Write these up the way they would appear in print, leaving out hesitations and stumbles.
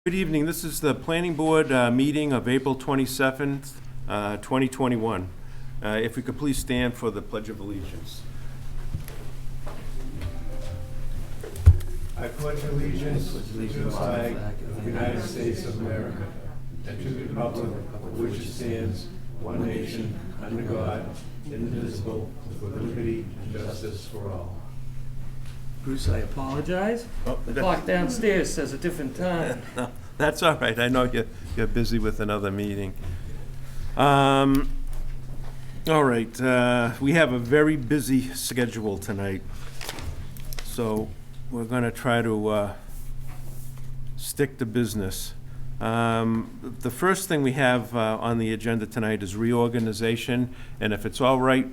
Good evening. This is the Planning Board meeting of April 27th, 2021. If we could please stand for the Pledge of Allegiance. I pledge allegiance to the flag of the United States of America and to the republic for which it stands, one nation, under God, indivisible, with liberty and justice for all. Bruce, I apologize. Oh, The clock downstairs says a different time. No, that's all right. I know you're busy with another meeting. All right. We have a very busy schedule tonight, so we're going to try to stick to business. The first thing we have on the agenda tonight is reorganization, and if it's all right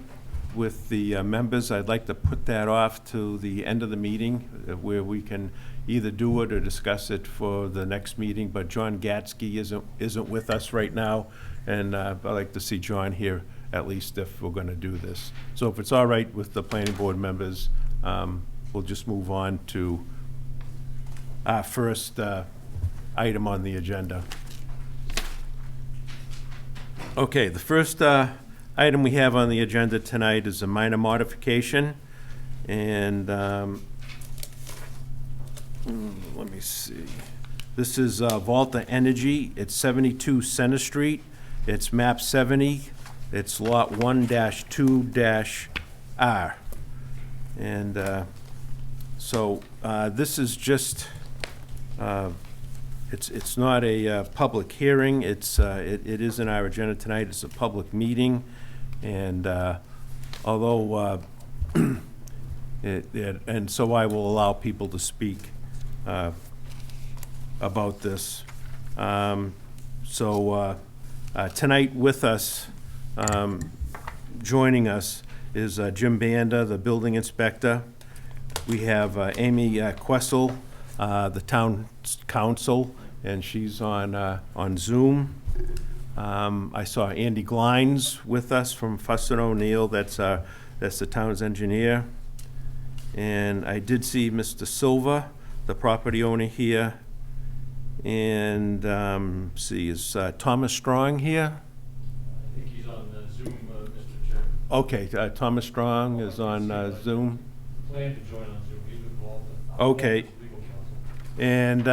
with the members, I'd like to put that off to the end of the meeting where we can either do it or discuss it for the next meeting, but John Gatsky isn't with us right now, and I'd like to see John here at least if we're going to do this. So if it's all right with the planning board members, we'll just move on to our first item on the agenda. Okay, the first item we have on the agenda tonight is a minor modification, and let me see. This is Volta Energy. It's 72 Center Street. It's map 70. It's lot 1-2-R. And so this is just, it's not a public hearing. It is in our agenda tonight. It's a public meeting. And although, and so I will allow people to speak about this. Tonight with us, joining us is Jim Banda, the building inspector. We have Amy Questle, the town council, and she's on Zoom. I saw Andy Glines with us from Fuss & O'Neill. That's the town's engineer. And I did see Mr. Silva, the property owner here. And see, is Thomas Strong here? I think he's on Zoom, Mr. Chair. Okay, Thomas Strong is on Zoom. Plan to join on Zoom. He's involved. Okay. Legal counsel. And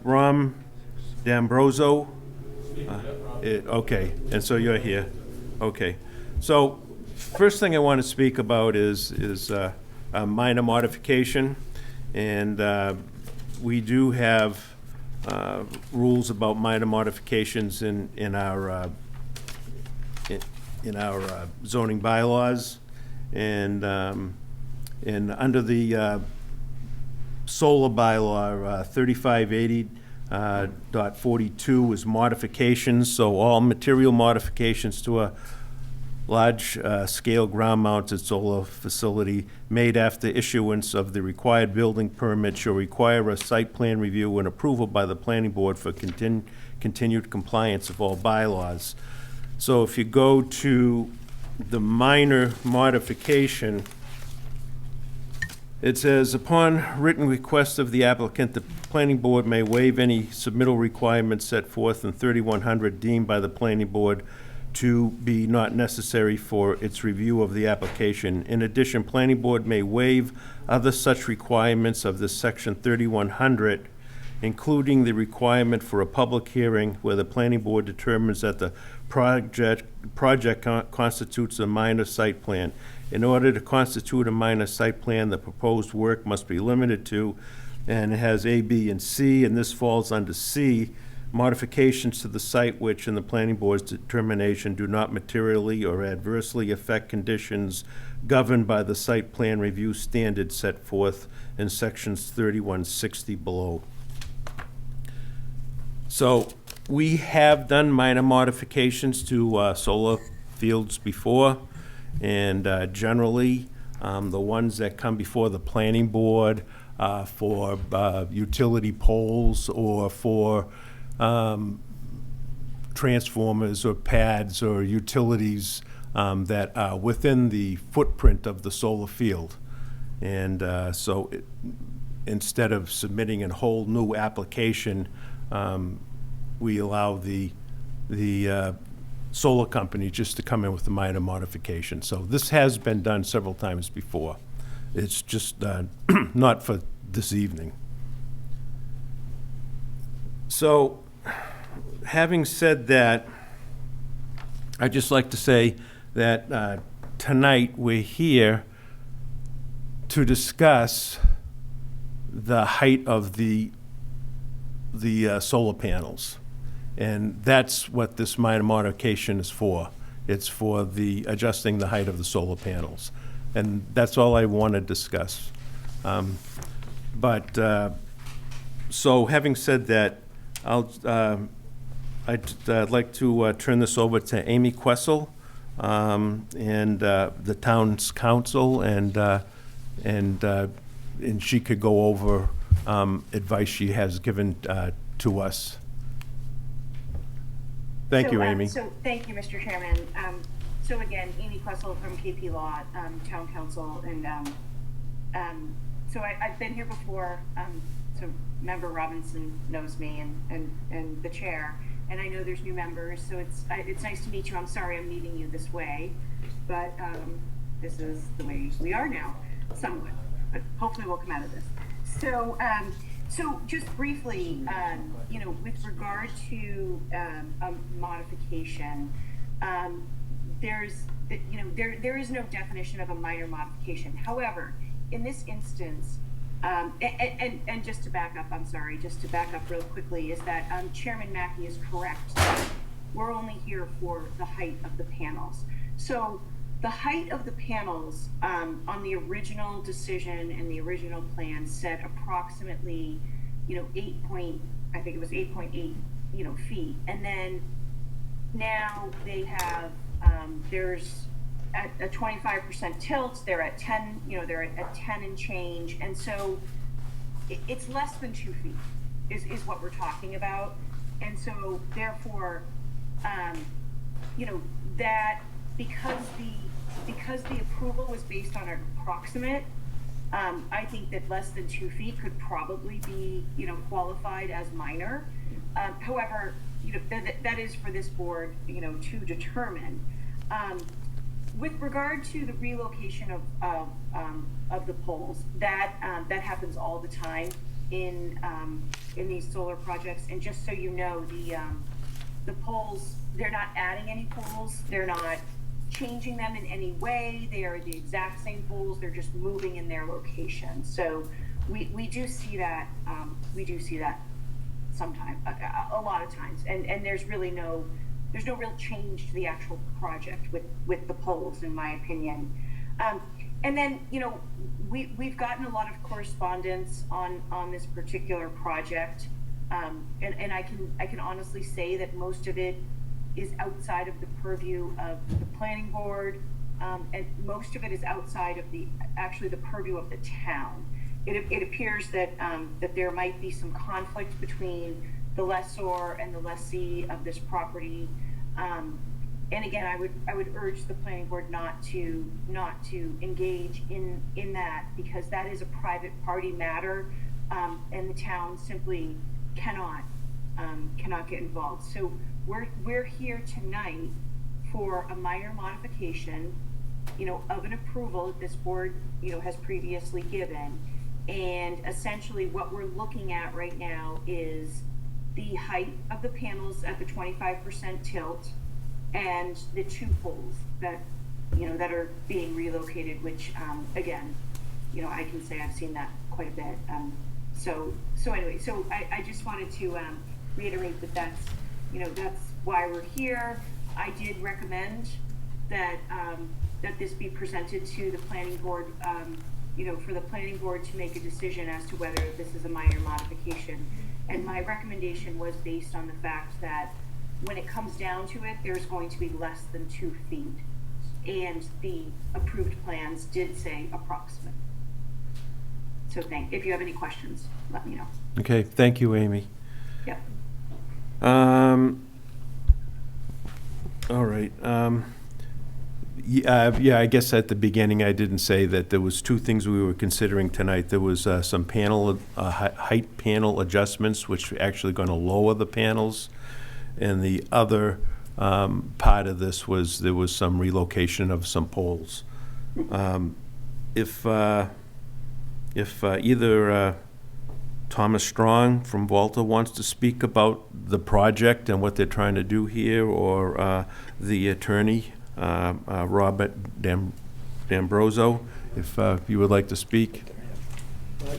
Rom D'Ambroso. Rob. Okay, and so you're here. Okay. So first thing I want to speak about is a minor modification. And we do have rules about minor modifications in our zoning bylaws, and under the solar bylaw 3580.42 is modifications. So all material modifications to a large scale ground-mounted solar facility made after issuance of the required building permit shall require a site plan review and approval by the planning board for continued compliance of all bylaws. So if you go to the minor modification, it says, upon written request of the applicant, the planning board may waive any submittal requirements set forth in 3100 deemed by the planning board to be not necessary for its review of the application. In addition, planning board may waive other such requirements of this section 3100, including the requirement for a public hearing where the planning board determines that the project constitutes a minor site plan. In order to constitute a minor site plan, the proposed work must be limited to, and it has A, B, and C, and this falls under C, modifications to the site which, in the planning board's determination, do not materially or adversely affect conditions governed by the site plan review standards set forth in sections 3160 below. So we have done minor modifications to solar fields before, and generally the ones that come before the planning board for utility poles or for transformers or pads or utilities that are within the footprint of the solar field. And so instead of submitting a whole new application we allow the solar company just to come in with a minor modification. So this has been done several times before. It's just not for this evening. So, having said that, I'd just like to say that tonight we're here to discuss the height of the solar panels. And that's what this minor modification is for. It's for the adjusting the height of the solar panels. And that's all I want to discuss. So having said that, I'd like to turn this over to Amy Questle, and the town's council, and she could go over advice she has given to us. Thank you, Amy. So thank you, Mr. Chairman. So again, Amy Questle from KP Law, Town Council, and so I've been here before. So Member Robinson knows me, and the chair, and I know there's new members. So it's nice to meet you. I'm sorry I'm meeting you this way, but this is the way we are now, somewhat. But hopefully we'll come out of this. So. So just briefly, with regard to a modification, there is no definition of a minor modification. However, in this instance, and just to back up, just to back up real quickly, is that Chairman Mackey is correct. We're only here for the height of the panels. So the height of the panels on the original decision and the original plan said approximately, 8.8, feet. And then now they have, there's at a 25% tilt, they're at 10, they're at 10 and change. And so it's less than 2 feet is what we're talking about. And so therefore, that because the approval was based on an approximate, I think that less than 2 feet could probably be, qualified as minor. However, that is for this board, to determine. With regard to the relocation of the poles, that happens all the time in these solar projects. And just so you know, the poles, they're not adding any poles. They're not changing them in any way. They are the exact same poles. They're just moving in their location. So we do see that. We do see that sometimes, a lot of times. And there's really no real change to the actual project with the poles, in my opinion. And then, we've gotten a lot of correspondence on this particular project. And I can honestly say that most of it is outside of the purview of the planning board, and most of it is outside of the purview of the town. It appears that that there might be some conflict between the lessor and the lessee of this property. And again, I would urge the planning board not to engage in that, because that is a private party matter, and the town simply cannot get involved. So we're here tonight for a minor modification, of an approval that this board, has previously given. And essentially what we're looking at right now is the height of the panels at the 25% tilt, and the 2 poles that are being relocated, which again, I can say I've seen that quite a bit. So anyway, so I just wanted to reiterate that that's why we're here. I did recommend that that this be presented to the planning board, for the planning board to make a decision as to whether this is a minor modification. And my recommendation was based on the fact that when it comes down to it, there's going to be less than 2 feet. And the approved plans did say approximate. So if you have any questions, let me know. Okay, thank you, Amy. Yep. All right. Yeah, I guess at the beginning, I didn't say that there was two things we were considering tonight. There was some height panel adjustments, which are actually going to lower the panels. And the other part of this was there was some relocation of some poles. If either Thomas Strong from Volta wants to speak about the project and what they're trying to do here, or the attorney, Robert D'Ambroso, if you would like to speak.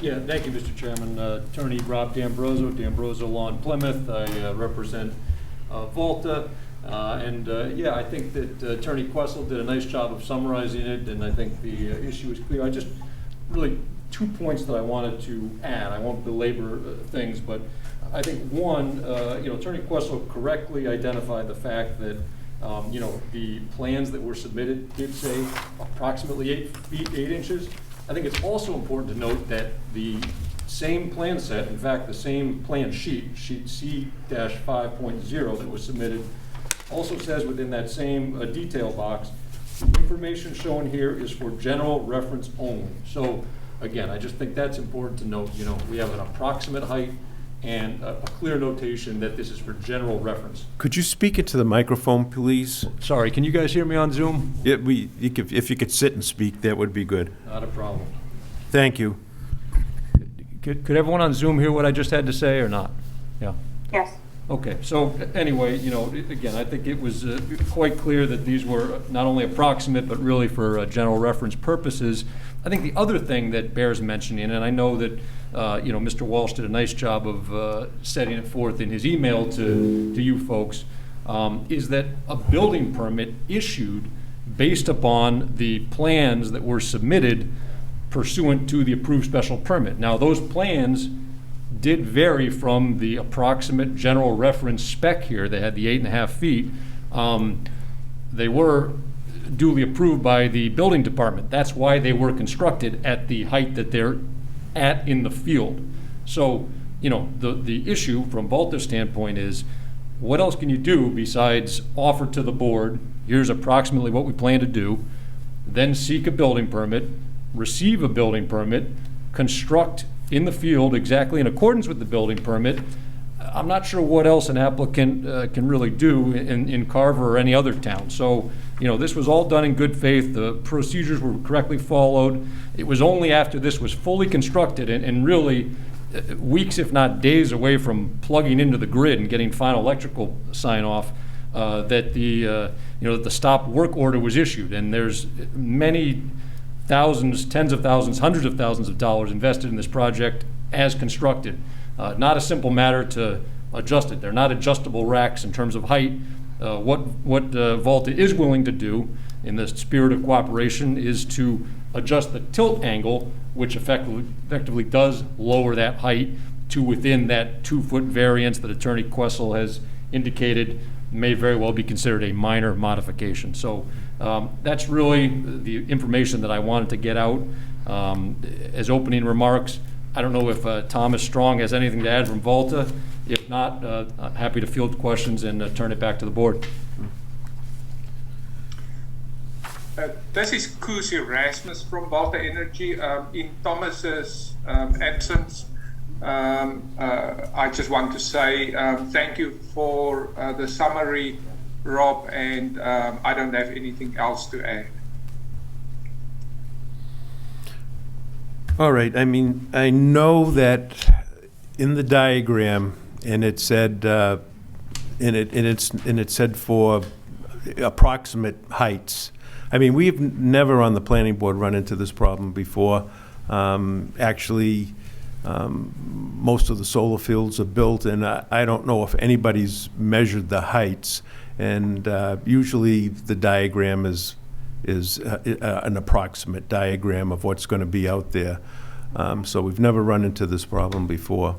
Yeah, thank you, Mr. Chairman. Attorney Rob D'Ambroso, D'Ambroso Law in Plymouth. I represent Volta. Yeah, I think that Attorney Questle did a nice job of summarizing it, and I think the issue is clear. I just really 2 points that I wanted to add. I won't belabor things, but I think one, Attorney Questle correctly identified the fact that the plans that were submitted did say approximately 8 feet 8 inches. I think it's also important to note that the same plan set, in fact, the same plan sheet C-5.0 that was submitted, also says within that same detail box, the information shown here is for general reference only. So again, I just think that's important to note. We have an approximate height and a clear notation that this is for general reference. Could you speak into the microphone, please? Sorry, can you guys hear me on Zoom? Yeah, if you could sit and speak, that would be good. Not a problem. Thank you. Could everyone on Zoom hear what I just had to say or not? Yeah. Yes. Okay, so anyway, again, I think it was quite clear that these were not only approximate, but really for general reference purposes. I think the other thing that bears mentioning, and I know that Mr. Walsh did a nice job of setting it forth in his email to you folks, is that a building permit issued based upon the plans that were submitted pursuant to the approved special permit. Now, those plans did vary from the approximate general reference spec here. They had the 8.5 feet. They were duly approved by the building department. That's why they were constructed at the height that they're at in the field. So, the issue from Volta's standpoint is, what else can you do besides offer to the board, here's approximately what we plan to do, then seek a building permit, receive a building permit, construct in the field exactly in accordance with the building permit. I'm not sure what else an applicant can really do in Carver or any other town. So, this was all done in good faith. The procedures were correctly followed. It was only after this was fully constructed and really weeks, if not days, away from plugging into the grid and getting final electrical sign off that the stop work order was issued. And there's many thousands, tens of thousands, hundreds of thousands of dollars invested in this project as constructed. Not a simple matter to adjust it. They're not adjustable racks in terms of height. What Volta is willing to do in the spirit of cooperation is to adjust the tilt angle, which effectively does lower that height to within that 2-foot variance that Attorney Questle has indicated may very well be considered a minor modification. So that's really the information that I wanted to get out as opening remarks. I don't know if Thomas Strong has anything to add from Volta. If not, I'm happy to field questions and turn it back to the board. This is Kusi Erasmus from Volta Energy. In Thomas's absence, I just want to say thank you for the summary, Rob, and I don't have anything else to add. All right, I mean, I know that in the diagram, and it said, it said for approximate heights. I mean, we've never on the planning board run into this problem before. Actually, most of the solar fields are built, and I don't know if anybody's measured the heights. And usually the diagram is an approximate diagram of what's going to be out there. So we've never run into this problem before.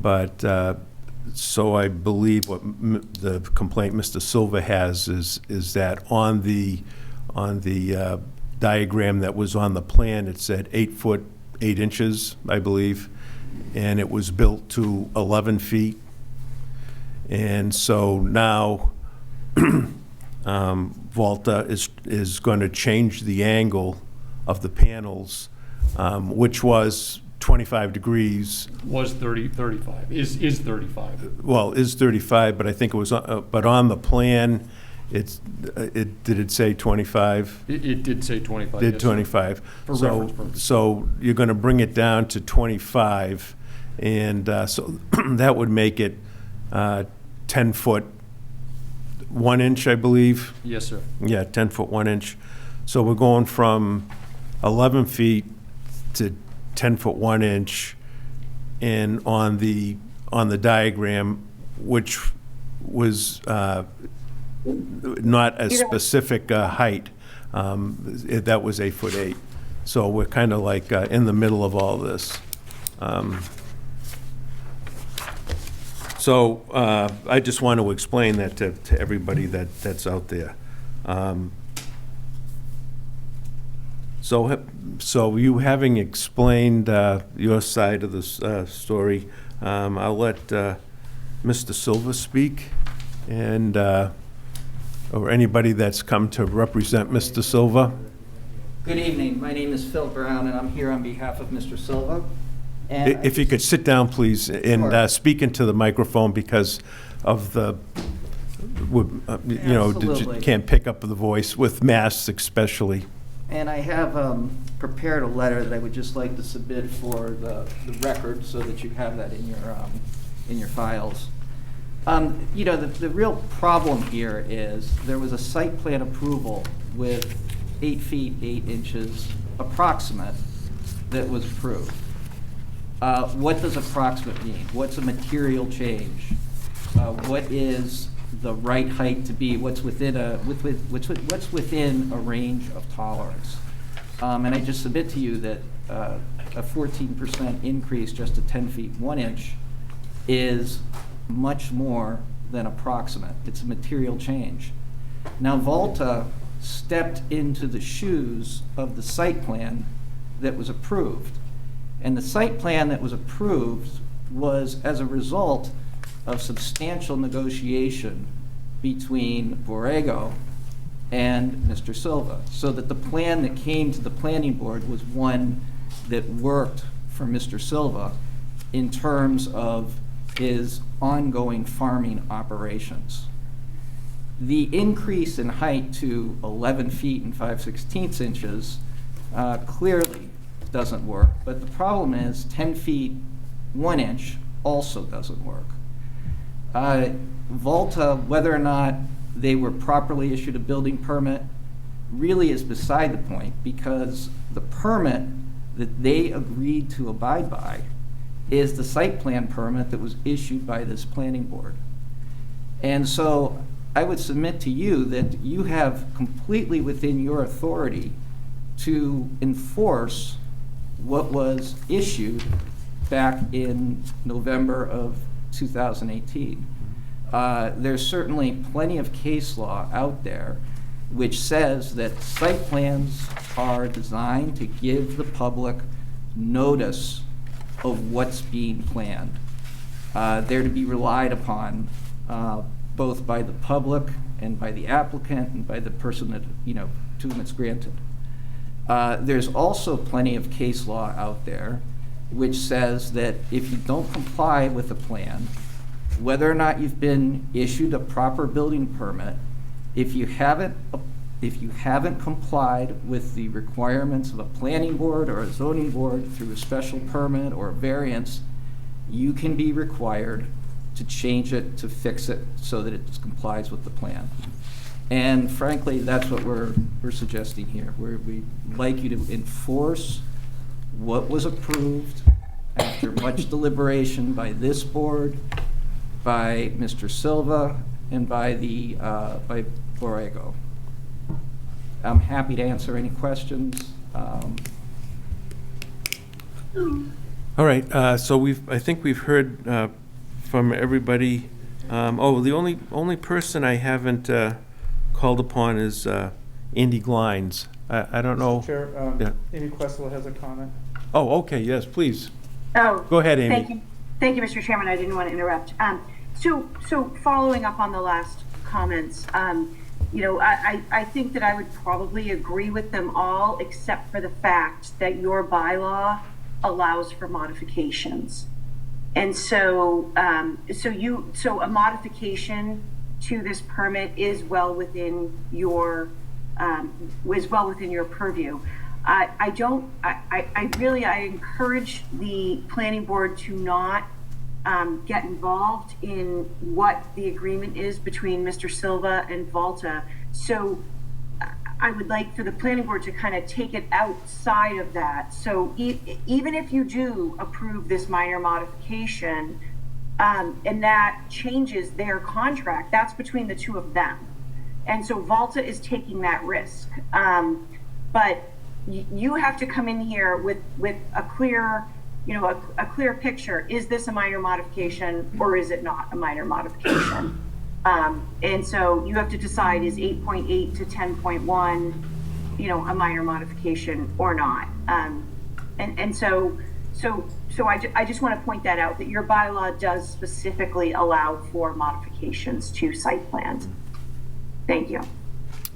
But so I believe what the complaint Mr. Silva has is that on the diagram that was on the plan, it said 8 foot 8 inches, I believe, and it was built to 11 feet. And so now Volta is going to change the angle of the panels, which was 25 degrees. Was 35, is 35. Well, is 35, but I think it was, but on the plan, did it say 25? It did say 25. Did yes, sir. 25. For So- reference purposes. So you're going to bring it down to 25, and so that would make it 10 foot 1 inch, I believe. Yes, sir. Yeah, 10 foot 1 inch. So we're going from 11 feet to 10 foot 1 inch, and on the diagram, which was not a specific height, that was 8'8". So we're kind of like in the middle of all this. So I just want to explain that to everybody that's out there. So you having explained your side of this story, I'll let Mr. Silva speak, and or anybody that's come to represent Mr. Silva. Good evening. My name is Phil Brown, and I'm here on behalf of Mr. Silva. And If you could sit down, please, and Sure. speak into the microphone because of the, Absolutely. can't pick up the voice with masks especially. And I have prepared a letter that I would just like to submit for the record so that you have that in your files. The real problem here is there was a site plan approval with 8 feet, 8 inches approximate that was approved. What does approximate mean? What's a material change? What is the right height to be? What's within a range of tolerance? And I just submit to you that a 14% increase just to 10 feet 1 inch is much more than approximate. It's a material change. Now, Volta stepped into the shoes of the site plan that was approved. And the site plan that was approved was as a result of substantial negotiation between Borrego and Mr. Silva, so that the plan that came to the planning board was one that worked for Mr. Silva in terms of his ongoing farming operations. The increase in height to 11 feet and 5/16 inches clearly doesn't work, but the problem is 10 feet 1 inch also doesn't work. Volta, whether or not they were properly issued a building permit, really is beside the point, because the permit that they agreed to abide by is the site plan permit that was issued by this planning board. And so I would submit to you that you have completely within your authority to enforce what was issued back in November of 2018. There's certainly plenty of case law out there which says that site plans are designed to give the public notice of what's being planned. They're to be relied upon both by the public and by the applicant and by the person that, to whom it's granted. There's also plenty of case law out there which says that if you don't comply with the plan, whether or not you've been issued a proper building permit, if you haven't complied with the requirements of a planning board or a zoning board through a special permit or a variance, you can be required to change it, to fix it so that it complies with the plan. And frankly, that's what we're suggesting here. We'd like you to enforce what was approved after much deliberation by this board, by Mr. Silva, and by Borrego. I'm happy to answer any questions. All right, so I think we've heard from everybody. The only person I haven't called upon is Andy Glines. I don't know. Chair, Yeah. Amy Questle has a comment. Oh, okay, yes, please. Oh. Go ahead, Amy. Thank you. Thank you, Mr. Chairman. I didn't want to interrupt. So following up on the last comments, I think that I would probably agree with them all, except for the fact that your bylaw allows for modifications. And so, so a modification to this permit is well within your, purview. I encourage the planning board to not get involved in what the agreement is between Mr. Silva and Volta. So I would like for the planning board to kind of take it outside of that. So even if you do approve this minor modification, and that changes their contract, that's between the two of them. And so Volta is taking that risk. But you have to come in here with a clear, a clear picture. Is this a minor modification or is it not a minor modification? And so you have to decide, is 8.8 to 10.1, a minor modification or not? So I just want to point that out, that your bylaw does specifically allow for modifications to site plans. Thank you.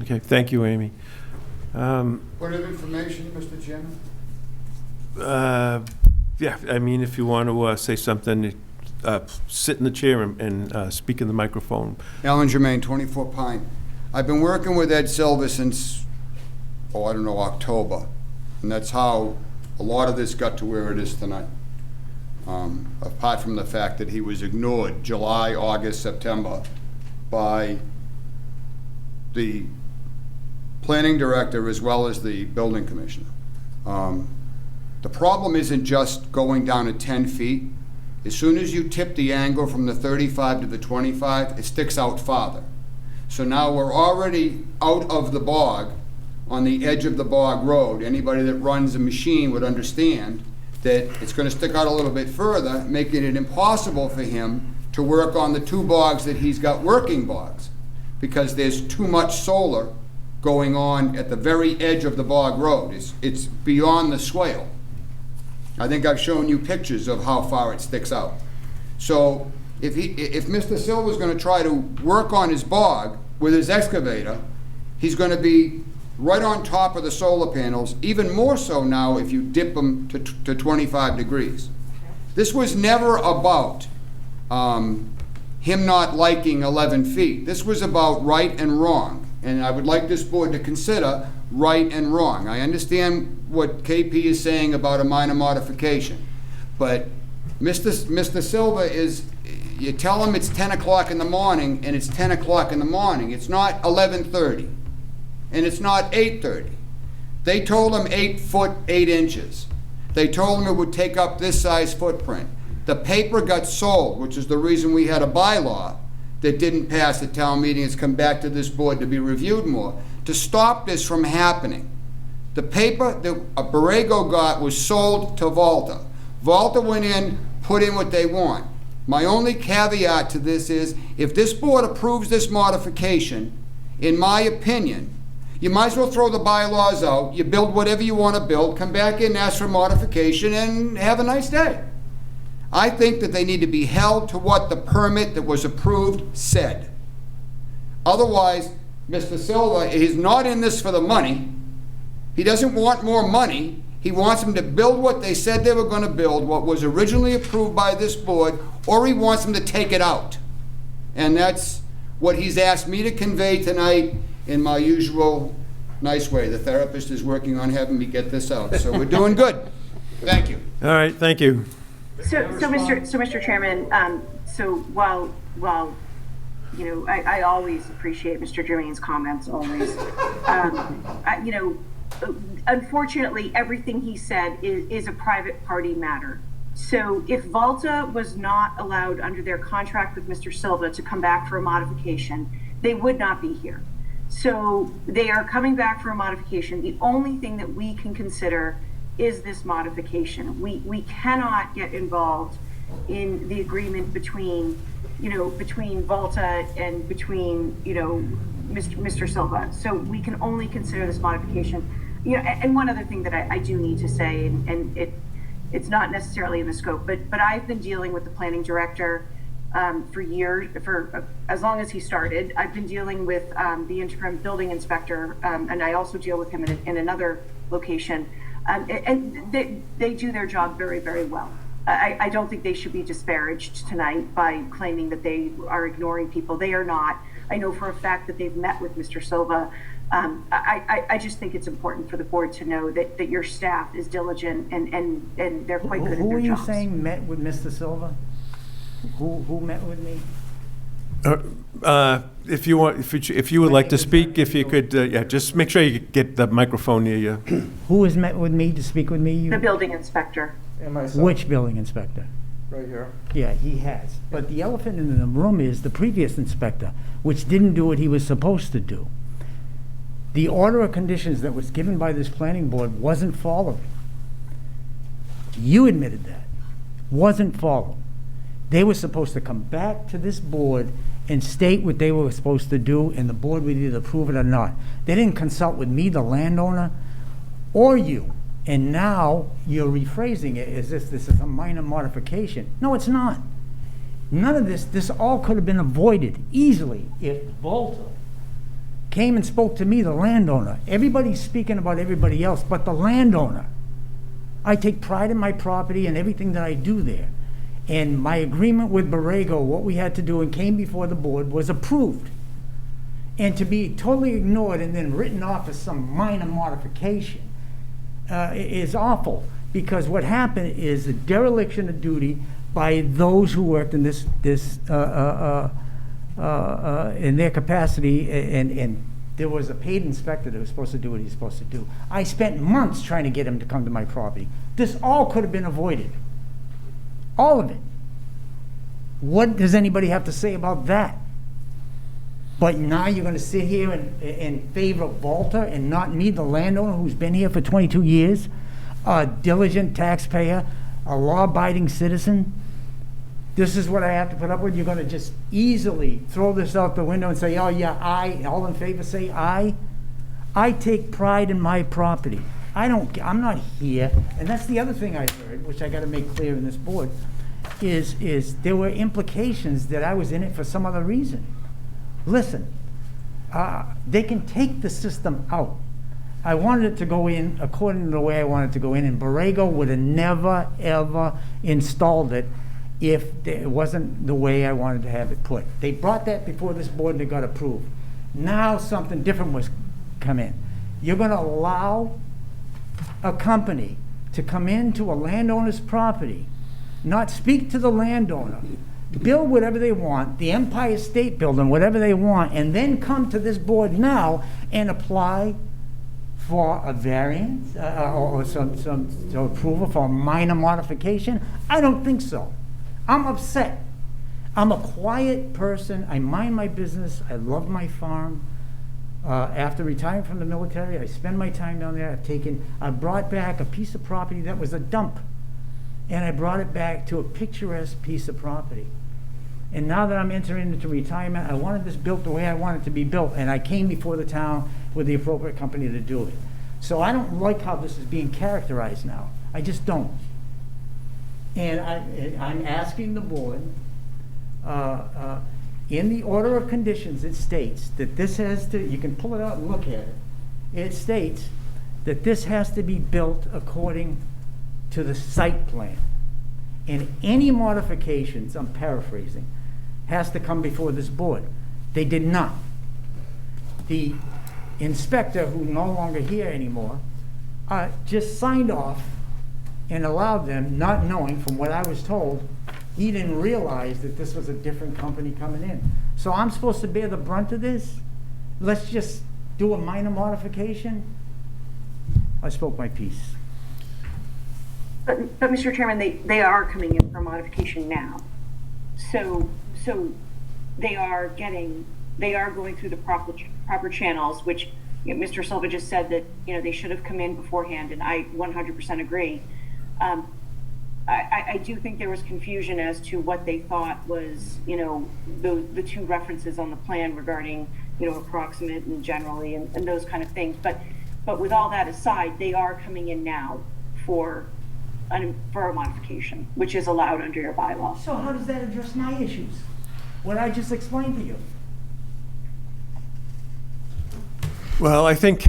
Okay, thank you, Amy. Point of information, Mr. Chairman? Yeah, I mean, if you want to say something, sit in the chair and speak in the microphone. Alan Germain, 24 Pine. I've been working with Ed Silva since, October. And that's how a lot of this got to where it is tonight. Apart from the fact that he was ignored July, August, September by the planning director as well as the building commissioner. The problem isn't just going down to 10 feet. As soon as you tip the angle from the 35 to the 25, it sticks out farther. So now we're already out of the bog, on the edge of the bog road. Anybody that runs a machine would understand that it's going to stick out a little bit further, making it impossible for him to work on the two bogs that he's got working bogs, because there's too much solar going on at the very edge of the bog road. It's beyond the swale. I think I've shown you pictures of how far it sticks out. So if Mr. Silva's going to try to work on his bog with his excavator, he's going to be right on top of the solar panels, even more so now if you dip them to 25 degrees. This was never about him not liking 11 feet. This was about right and wrong. And I would like this board to consider right and wrong. I understand what KP is saying about a minor modification, but Mr. Silva is, you tell him it's 10 o'clock in the morning and it's 10 o'clock in the morning. It's not 11:30 and it's not 8:30. They told him 8 foot 8 inches. They told him it would take up this size footprint. The paper got sold, which is the reason we had a bylaw that didn't pass at town meeting. It's come back to this board to be reviewed more, to stop this from happening. The paper that Borrego got was sold to Volta. Volta went in, put in what they want. My only caveat to this is, if this board approves this modification, in my opinion, you might as well throw the bylaws out, you build whatever you want to build, come back in, ask for modification, and have a nice day. I think that they need to be held to what the permit that was approved said. Otherwise, Mr. Silva is not in this for the money. He doesn't want more money. He wants them to build what they said they were going to build, what was originally approved by this board, or he wants them to take it out. And that's what he's asked me to convey tonight in my usual nice way. The therapist is working on having me get this out. So we're doing good. Thank you. All right, thank you. So Mr. Chairman, so while I always appreciate Mr. Germain's comments, always. Unfortunately, everything he said is a private party matter. So if Volta was not allowed under their contract with Mr. Silva to come back for a modification, they would not be here. So they are coming back for a modification. The only thing that we can consider is this modification. We cannot get involved in the agreement between Volta and between, Mr. Silva. So we can only consider this modification. And one other thing that I do need to say, and it's not necessarily in the scope, but I've been dealing with the planning director for years, for as long as he started. I've been dealing with the interim building inspector, and I also deal with him in another location. And they do their job very, very well. I don't think they should be disparaged tonight by claiming that they are ignoring people. They are not. I know for a fact that they've met with Mr. Silva. I just think it's important for the board to know that your staff is diligent and they're quite good at Who their are you jobs. saying met with Mr. Silva? Who met with me? If you want, if you would like to speak, if you could, yeah, just make sure you get the microphone near you. Who has met with me to speak with me? The building inspector. And myself, Which building inspector? right here. Yeah, he has. But the elephant in the room is the previous inspector, which didn't do what he was supposed to do. The order of conditions that was given by this planning board wasn't followed. You admitted that. Wasn't followed. They were supposed to come back to this board and state what they were supposed to do, and the board would either approve it or not. They didn't consult with me, the landowner, or you. And now you're rephrasing it as if this is a minor modification. No, it's not. None of this all could have been avoided easily if Volta came and spoke to me, the landowner. Everybody's speaking about everybody else but the landowner. I take pride in my property and everything that I do there. And my agreement with Borrego, what we had to do and came before the board, was approved. And to be totally ignored and then written off as some minor modification is awful, because what happened is a dereliction of duty by those who worked in this in their capacity, and there was a paid inspector that was supposed to do what he's supposed to do. I spent months trying to get him to come to my property. This all could have been avoided. All of it. What does anybody have to say about that? But now you're going to sit here and favor Volta and not me, the landowner who's been here for 22 years, a diligent taxpayer, a law-abiding citizen. This is what I have to put up with? You're going to just easily throw this out the window and say, oh yeah, aye, all in favor say aye? I take pride in my property. I'm not here, and that's the other thing I heard, which I got to make clear in this board, is there were implications that I was in it for some other reason. Listen, they can take the system out. I wanted it to go in according to the way I wanted it to go in, and Borrego would have never, ever installed it if it wasn't the way I wanted to have it put. They brought that before this board and it got approved. Now something different was come in. You're going to allow a company to come into a landowner's property, not speak to the landowner, build whatever they want, the Empire State Building, whatever they want, and then come to this board now and apply for a variance or some approval for a minor modification? I don't think so. I'm upset. I'm a quiet person. I mind my business. I love my farm. After retiring from the military, I spend my time down there. I brought back a piece of property that was a dump, and I brought it back to a picturesque piece of property. And now that I'm entering into retirement, I wanted this built the way I want it to be built, and I came before the town with the appropriate company to do it. So I don't like how this is being characterized now. I just don't. And I'm asking the board, in the order of conditions, it states that this has to, you can pull it out and look at it. It states that this has to be built according to the site plan. And any modifications, I'm paraphrasing, has to come before this board. They did not. The inspector, who's no longer here anymore, just signed off and allowed them, not knowing, from what I was told, he didn't realize that this was a different company coming in. So I'm supposed to bear the brunt of this? Let's just do a minor modification? I spoke my piece. But Mr. Chairman, they are coming in for modification now. So they are going through the proper channels, which, you know, Mr. Silva just said that, you know, they should have come in beforehand, and I 100% agree. I do think there was confusion as to what they thought was, you know, the two references on the plan regarding, you know, approximate and generally and those kind of things. But with all that aside, they are coming in now for for a modification, which is allowed under your bylaw. So how does that address my issues? What I just explained to you? Well, I think,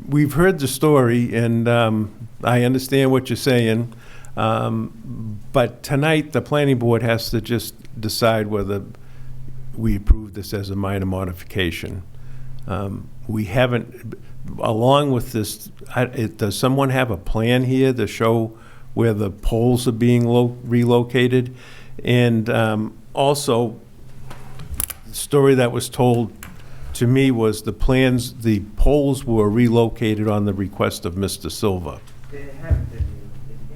we've heard the story, and I understand what you're saying. But tonight, the planning board has to just decide whether we approve this as a minor modification. We haven't, along with this, does someone have a plan here to show where the poles are being relocated? And also, the story that was told to me was the poles were relocated on the request of Mr. Silva. They haven't been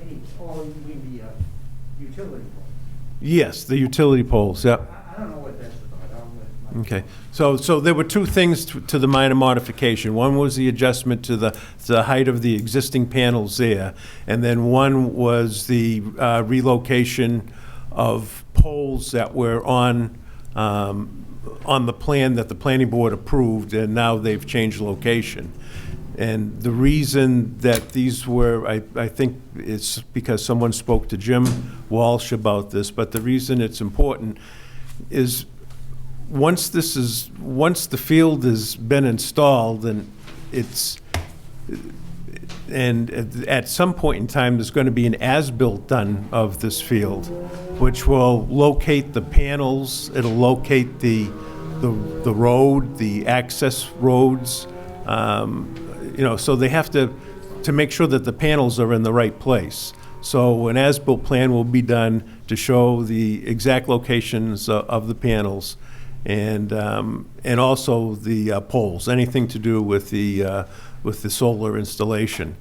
any, oh, you mean the utility pole? Yes, the utility poles, yep. I don't know what that's about. I'll let my- Okay, so there were two things to the minor modification. One was the adjustment to the height of the existing panels there, and then one was the relocation of poles that were on the plan that the planning board approved, and now they've changed location. And the reason that these were, I think it's because someone spoke to Jim Walsh about this, but the reason it's important is once the field has been installed, and at some point in time, there's going to be an as-built done of this field, which will locate the panels, it'll locate the road, the access roads, so they have to make sure that the panels are in the right place. So an as-built plan will be done to show the exact locations of the panels and also the poles, anything to do with the solar installation.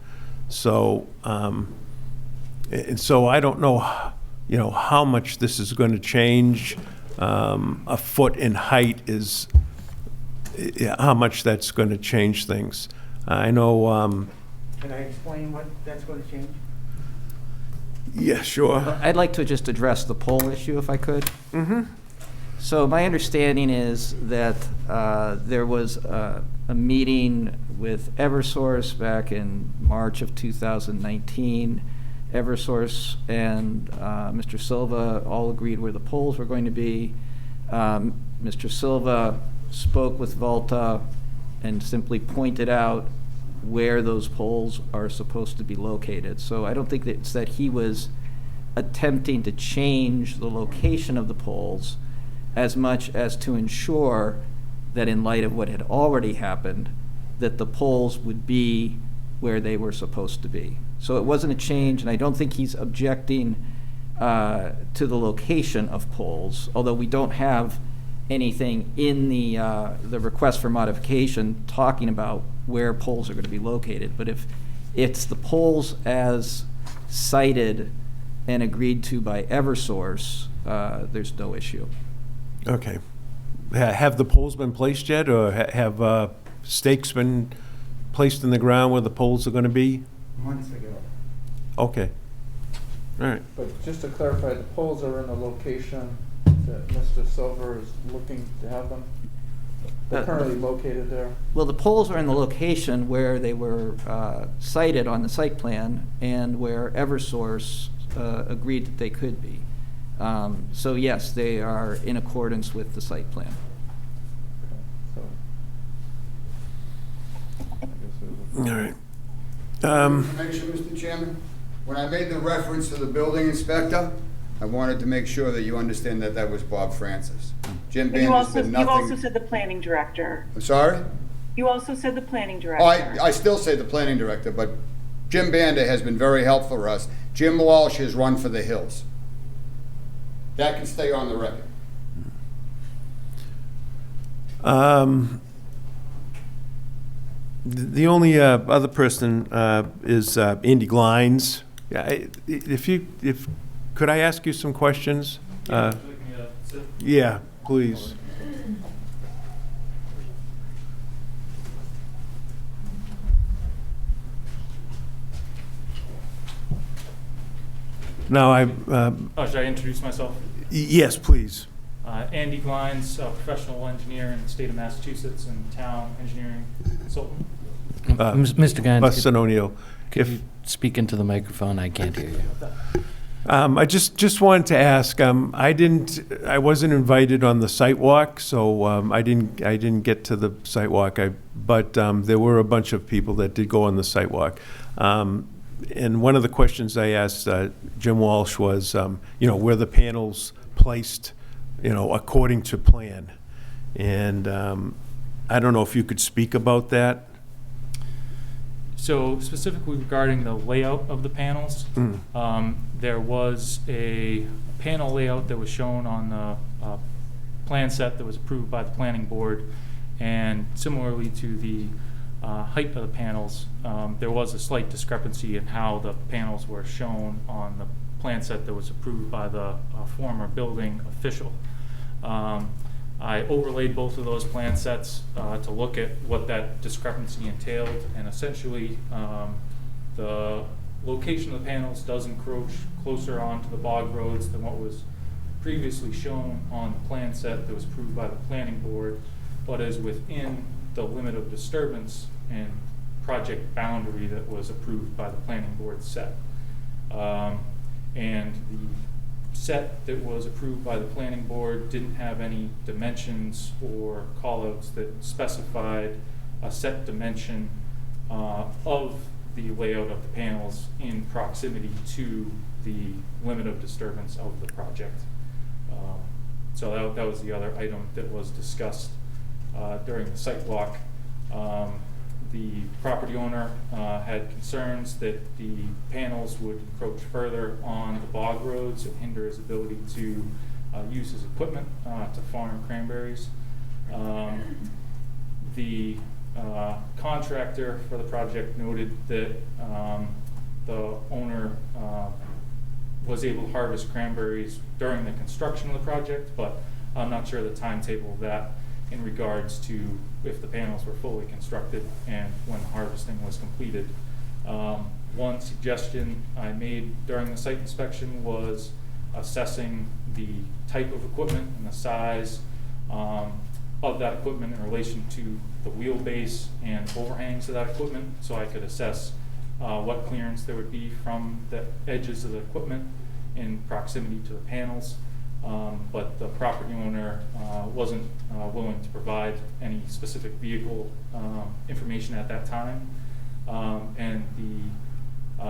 So, and so I don't know, how much this is going to change. A foot in height is how much that's going to change things. I know. Can I explain what that's going to change? Yeah, sure. I'd like to just address the pole issue if I could. Mm-hmm. So my understanding is that there was a meeting with Eversource back in March of 2019. Eversource and Mr. Silva all agreed where the poles were going to be. Mr. Silva spoke with Volta and simply pointed out where those poles are supposed to be located. So I don't think it's that he was attempting to change the location of the poles as much as to ensure that in light of what had already happened, that the poles would be where they were supposed to be. So it wasn't a change, and I don't think he's objecting to the location of poles, although we don't have anything in the request for modification talking about where poles are going to be located. But if it's the poles as cited and agreed to by Eversource, there's no issue. Okay. Have the poles been placed yet, or have stakes been placed in the ground where the poles are going to be? Months ago. Okay. All right. But just to clarify, the poles are in the location that Mr. Silver is looking to have them? They're currently located there? Well, the poles are in the location where they were cited on the site plan and where Eversource agreed that they could be. So yes, they are in accordance with the site plan. So, I guess there's a- All right. Information, Mr. Chairman, when I made the reference to the building inspector, I wanted to make sure that you understand that that was Bob Francis. Jim But you Banner's also, been you also nothing. said the planning director. I'm sorry? You also said the planning Oh, director. I still say the planning director, but Jim Bander has been very helpful for us. Jim Walsh has run for the hills. That can stay on the record. The only other person is Andy Glines. Could I ask you some questions? Yeah, please. Now, Should I introduce myself? yes, please. Andy Glines, professional engineer in the state of Massachusetts and town engineering consultant. Mr. Guines, Bassanonio. could If, you speak into the microphone, I can't hear you. I just wanted to ask, I wasn't invited on the site walk, so I didn't get to the site walk, but there were a bunch of people that did go on the site walk. And one of the questions I asked Jim Walsh was, were the panels placed, according to plan? And I don't know if you could speak about that. So specifically regarding the layout of the panels, there was a panel layout that was shown on the plan set that was approved by the planning board, and similarly to the height of the panels, there was a slight discrepancy in how the panels were shown on the plan set that was approved by the former building official. I overlaid both of those plan sets to look at what that discrepancy entailed, and essentially the location of the panels does encroach closer onto the bog roads than what was previously shown on the plan set that was approved by the planning board, but is within the limit of disturbance and project boundary that was approved by the planning board set. And the set that was approved by the planning board didn't have any dimensions or callouts that specified a set dimension of the layout of the panels in proximity to the limit of disturbance of the project. So that was the other item that was discussed during the site walk. The property owner had concerns that the panels would encroach further on the bog roads and hinder his ability to use his equipment to farm cranberries. The contractor for the project noted that the owner was able to harvest cranberries during the construction of the project, but I'm not sure the timetable of that in regards to if the panels were fully constructed and when the harvesting was completed. One suggestion I made during the site inspection was assessing the type of equipment and the size of that equipment in relation to the wheelbase and overhangs of that equipment, so I could assess what clearance there would be from the edges of the equipment in proximity to the panels. But the property owner wasn't willing to provide any specific vehicle information at that time. And the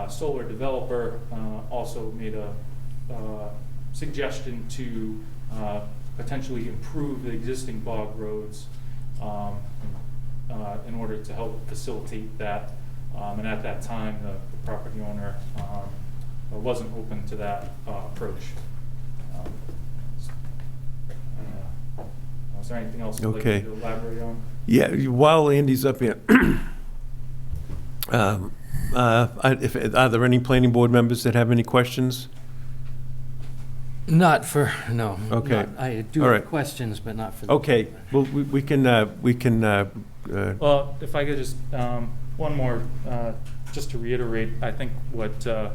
solar developer also made a suggestion to potentially improve the existing bog roads in order to help facilitate that. And at that time, the property owner wasn't open to that approach. Is there anything else you'd like me to elaborate on? Yeah, while Andy's up here, are there any planning board members that have any questions? No. Okay. I do All have right. questions, but not for. Okay, well, we can. Well, if I could just, one more, just to reiterate, I think what the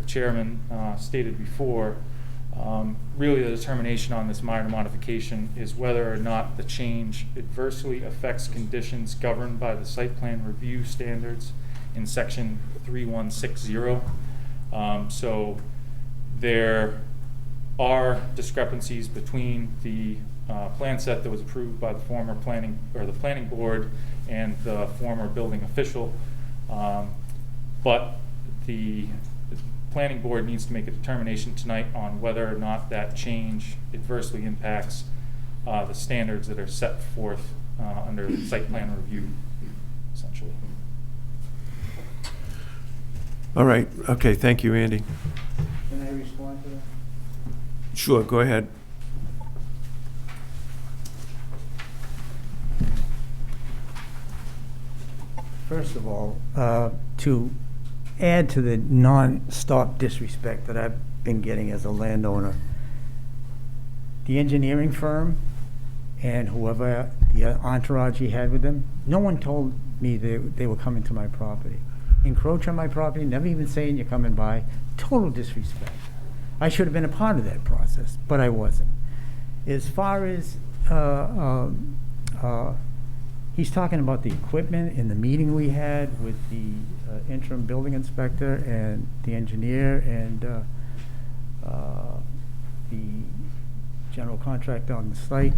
chairman stated before, really the determination on this minor modification is whether or not the change adversely affects conditions governed by the site plan review standards in section 3160. So there are discrepancies between the plan set that was approved by the former planning board and the former building official, but the planning board needs to make a determination tonight on whether or not that change adversely impacts the standards that are set forth under the site plan review, essentially. All right, okay, thank you, Andy. Can I respond to that? Sure, go ahead. First of all, to add to the non-stop disrespect that I've been getting as a landowner, the engineering firm and whoever the entourage he had with them, no one told me they were coming to my property. Encroach on my property, never even saying you're coming by, total disrespect. I should have been a part of that process, but I wasn't. As far as he's talking about the equipment in the meeting we had with the interim building inspector and the engineer and the general contractor on the site.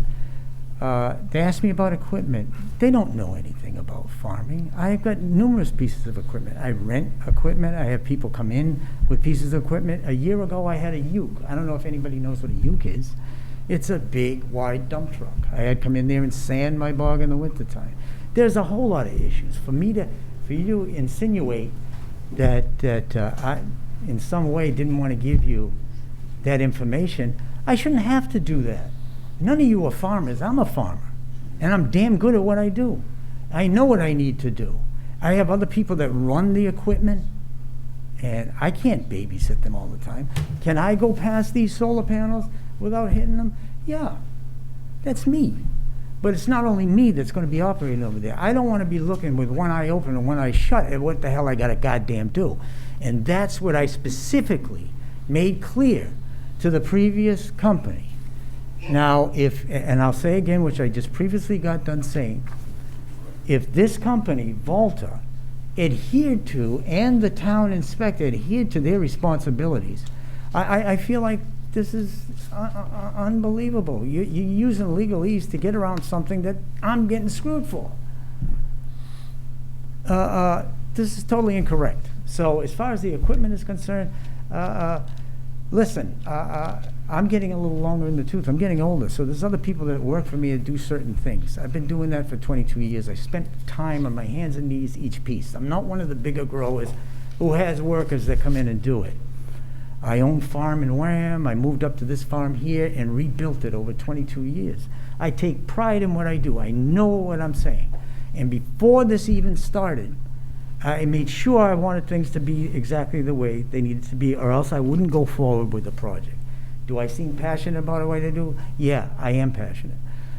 They asked me about equipment. They don't know anything about farming. I've got numerous pieces of equipment. I rent equipment. I have people come in with pieces of equipment. A year ago, I had a uke. I don't know if anybody knows what a uke is. It's a big, wide dump truck. I had come in there and sand my bog in the wintertime. There's a whole lot of issues. For you to insinuate that I, in some way, didn't want to give you that information, I shouldn't have to do that. None of you are farmers. I'm a farmer, and I'm damn good at what I do. I know what I need to do. I have other people that run the equipment, and I can't babysit them all the time. Can I go past these solar panels without hitting them? Yeah, that's me. But it's not only me that's going to be operating over there. I don't want to be looking with one eye open and one eye shut at what the hell I got to goddamn do. And that's what I specifically made clear to the previous company. Now, and I'll say again, which I just previously got done saying, if this company, Volta, adhered to, and the town inspector adhered to their responsibilities, I feel like this is unbelievable. You're using legalese to get around something that I'm getting screwed for. This is totally incorrect. So as far as the equipment is concerned, listen, I'm getting a little longer in the tooth. I'm getting older, so there's other people that work for me that do certain things. I've been doing that for 22 years. I spent time on my hands and knees each piece. I'm not one of the bigger growers who has workers that come in and do it. I own farm in Wareham. I moved up to this farm here and rebuilt it over 22 years. I take pride in what I do. I know what I'm saying. And before this even started, I made sure I wanted things to be exactly the way they needed to be, or else I wouldn't go forward with the project. Do I seem passionate about what I do? Yeah, I am passionate.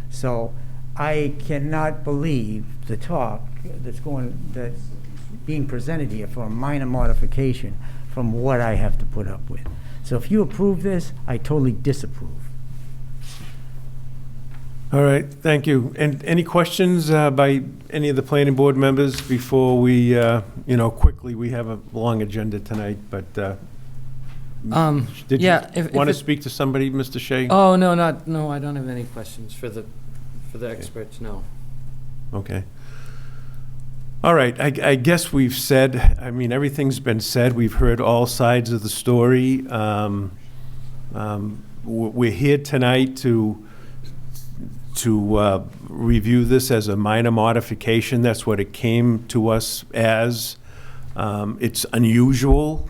So I cannot believe the talk that's being presented here for a minor modification from what I have to put up with. So if you approve this, I totally disapprove. All right, thank you. And any questions by any of the planning board members before we, quickly, we have a long agenda tonight, but did yeah, you if want to it- speak to somebody, Mr. Shea? Oh, no, I don't have any questions for the experts, no. Okay. All right, I guess we've said, everything's been said. We've heard all sides of the story. We're here tonight to review this as a minor modification. That's what it came to us as. It's unusual.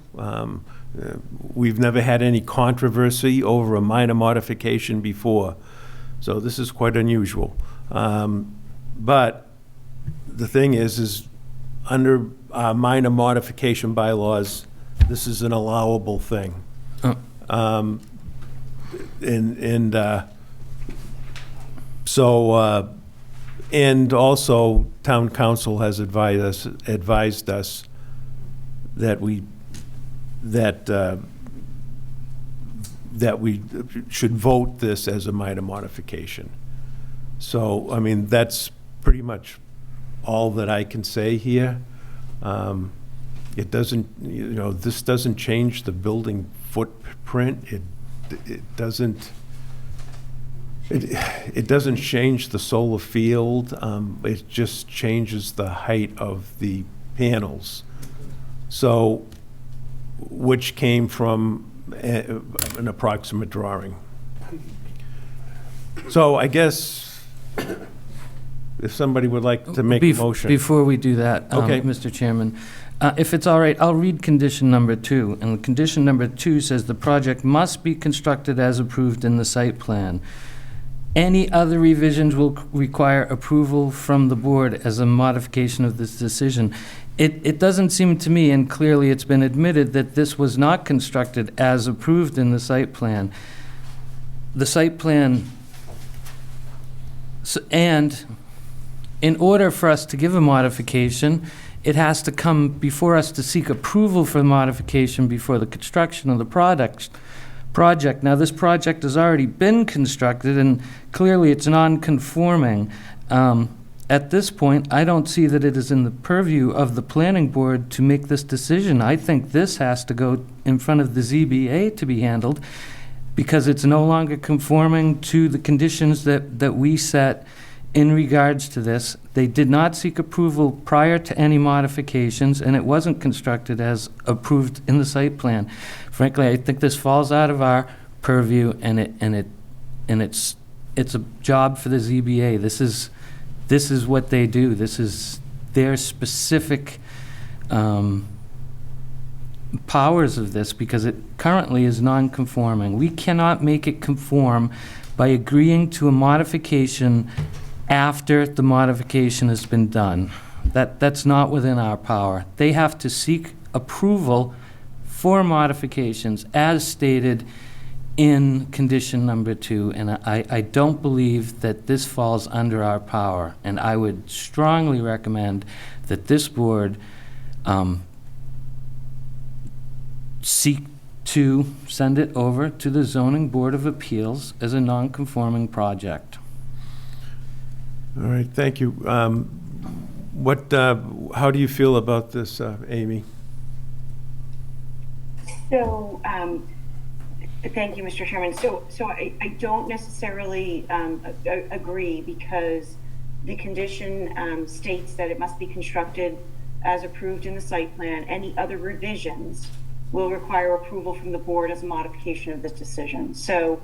We've never had any controversy over a minor modification before, so this is quite unusual. But the thing is under our minor modification bylaws, this is an allowable thing. Oh. And also, town council has advised us that we should vote this as a minor modification. So, that's pretty much all that I can say here. It doesn't, this doesn't change the building footprint. It doesn't change the solar field. It just changes the height of the panels. So, which came from an approximate drawing. So I guess if somebody would like to make a motion. Before we do that, Okay. Mr. Chairman, if it's all right, I'll read condition number 2. And condition number 2 says the project must be constructed as approved in the site plan. Any other revisions will require approval from the board as a modification of this decision. It doesn't seem to me, and clearly it's been admitted, that this was not constructed as approved in the site plan. The site plan, and in order for us to give a modification, it has to come before us to seek approval for modification before the construction of the project. Now, this project has already been constructed, and clearly it's non-conforming. at this point, I don't see that it is in the purview of the planning board to make this decision. I think this has to go in front of the ZBA to be handled, because it's no longer conforming to the conditions that we set in regards to this. They did not seek approval prior to any modifications, and it wasn't constructed as approved in the site plan. Frankly, I think this falls out of our purview, and it's a job for the ZBA. This is what they do. This is their specific powers of this, because it currently is non-conforming. We cannot make it conform by agreeing to a modification after the modification has been done. That's not within our power. They have to seek approval for modifications as stated in condition number 2, and I don't believe that this falls under our power, and I would strongly recommend that this board seek to send it over to the Zoning Board of Appeals as a non-conforming project. All right, thank you. How do you feel about this, Amy? So, thank you, Mr. Chairman. So I don't necessarily agree, because the condition states that it must be constructed as approved in the site plan. Any other revisions will require approval from the board as a modification of this decision. So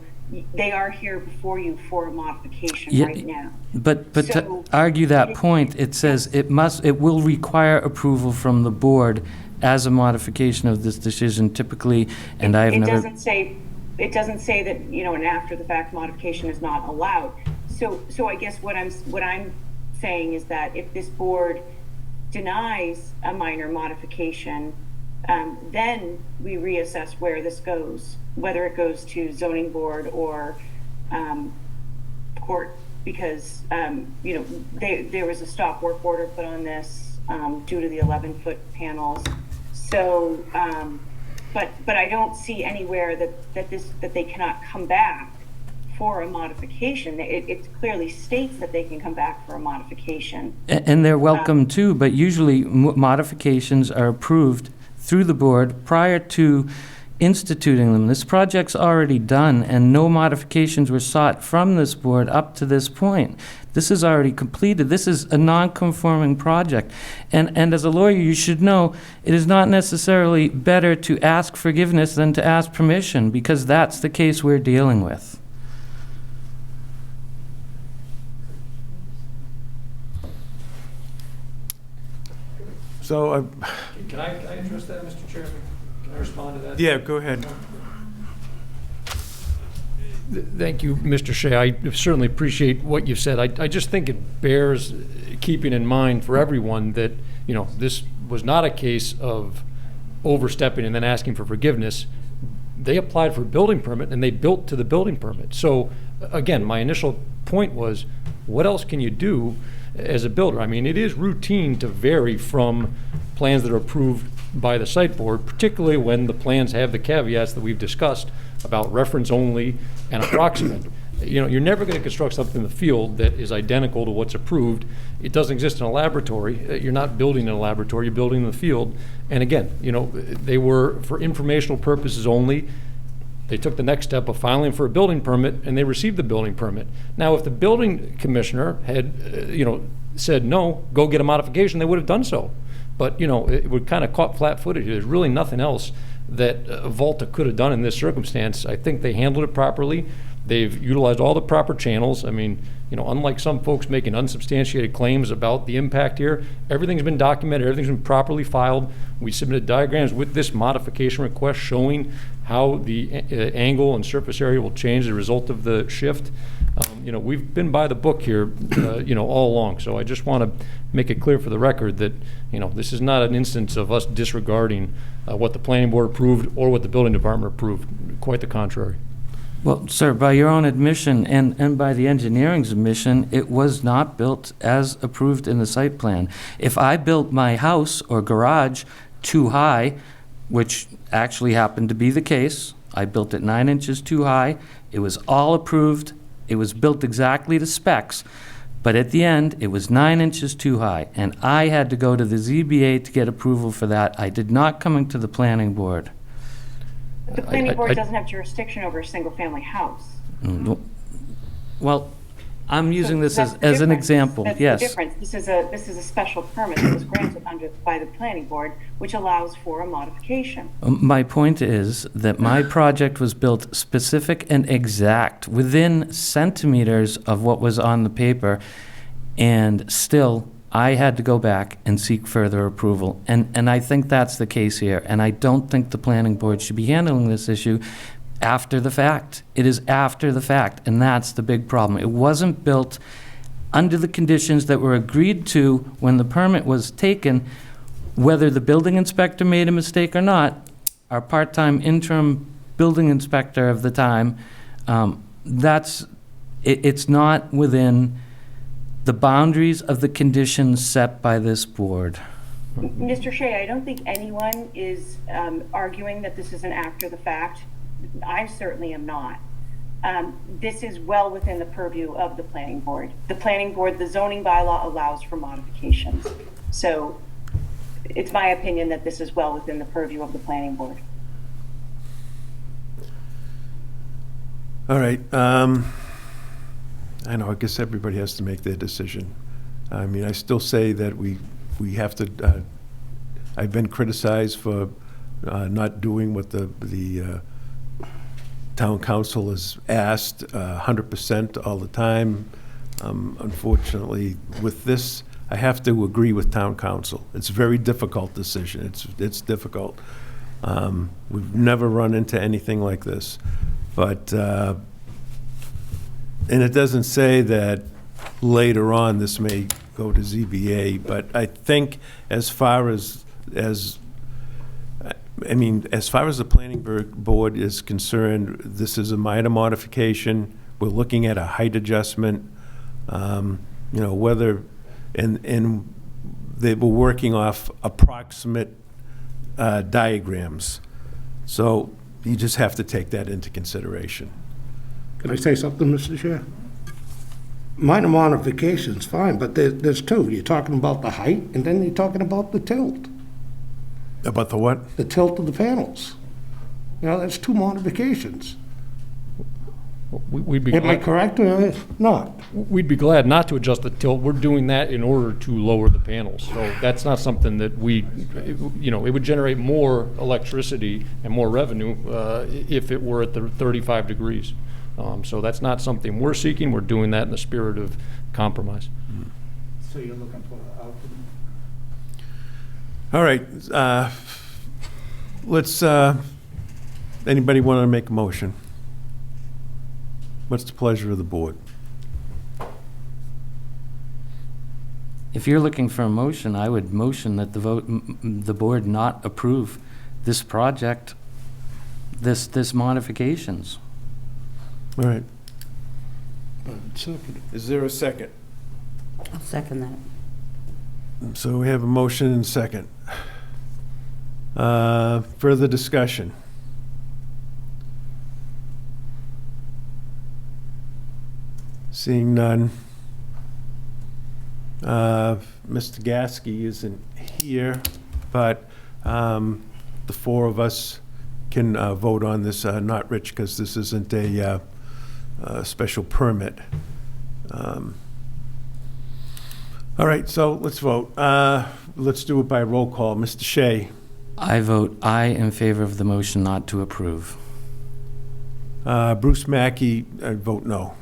they are here before you for a modification right now. But to argue that point, it says it will require approval from the board as a modification of this decision typically, and I have never... It doesn't say that, an after-the-fact modification is not allowed. So I guess what I'm saying is that if this board denies a minor modification, then we reassess where this goes, whether it goes to zoning board or court, because there was a stop work order put on this due to the 11-foot panels. So, but I don't see anywhere that they cannot come back for a modification. It clearly states that they can come back for a modification. And they're welcome too, but usually modifications are approved through the board prior to instituting them. This project's already done, and no modifications were sought from this board up to this point. This is already completed. This is a non-conforming project. And as a lawyer, you should know it is not necessarily better to ask forgiveness than to ask permission, because that's the case we're dealing with. So, Can I address that, Mr. Chairman? Can I respond to that? yeah, go ahead. Thank you, Mr. Shea. I certainly appreciate what you've said. I just think it bears keeping in mind for everyone that, this was not a case of overstepping and then asking for forgiveness. They applied for a building permit and they built to the building permit. So again, my initial point was, what else can you do as a builder? I mean, it is routine to vary from plans that are approved by the site board, particularly when the plans have the caveats that we've discussed about reference only and approximate. You're never going to construct something in the field that is identical to what's approved. It doesn't exist in a laboratory. You're not building in a laboratory, you're building in the field. And again, they were for informational purposes only. They took the next step of filing for a building permit, and they received the building permit. Now, if the building commissioner had, said, no, go get a modification, they would have done so. But, it would kind of caught flat-footed here. There's really nothing else that Volta could have done in this circumstance. I think they handled it properly. They've utilized all the proper channels. I mean, unlike some folks making unsubstantiated claims about the impact here, everything's been documented, everything's been properly filed. We submitted diagrams with this modification request showing how the angle and surface area will change as a result of the shift. We've been by the book here, all along. So I just want to make it clear for the record that, this is not an instance of us disregarding what the planning board approved or what the building department approved. Quite the contrary. Well, sir, by your own admission and by the engineering's admission, it was not built as approved in the site plan. If I built my house or garage too high, which actually happened to be the case, I built it 9 inches too high, it was all approved, it was built exactly to specs, But at the end, it was 9 inches too high, and I had to go to the ZBA to get approval for that. I did not come into the planning board. The planning board doesn't have jurisdiction over a single-family house. Well, I'm using this That's as the an difference. example, That's yes. the difference. This is a special permit that was granted by the planning board, which allows for a modification. My point is that my project was built specific and exact, within centimeters of what was on the paper, and still, I had to go back and seek further approval. And I think that's the case here, and I don't think the planning board should be handling this issue after the fact. It is after the fact, and that's the big problem. It wasn't built under the conditions that were agreed to when the permit was taken. Whether the building inspector made a mistake or not, our part-time interim building inspector of the time, it's not within the boundaries of the conditions set by this board. Mr. Shea, I don't think anyone is arguing that this is an after the fact. I certainly am not. This is well within the purview of the planning board. The planning board, the zoning bylaw allows for modifications. So it's my opinion that this is well within the purview of the planning board. All right. I know, I guess everybody has to make their decision. I mean, I still say that we have to, I've been criticized for not doing what the town council has asked 100% all the time. Unfortunately, with this, I have to agree with town council. It's a very difficult decision. It's difficult. We've never run into anything like this. But, and it doesn't say that later on this may go to ZBA, but I think as far as the planning board is concerned, this is a minor modification. We're looking at a height adjustment, whether, and they were working off approximate diagrams. So you just have to take that into consideration. Can I say something, Mr. Chair? Minor modification's fine, but there's two. You're talking about the height, and then you're talking about the tilt. About the what? The tilt of the panels. That's two modifications. We'd be Am I correct or not? We'd be glad not to adjust the tilt. We're doing that in order to lower the panels. So that's not something that it would generate more electricity and more revenue if it were at the 35 degrees. So that's not something we're seeking. We're doing that in the spirit of compromise. So you're looking for All right. Let's, anybody want to make a motion? What's the pleasure of the board? If you're looking for a motion, I would motion that the board not approve this project, this modifications. All right. Is there a second? I'll second that. So we have a motion and a second. Further discussion? Seeing none. Mr. Gasky isn't here, but the four of us can vote on this, not Rich, because this isn't a special permit. All right, so let's vote. Let's do it by roll call. Mr. Shea? I vote aye in favor of the motion not to approve. Bruce Mackey, I vote no.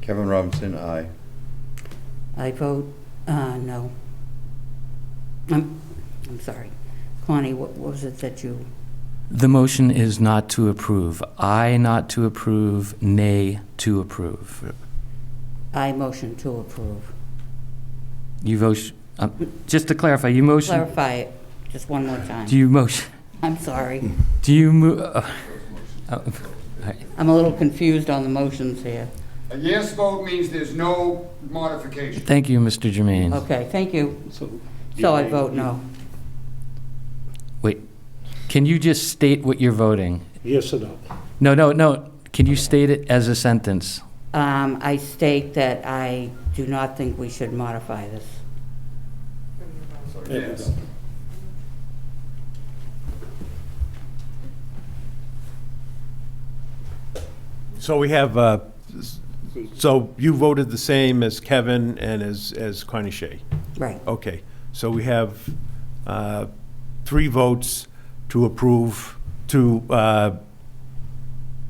Kevin Robinson, aye. I vote no. I'm sorry. Connie, what was it that you... The motion is not to approve. Aye not to approve, nay to approve. I motion to approve. You vote, just to clarify, you motion... Clarify it just one more time. Do you motion... I'm sorry. Do you move... I'm a little confused on the motions here. A yes vote means there's no modification. Thank you, Mr. Jermaine. Okay, thank you. So I vote no. Wait, can you just state what you're voting? Yes or no? No. Can you state it as a sentence? I state that I do not think we should modify this. Yes. So we have, so you voted the same as Kevin and as Connie Shea? Right. Okay, so we have 3 votes to approve, to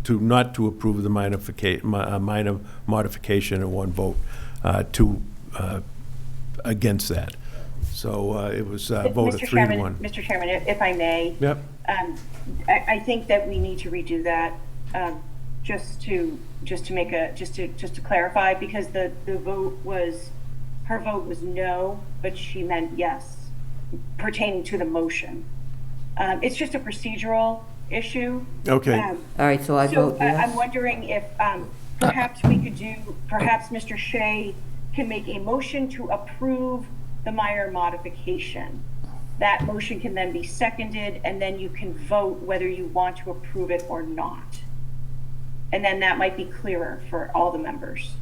not to approve the minor modification, and 1 vote against that. So it was a vote of 3-1. Mr. Chairman, if I may. Yep. I think that we need to redo that, just to clarify, because the vote was, her vote was no, but she meant yes, pertaining to the motion. It's just a procedural issue. Okay. All right, so I vote yes. I'm wondering if perhaps we could do, perhaps Mr. Shea can make a motion to approve the minor modification. That motion can then be seconded, and then you can vote whether you want to approve it or not. And then that might be clearer for all the members.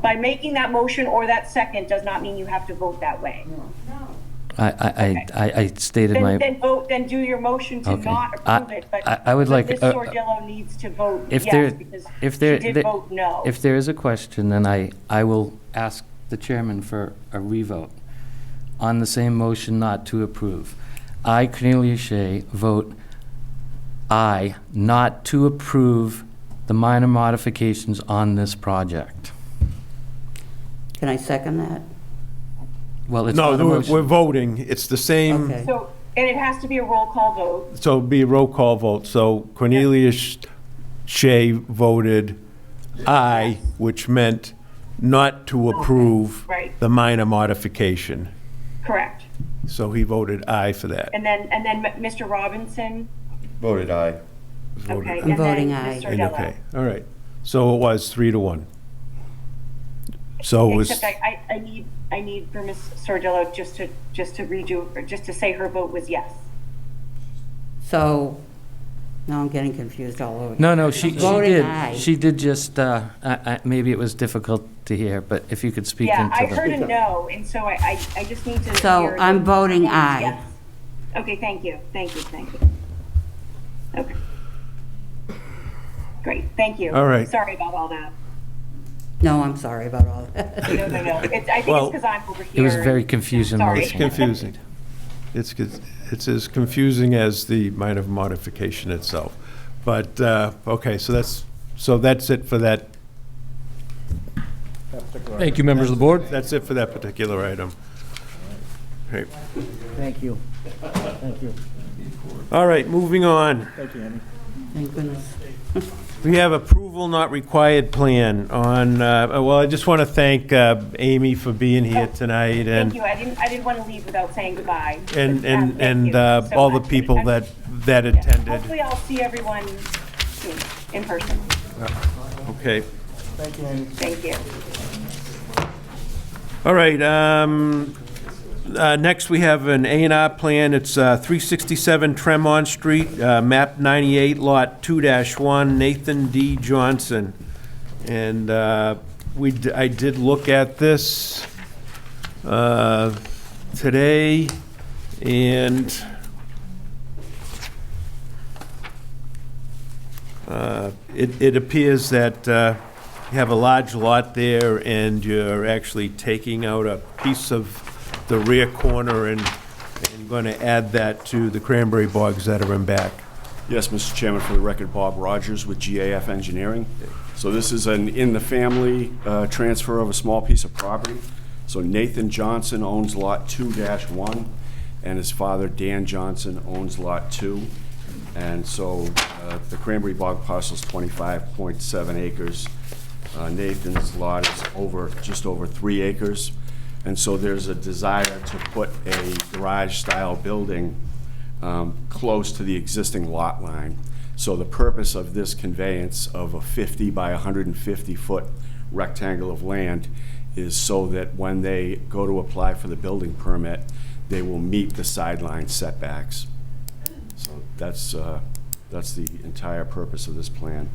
By making that motion or that second does not mean you have to vote that way. I stated my. Then do your motion to Okay. not approve it, but I would like, Ms. Sordillo needs to vote if yes, there, because if there, she did vote no. if there is a question, then I will ask the chairman for a revote on the same motion not to approve. I, Cornelia Shea, vote aye, not to approve the minor modifications on this project. Can I second that? Well, it's No, not a we're motion. voting. It's the same. Okay. So, and it has to be a roll call vote. So it'd be a roll call vote. So Cornelia Shea voted aye, which meant not to approve Right. the minor modification. Correct. So he voted aye for that. And then Mr. Robinson, Voted aye. okay, I'm and voting then aye. Ms. And Sordillo. okay, all right. So it was 3-1. So it was, Except I need for Ms. Sordillo just to redo, or just to say her vote was yes. So, now I'm getting confused all over. No, she Voting did. aye. She did just, maybe it was difficult to hear, but if you could speak Yeah, into I the. heard a no, and so I just need to. So hear I'm that- voting yes. aye. Okay, thank you. Okay. Great, thank you. All right. Sorry about all that. No, I'm sorry about all that. No. I think it's Well, because I'm over here. It was very and- confusing Sorry. it's confusing. It's as confusing as the minor modification itself. But, okay, so that's it for that. Thank you, members of the board. That's it for that particular item. Okay. Thank you. Thank you. All right, moving on. Thank you, Amy. Thank goodness. We have approval not required plan on, well, I just want to thank Amy for being here tonight, Thank and you. I didn't want to leave without saying goodbye. and Thank and you so all the much. people that Yeah. attended. Hopefully I'll see everyone soon, in person. Okay. Thank you, Amy. Thank you. All right, next we have an A&R plan. It's 367 Tremont Street, map 98, lot 2-1, Nathan D. Johnson. And I did look at this today, and it appears that you have a large lot there, and you're actually taking out a piece of the rear corner and going to add that to the cranberry bogs that are in back. Yes, Mr. Chairman, for the record, Bob Rogers with GAF Engineering. So this is an in-the-family transfer of a small piece of property. So Nathan Johnson owns Lot 2-1, and his father, Dan Johnson, owns Lot 2. And so the cranberry bog parcel is 25.7 acres. Nathan's lot is just over 3 acres. And so there's a desire to put a garage-style building close to the existing lot line. So the purpose of this conveyance of a 50 by 150-foot rectangle of land is so that when they go to apply for the building permit, they will meet the sideline setbacks. So that's the entire purpose of this plan.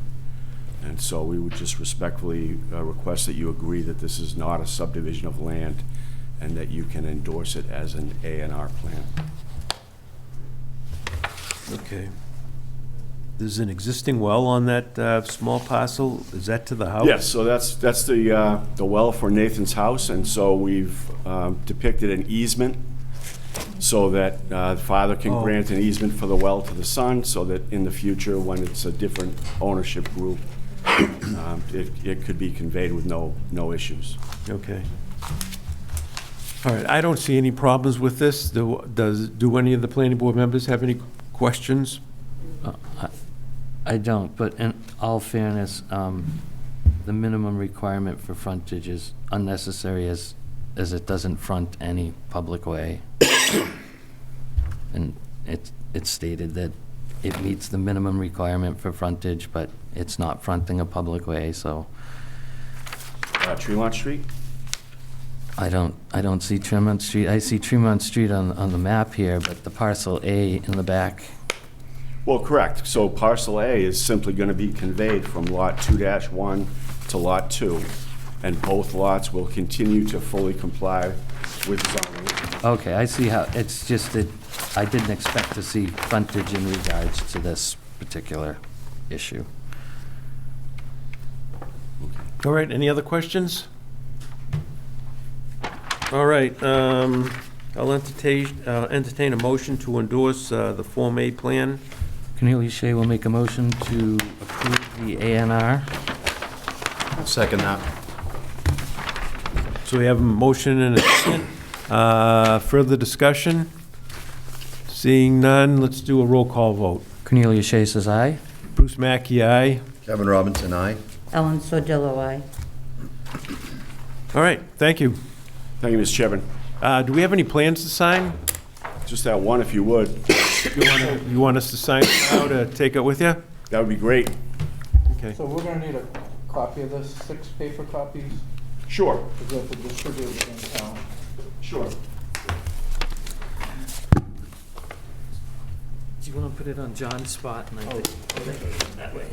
And so we would just respectfully request that you agree that this is not a subdivision of land and that you can endorse it as an A&R plan. Okay. There's an existing well on that small parcel. Is that to the house? Yes, so that's the well for Nathan's house, and so we've depicted an easement so that the father can grant an easement for the well to the son, so that in the future, when it's a different ownership group, it could be conveyed with no issues. Okay. All right, I don't see any problems with this. Do any of the planning board members have any questions? I don't, but in all fairness, the minimum requirement for frontage is unnecessary as it doesn't front any public way. And it's stated that it meets the minimum requirement for frontage, but it's not fronting a public way, so Tremont Street? I don't see Tremont Street. I see Tremont Street on the map here, but the parcel A in the back. Well, correct. So parcel A is simply going to be conveyed from lot 2-1 to lot 2, and both lots will continue to fully comply with zoning. Okay, I see how, it's just that I didn't expect to see frontage in regards to this particular issue. All right, any other questions? All right, I'll entertain a motion to endorse the Form A plan. Cornelius Shea will make a motion to approve the A&R. Second that. So we have a motion and a second. Further discussion? Seeing none, let's do a roll call vote. Cornelius Shea says aye. Bruce Mackey, aye. Kevin Robinson, aye. Ellen Sordillo, aye. All right, thank you. Thank you, Mr. Chairman. Do we have any plans to sign? Just that one, if you would. You want us to sign it now to take it with you? That would be great. Okay. So we're gonna need a copy of this, 6 paper copies, Sure. because we have to distribute it in town. Sure. Do you want to put it on John's spot? And I think that way.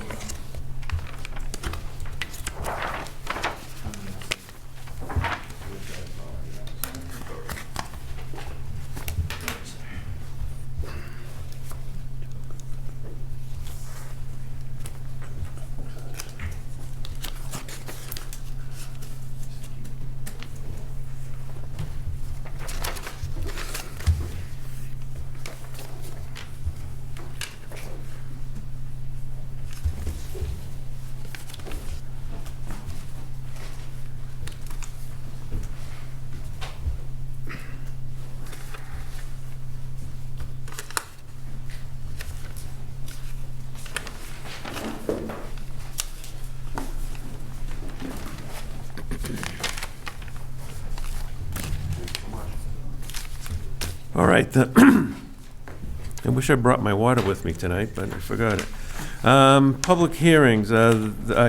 All right. I wish I brought my water with me tonight, but I forgot it. Public hearings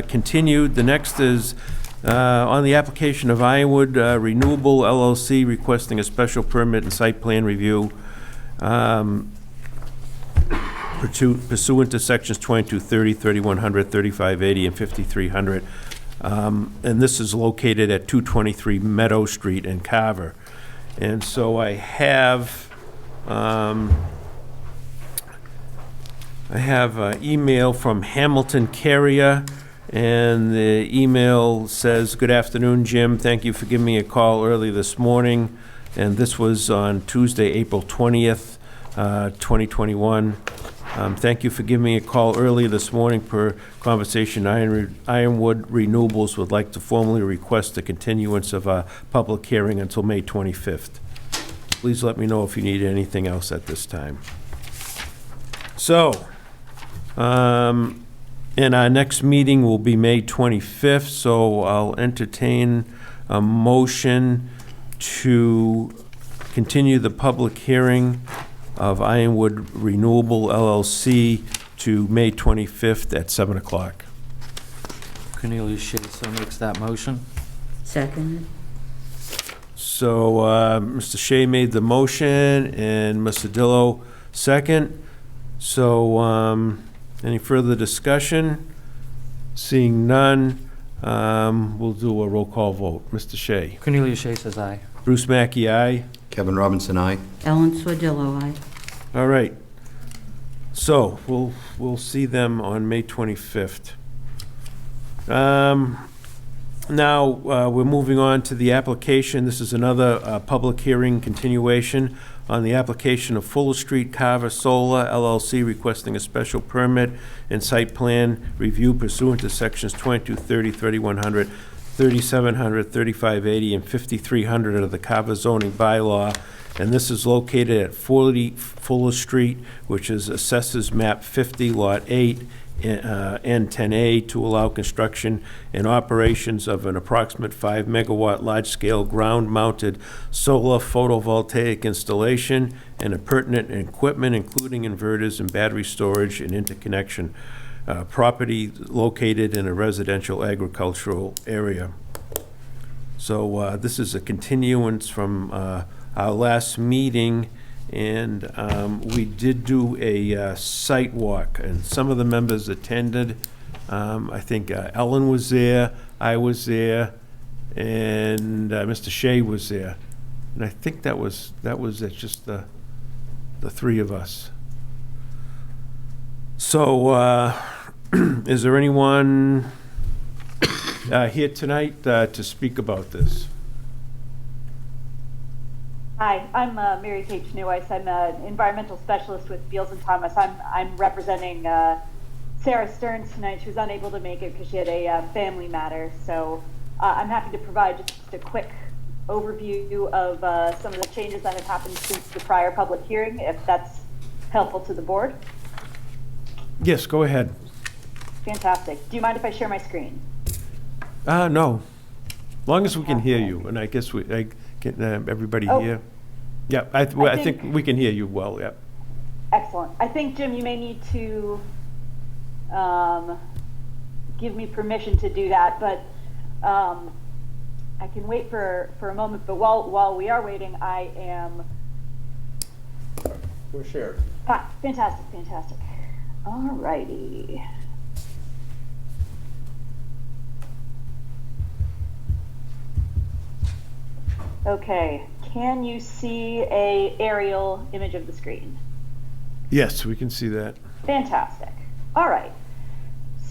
continued. The next is on the application of Ironwood Renewable LLC requesting a special permit and site plan review pursuant to sections 2230, 3100, 3580, and 5300. And this is located at 223 Meadow Street in Carver. And so I have an email from Hamilton Carrier, and the email says, "Good afternoon, Jim. Thank you for giving me a call early this morning." And this was on Tuesday, April 20th, 2021. Thank you for giving me a call early this morning per conversation. Ironwood Renewables would like to formally request a continuance of a public hearing until May 25th. Please let me know if you need anything else at this time. So, and our next meeting will be May 25th, so I'll entertain a motion to continue the public hearing of Ironwood Renewable LLC to May 25th at 7 o'clock. Cornelius Shea so makes that motion. Second. So Mr. Shea made the motion and Mr. Dillo second. So any further discussion? Seeing none, we'll do a roll call vote. Mr. Shea. Cornelius Shea says aye. Bruce Mackey, aye. Kevin Robinson, aye. Ellen Sordillo, aye. All right. So we'll see them on May 25th. Now, we're moving on to the application. This is another public hearing continuation on the application of Fuller Street Carver Solar LLC requesting a special permit and site plan review pursuant to sections 2230, 3100, 3700, 3580, and 5300 of the Carver zoning bylaw. And this is located at 40 Fuller Street, which is Assessors Map 50, Lot 8, N10A, to allow construction and operations of an approximate 5 megawatt large-scale ground-mounted solar photovoltaic installation and appurtenant equipment, including inverters and battery storage and interconnection. Property located in a residential agricultural area. So this is a continuance from our last meeting, and we did do a site walk, and some of the members attended. I think Ellen was there, I was there, and Mr. Shea was there. And I think that was just the three of us. So is there anyone here tonight to speak about this? Hi, I'm Mary Kate Neweiss. I'm an environmental specialist with Beals and Thomas. I'm representing Sarah Stearns tonight. She was unable to make it because she had a family matter. So I'm happy to provide just a quick overview of some of the changes that have happened since the prior public hearing, if that's helpful to the board. Yes, go ahead. Fantastic. Do you mind if I share my screen? No. As long as we can hear you, and I guess I can everybody hear. Yeah, I think we can hear you well, yeah. Excellent. I think, Jim, you may need to give me permission to do that, but I can wait for a moment. But while we are waiting, I am... We're shared. Fantastic, fantastic. All righty. Okay, can you see a aerial image of the screen? Yes, we can see that. Fantastic. All right.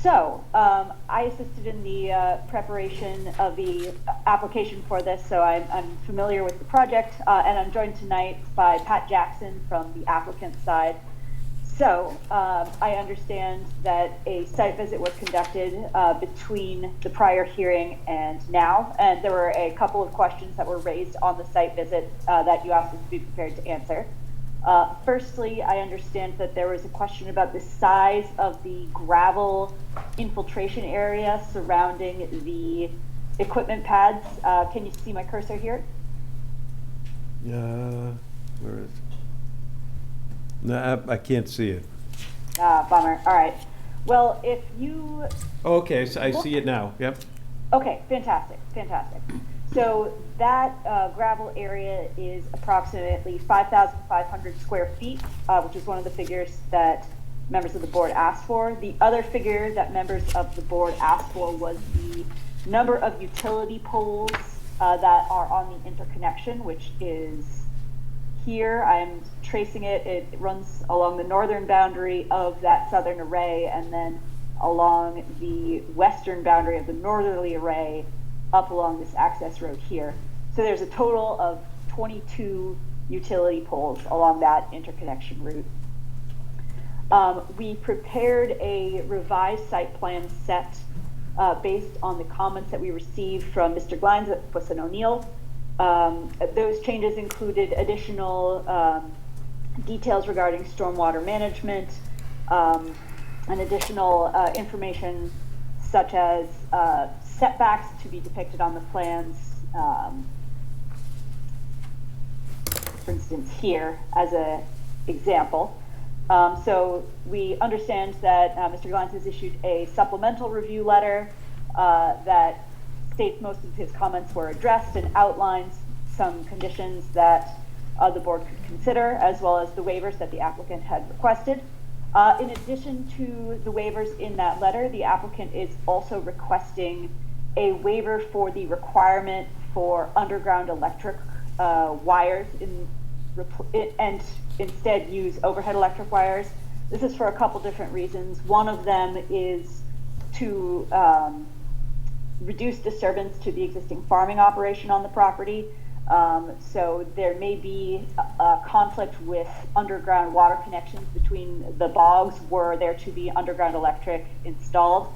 So I assisted in the preparation of the application for this, so I'm familiar with the project, and I'm joined tonight by Pat Jackson from the applicant side. So I understand that a site visit was conducted between the prior hearing and now, and there were a couple of questions that were raised on the site visit that you asked us to be prepared to answer. Firstly, I understand that there was a question about the size of the gravel infiltration area surrounding the equipment pads. Can you see my cursor here? Where is it? No, I can't see it. Bummer. All right. Well, if you... Okay, so I see it now, yep. Okay, fantastic, fantastic. So that gravel area is approximately 5,500 square feet, which is one of the figures that members of the board asked for. The other figure that members of the board asked for was the number of utility poles that are on the interconnection, which is here. I'm tracing it. It runs along the northern boundary of that southern array and then along the western boundary of the northerly array up along this access road here. So there's a total of 22 utility poles along that interconnection route. We prepared a revised site plan set based on the comments that we received from Mr. Glines at Fuss and O'Neill. Those changes included additional details regarding stormwater management and additional information such as setbacks to be depicted on the plans, for instance here as an example. So we understand that Mr. Glines has issued a supplemental review letter that states most of his comments were addressed and outlines some conditions that the board could consider, as well as the waivers that the applicant had requested. In addition to the waivers in that letter, the applicant is also requesting a waiver for the requirement for underground electric wires and instead use overhead electric wires. This is for a couple different reasons. One of them is to reduce disturbance to the existing farming operation on the property. So there may be a conflict with underground water connections between the bogs were there to be underground electric installed.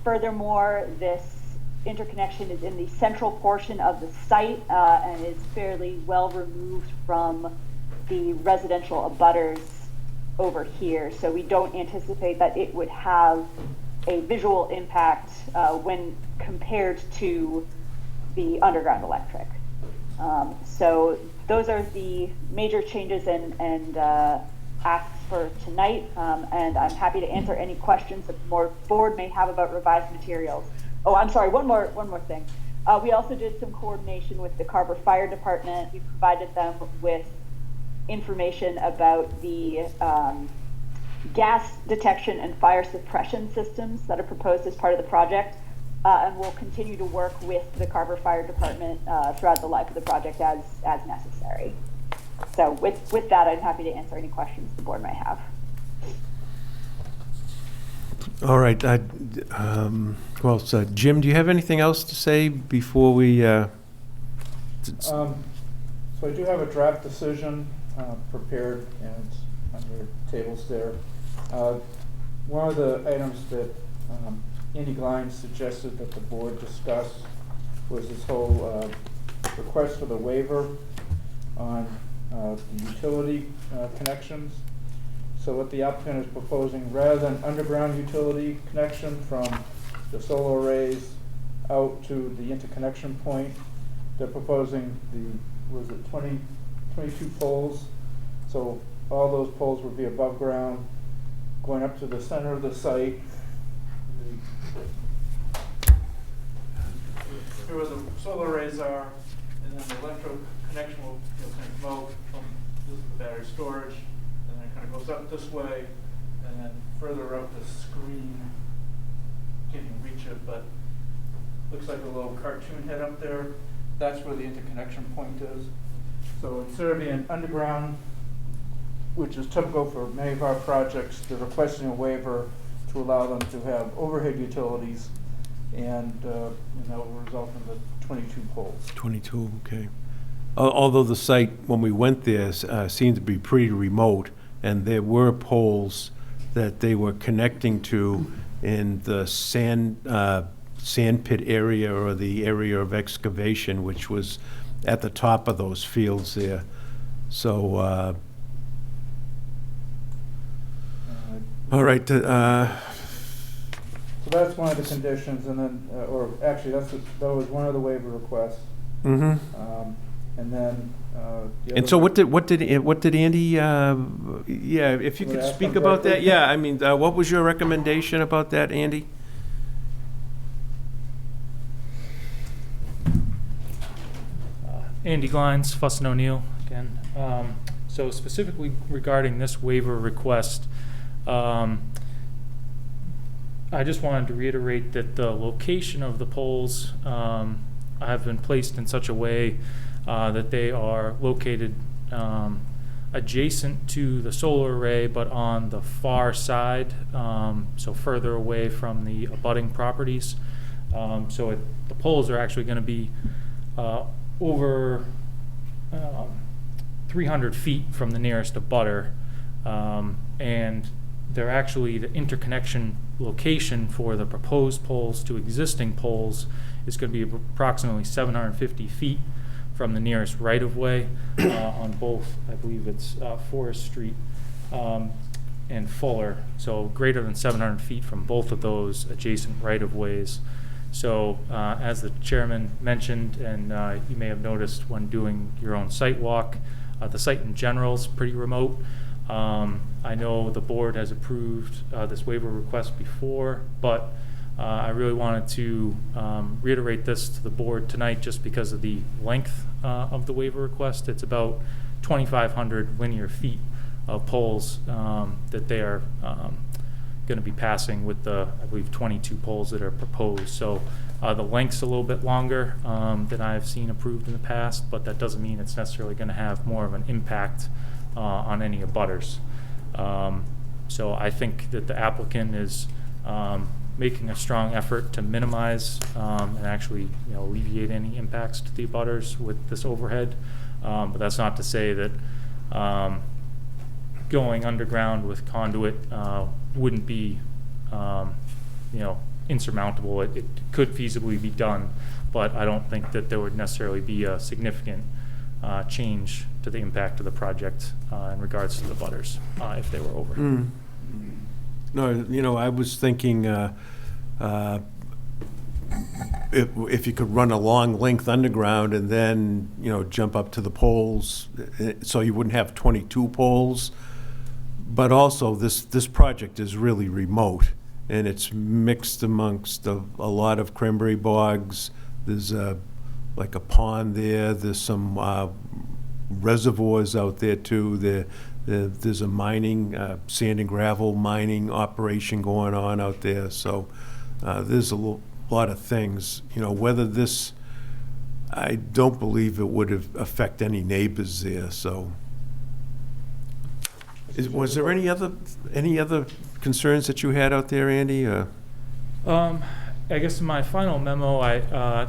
Furthermore, this interconnection is in the central portion of the site and is fairly well removed from the residential abutters over here. So we don't anticipate that it would have a visual impact when compared to the underground electric. So those are the major changes and asks for tonight, and I'm happy to answer any questions that the board may have about revised materials. Oh, I'm sorry, one more thing. We also did some coordination with the Carver Fire Department. We provided them with information about the gas detection and fire suppression systems that are proposed as part of the project. And we'll continue to work with the Carver Fire Department throughout the life of the project as necessary. So with that, I'm happy to answer any questions the board may have. All right. Well, so Jim, do you have anything else to say before we? So I do have a draft decision prepared, and it's under tables there. One of the items that Andy Glein suggested that the board discuss was this whole request for the waiver on the utility connections. So what the applicant is proposing, rather than underground utility connection from the solar arrays out to the interconnection point, they're proposing 22 poles. So all those poles would be above ground, going up to the center of the site. Here where the solar arrays are, and then the electrical connection will kind of come out from this is the battery storage, and then it kind of goes up this way, and then further up the screen. Can't even reach it, but looks like a little cartoon head up there. That's where the interconnection point is. So instead of being underground, which is typical for many of our projects, they're requesting a waiver to allow them to have overhead utilities, and that will result in the 22 poles. 22, okay. Although the site, when we went there, seemed to be pretty remote, and there were poles that they were connecting to in the sand pit area or the area of excavation, which was at the top of those fields there. So, all right. So that's one of the conditions, and then, or actually, that was one of the waiver requests. Mm-hmm. And then. And so, what did Andy? Yeah, if you could speak about that. Yeah, I mean, what was your recommendation about that, Andy? Andy Glines, Fuss & O'Neill again. So specifically regarding this waiver request, I just wanted to reiterate that the location of the poles have been placed in such a way that they are located adjacent to the solar array, but on the far side, so further away from the abutting properties. So the poles are actually going to be over 300 feet from the nearest abutter, and they're actually the interconnection location for the proposed poles to existing poles is going to be approximately 750 feet from the nearest right-of-way on both, I believe it's Forest Street and Fuller, so greater than 700 feet from both of those adjacent right-of-ways. So as the chairman mentioned, and you may have noticed when doing your own site walk, the site in general is pretty remote. I know the board has approved this waiver request before, but I really wanted to reiterate this to the board tonight just because of the length of the waiver request. It's about 2,500 linear feet poles that they are going to be passing with the, I believe, 22 poles that are proposed. So the length's a little bit longer than I've seen approved in the past, but that doesn't mean it's necessarily going to have more of an impact on any abutters. So I think that the applicant is making a strong effort to minimize and actually, alleviate any impacts to the abutters with this overhead. But that's not to say that going underground with conduit wouldn't be, insurmountable. It could feasibly be done, but I don't think that there would necessarily be a significant change to the impact of the project in regards to the butters if they were over. No, I was thinking if you could run a long length underground and then, jump up to the poles, so you wouldn't have 22 poles. But also, this project is really remote, and it's mixed amongst a lot of cranberry bogs. There's like a pond there. There's some reservoirs out there too. There's a mining, sand and gravel mining operation going on out there. So there's a lot of things. Whether this, I don't believe it would affect any neighbors there. So, was there any other concerns that you had out there, Andy? I guess in my final memo,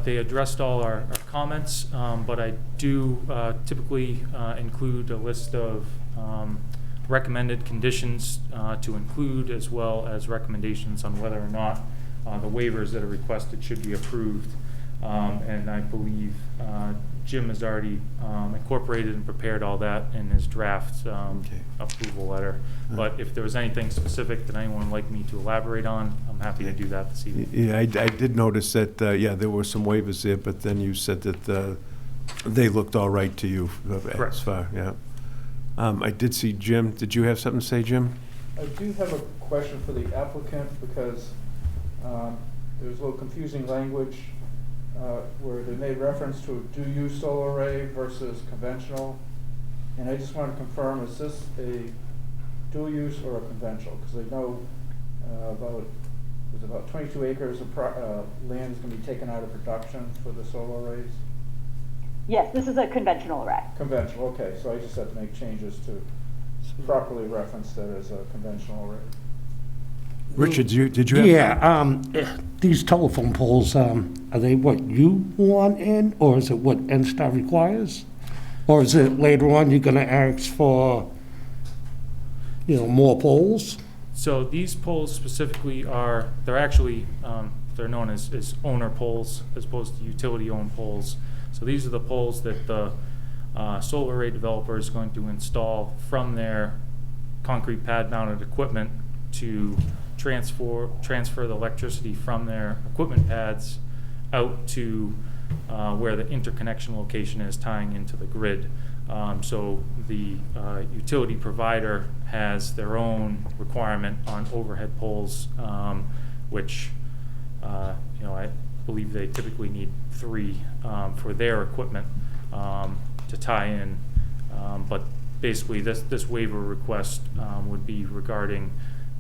they addressed all our comments, but I do typically include a list of recommended conditions to include, as well as recommendations on whether or not the waivers that are requested should be approved. And I believe Jim has already incorporated and prepared all that in his draft approval letter. But if there was anything specific that anyone would like me to elaborate on, I'm happy to do that this evening. Yeah, I did notice that, there were some waivers there, but then you said that they looked all right to you. Correct. As far, yeah. I did see Jim. Did you have something to say, Jim? I do have a question for the applicant, because there's a little confusing language where they made reference to a dual-use solar array versus conventional. And I just want to confirm, is this a dual use or a conventional? Because I know there's about 22 acres of land is going to be taken out of production for the solar arrays. Yes, this is a conventional array. Conventional, okay. So I just have to make changes to properly reference that as a conventional array. Richard, did you have? Yeah, these telephone poles, are they what you want in, or is it what NSTAR requires? Or is it later on you're gonna ask for, more poles? So these poles specifically they're actually, they're known as owner poles as opposed to utility-owned poles. So these are the poles that the solar array developer is going to install from their concrete pad-mounted equipment to transfer the electricity from their equipment pads out to where the interconnection location is tying into the grid. So the utility provider has their own requirement on overhead poles, which I believe they typically need 3 for their equipment to tie in. But basically, this waiver request would be regarding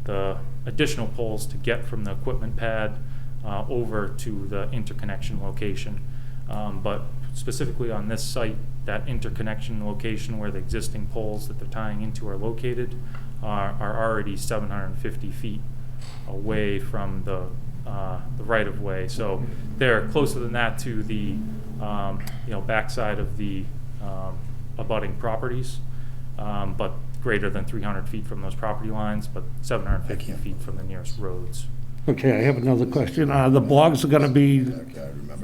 the additional poles to get from the equipment pad over to the interconnection location. But specifically on this site, that interconnection location where the existing poles that they're tying into are located are already 750 feet away from the right-of-way. So they're closer than that to the backside of the abutting properties, but greater than 300 feet from those property lines, but 750 feet from the nearest roads. Okay, I have another question. The bogs are gonna be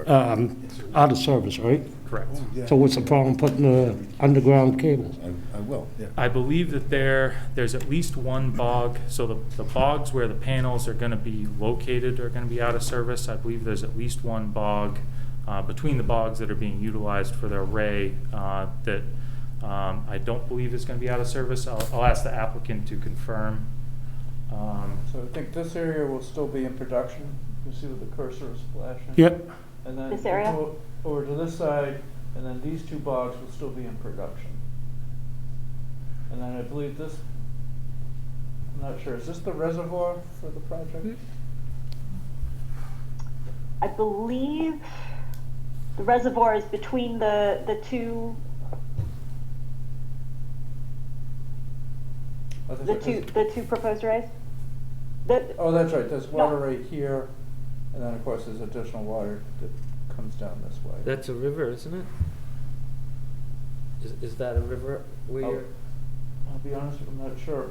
out of service, right? Correct. So what's the problem putting the underground cables? I will. I believe that there's at least one bog. So the bogs where the panels are going to be located are going to be out of service. I believe there's at least one bog between the bogs that are being utilized for the array that I don't believe is going to be out of service. I'll ask the applicant to confirm. So I think this area will still be in production. You can see where the cursor is flashing. Yep. And then This area? go over to this side, and then these 2 bogs will still be in production. And then I believe this, I'm not sure, is this the reservoir for the project? I believe the reservoir is between the two, Oh, that's right, the two proposed arrays. oh, that's right, there's No. water right here, and then of course there's additional water that comes down this way. That's a river, isn't it? Is that a river where Oh. you're? I'll be honest, I'm not sure.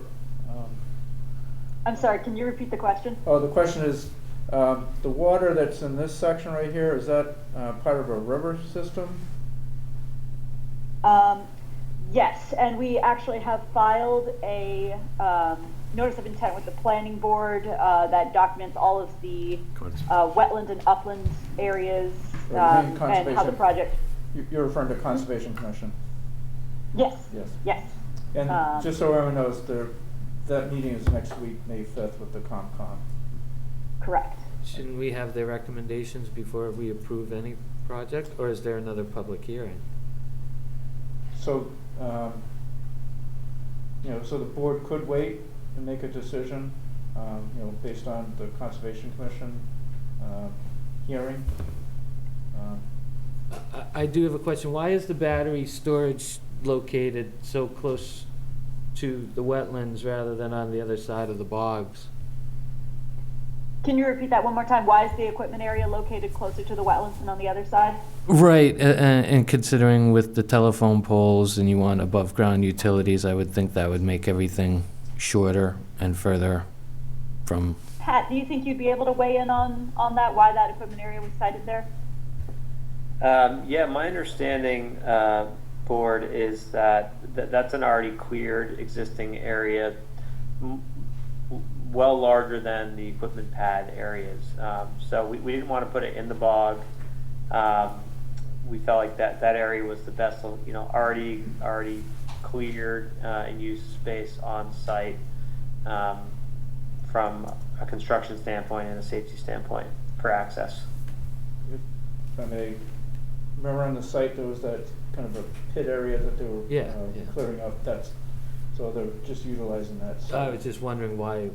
I'm sorry, can you repeat the question? Oh, the question is, the water that's in this section right here, is that part of a river system? Yes, and we actually have filed a notice of intent with the planning board that documents all of the wetland and upland areas Right, you mean and how the conservation. project. You're referring to Conservation Commission? Yes. Yes. Yes. And just so everyone knows, that meeting is next week, May 5th, with the COMCON. Correct. Shouldn't we have their recommendations before we approve any project, or is there another public hearing? So, so the board could wait and make a decision, based on the Conservation Commission hearing. I do have a question. Why is the battery storage located so close to the wetlands rather than on the other side of the bogs? Can you repeat that one more time? Why is the equipment area located closer to the wetlands than on the other side? Right, and considering with the telephone poles and you want above-ground utilities, I would think that would make everything shorter and further from. Pat, do you think you'd be able to weigh in on that, why that equipment area was cited there? Yeah, my understanding, board, is that that's an already cleared existing area, well larger than the equipment pad areas. So we didn't want to put it in the bog. We felt like that area was the best, already cleared and used space on site from a construction standpoint and a safety standpoint for access. If I may, remember on the site there was that kind of a pit area that they were clearing up. So they're just utilizing that site. I was just wondering why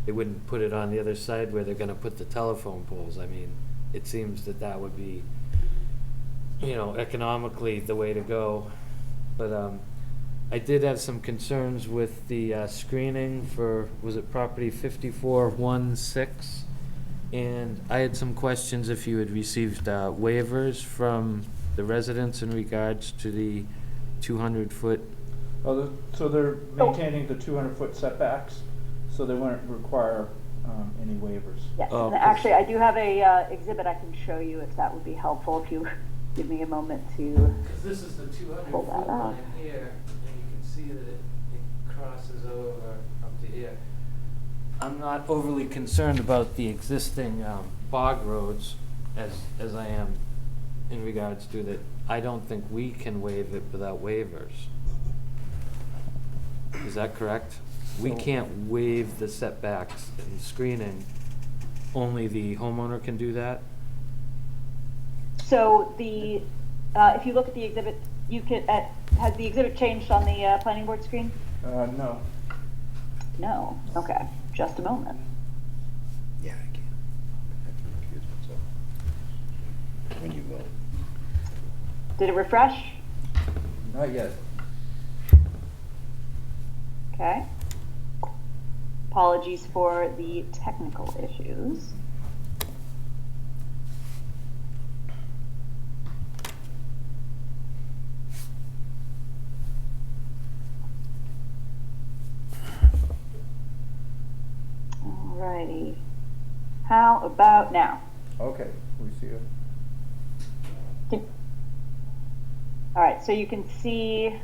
they wouldn't put it on the other side where they're gonna put the telephone poles. I mean, it seems that would be, economically the way to go. But I did have some concerns with the screening for, was it property 5416? And I had some questions if you had received waivers from the residents in regards to the 200-foot. Oh, so they're maintaining the 200-foot setbacks, so they wouldn't require any waivers. Yes, Oh, and actually, I do have a exhibit I can show you if that would be helpful, if you give me a moment to. Because this is the 200-foot pull that up. line here, and you can see that it crosses over up to here. I'm not overly concerned about the existing bog roads as I am in regards to that. I don't think we can waive it without waivers. Is that correct? We can't waive the setbacks and screening. Only the homeowner can do that? So if you look at the exhibit, you can, has the exhibit changed on the planning board screen? No. No, okay, just a moment. Yeah, I can. When you will. Did it refresh? Not yet. Okay. Apologies for the technical issues. Alrighty. How about now? Okay, we see it. All right, so you can see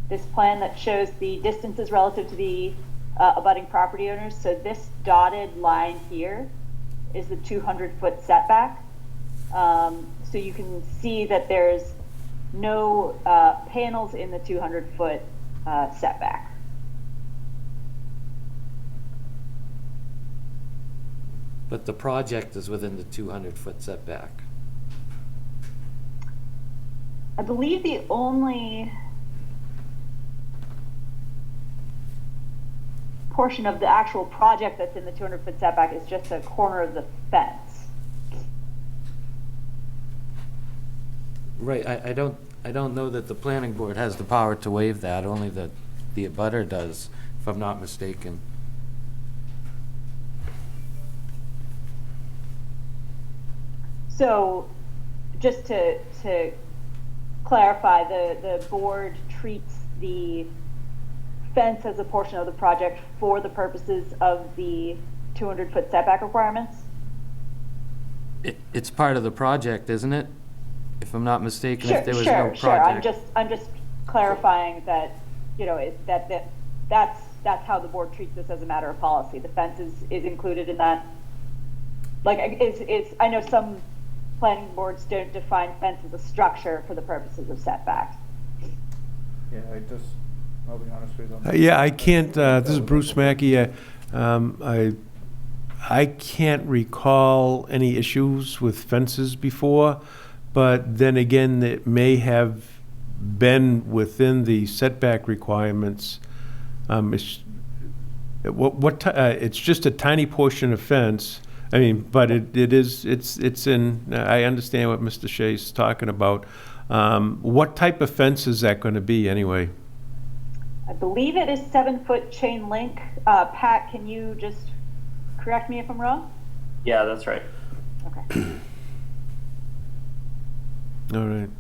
this plan that shows the distances relative to the abutting property owners. So this dotted line here is the 200-foot setback. So you can see that there's no panels in the 200-foot setback. But the project is within the 200-foot setback. I believe the only portion of the actual project that's in the 200-foot setback is just a corner of the fence. Right, I don't know that the planning board has the power to waive that, only the abutter does, if I'm not mistaken. So, just to clarify, the board treats the fence as a portion of the project for the purposes of the 200-foot setback requirements? It's part of the project, isn't it? If I'm not mistaken, if there was no project. Sure. I'm just clarifying that, you know, that's how the board treats this as a matter of policy. The fence is included in that. Like, I know some planning boards don't define fence as a structure for the purposes of setback. Yeah, I'll be honest with you. Yeah, I can't, this is Bruce Mackey. I can't recall any issues with fences before, but then again, it may have been within the setback requirements. It's just a tiny portion of fence. I mean, but it's in, I understand what Mr. Shea's talking about. What type of fence is that going to be anyway? I believe it is 7-foot chain link. Pat, can you just correct me if I'm wrong? Yeah, that's right. Okay. All right.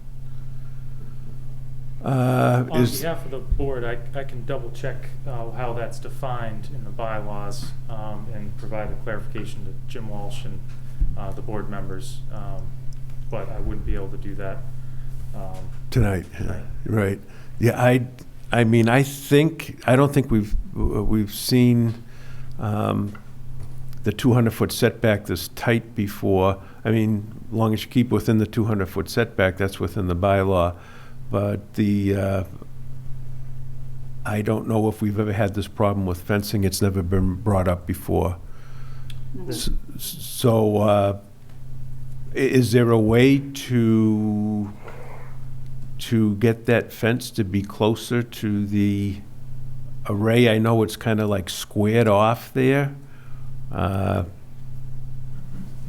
On behalf of the board, I can double check how that's defined in the bylaws and provide a clarification to Jim Walsh and the board members, but I wouldn't be able to do that Tonight. Right. Yeah, I mean, I don't think we've seen the 200-foot setback this tight before. I mean, as long as you keep within the 200-foot setback, that's within the bylaw. But I don't know if we've ever had this problem with fencing. It's never been brought up before. So, is there a way to get that fence to be closer to the array? I know it's kind of like squared off there. I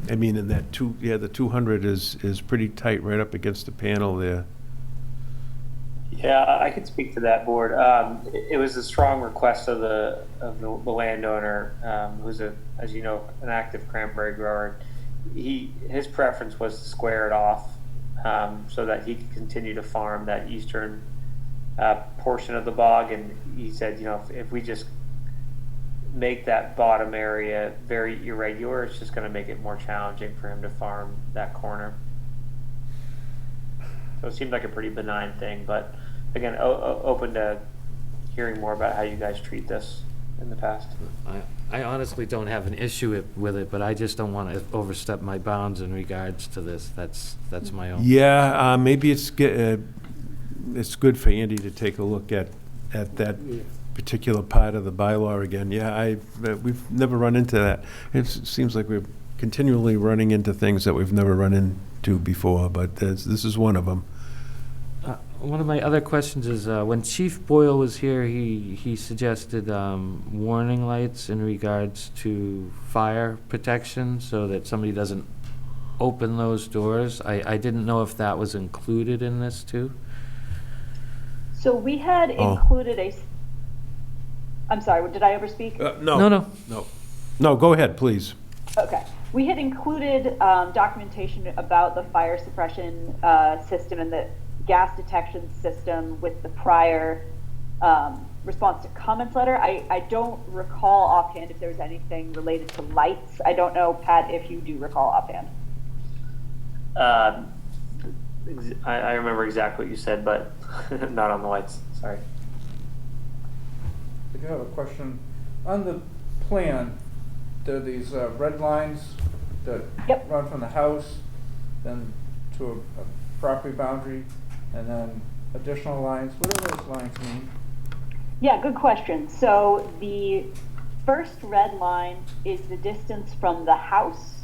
mean, in that the 200 is pretty tight right up against the panel there. Yeah, I could speak to that, board. It was a strong request of the landowner, who's as you know, an active cranberry grower. His preference was to square it off so that he could continue to farm that eastern portion of the bog. And he said, you know, if we just make that bottom area very irregular, it's just going to make it more challenging for him to farm that corner. So it seemed like a pretty benign thing, but again, open to hearing more about how you guys treat this in the past. I honestly don't have an issue with it, but I just don't want to overstep my bounds in regards to this. That's my own. Yeah, maybe it's good for Andy to take a look at that particular part of the bylaw again. Yeah, we've never run into that. It seems like we're continually running into things that we've never run into before, but this is one of them. One of my other questions is, when Chief Boyle was here, he suggested warning lights in regards to fire protection so that somebody doesn't open those doors. I didn't know if that was included in this too. So we had included I'm sorry, did I overspeak? No, go ahead, please. Okay. We had included documentation about the fire suppression system and the gas detection system with the prior response to comments letter. I don't recall offhand if there was anything related to lights. I don't know, Pat, if you do recall offhand. I remember exactly what you said, but not on the lights. Sorry. I do have a question. On the plan, there are these red lines that run from the house, then to a property boundary, and then additional lines. What do those lines mean? Yeah, good question. So the first red line is the distance from the house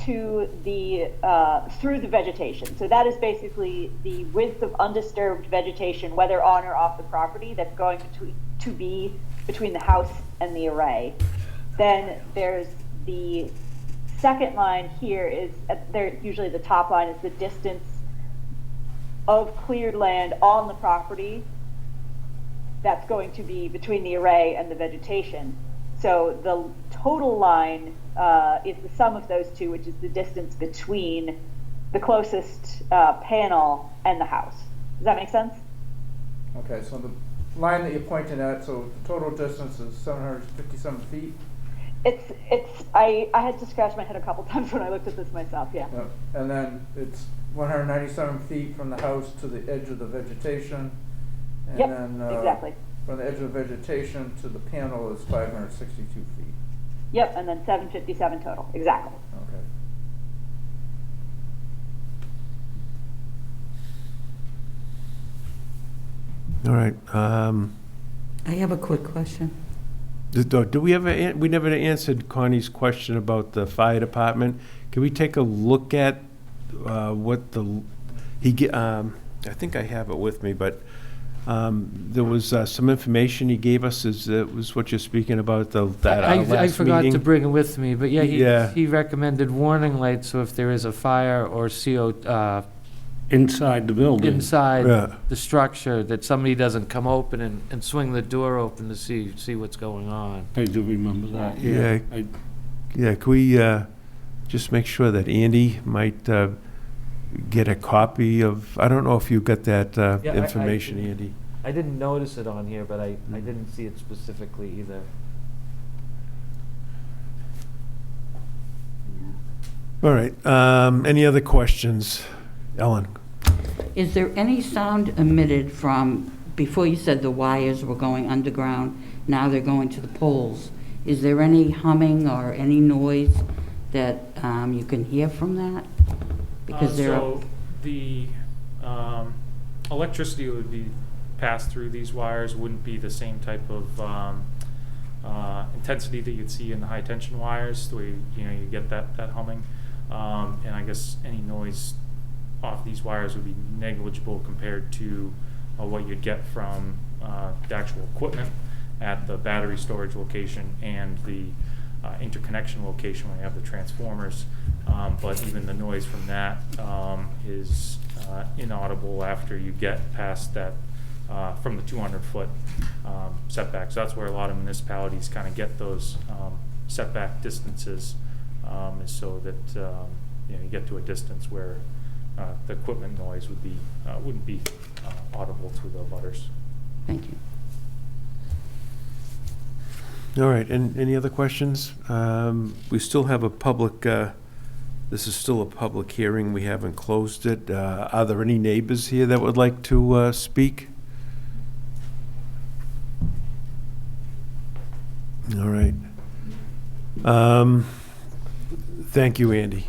to the through the vegetation. So that is basically the width of undisturbed vegetation, whether on or off the property, that's going to be between the house and the array. Then there's the second line here is, there, usually the top line is the distance of cleared land on the property that's going to be between the array and the vegetation. So the total line is the sum of those two, which is the distance between the closest panel and the house. Does that make sense? Okay, so the line that you're pointing at, so the total distance is 757 feet? I had to scratch my head a couple times when I looked at this myself, yeah. Yep. And then it's 197 feet from the house to the edge of the vegetation. And Yep, then, exactly. from the edge of the vegetation to the panel is 562 feet. Yep, and then 757 total, exactly. Okay. All right. I have a quick question. Do we ever, we never answered Connie's question about the fire department. Can we take a look at what the, I think I have it with me, but there was some information he gave us, was what you're speaking about, that our last meeting? I forgot to bring it with me, but Yeah. he recommended warning lights, so if there is a fire or CO, Inside the building. inside Yeah. the structure, that somebody doesn't come open and swing the door open to see what's going on. I do remember that, Yeah. I- Yeah, can we just make sure that Andy might get a copy of, I don't know if you got that Yeah, information, Andy. I didn't notice it on here, but I didn't see it specifically either. All right, any other questions? Ellen? Is there any sound emitted from, before you said the wires were going underground, now they're going to the poles? Is there any humming or any noise that you can hear from that? Because So the electricity would be passed through these wires, wouldn't be the same type of intensity that you'd see in the high tension wires, the way you get that humming. And I guess any noise off these wires would be negligible compared to what you'd get from the actual equipment at the battery storage location and the interconnection location when you have the transformers. But even the noise from that is inaudible after you get past that from the 200-foot setback. So that's where a lot of municipalities kind of get those setback distances, is so that you get to a distance where the equipment noise wouldn't be audible to the butters. Thank you. All right, and any other questions? We still have a public, this is still a public hearing, we haven't closed it. Are there any neighbors here that would like to speak? All right. Thank you, Andy.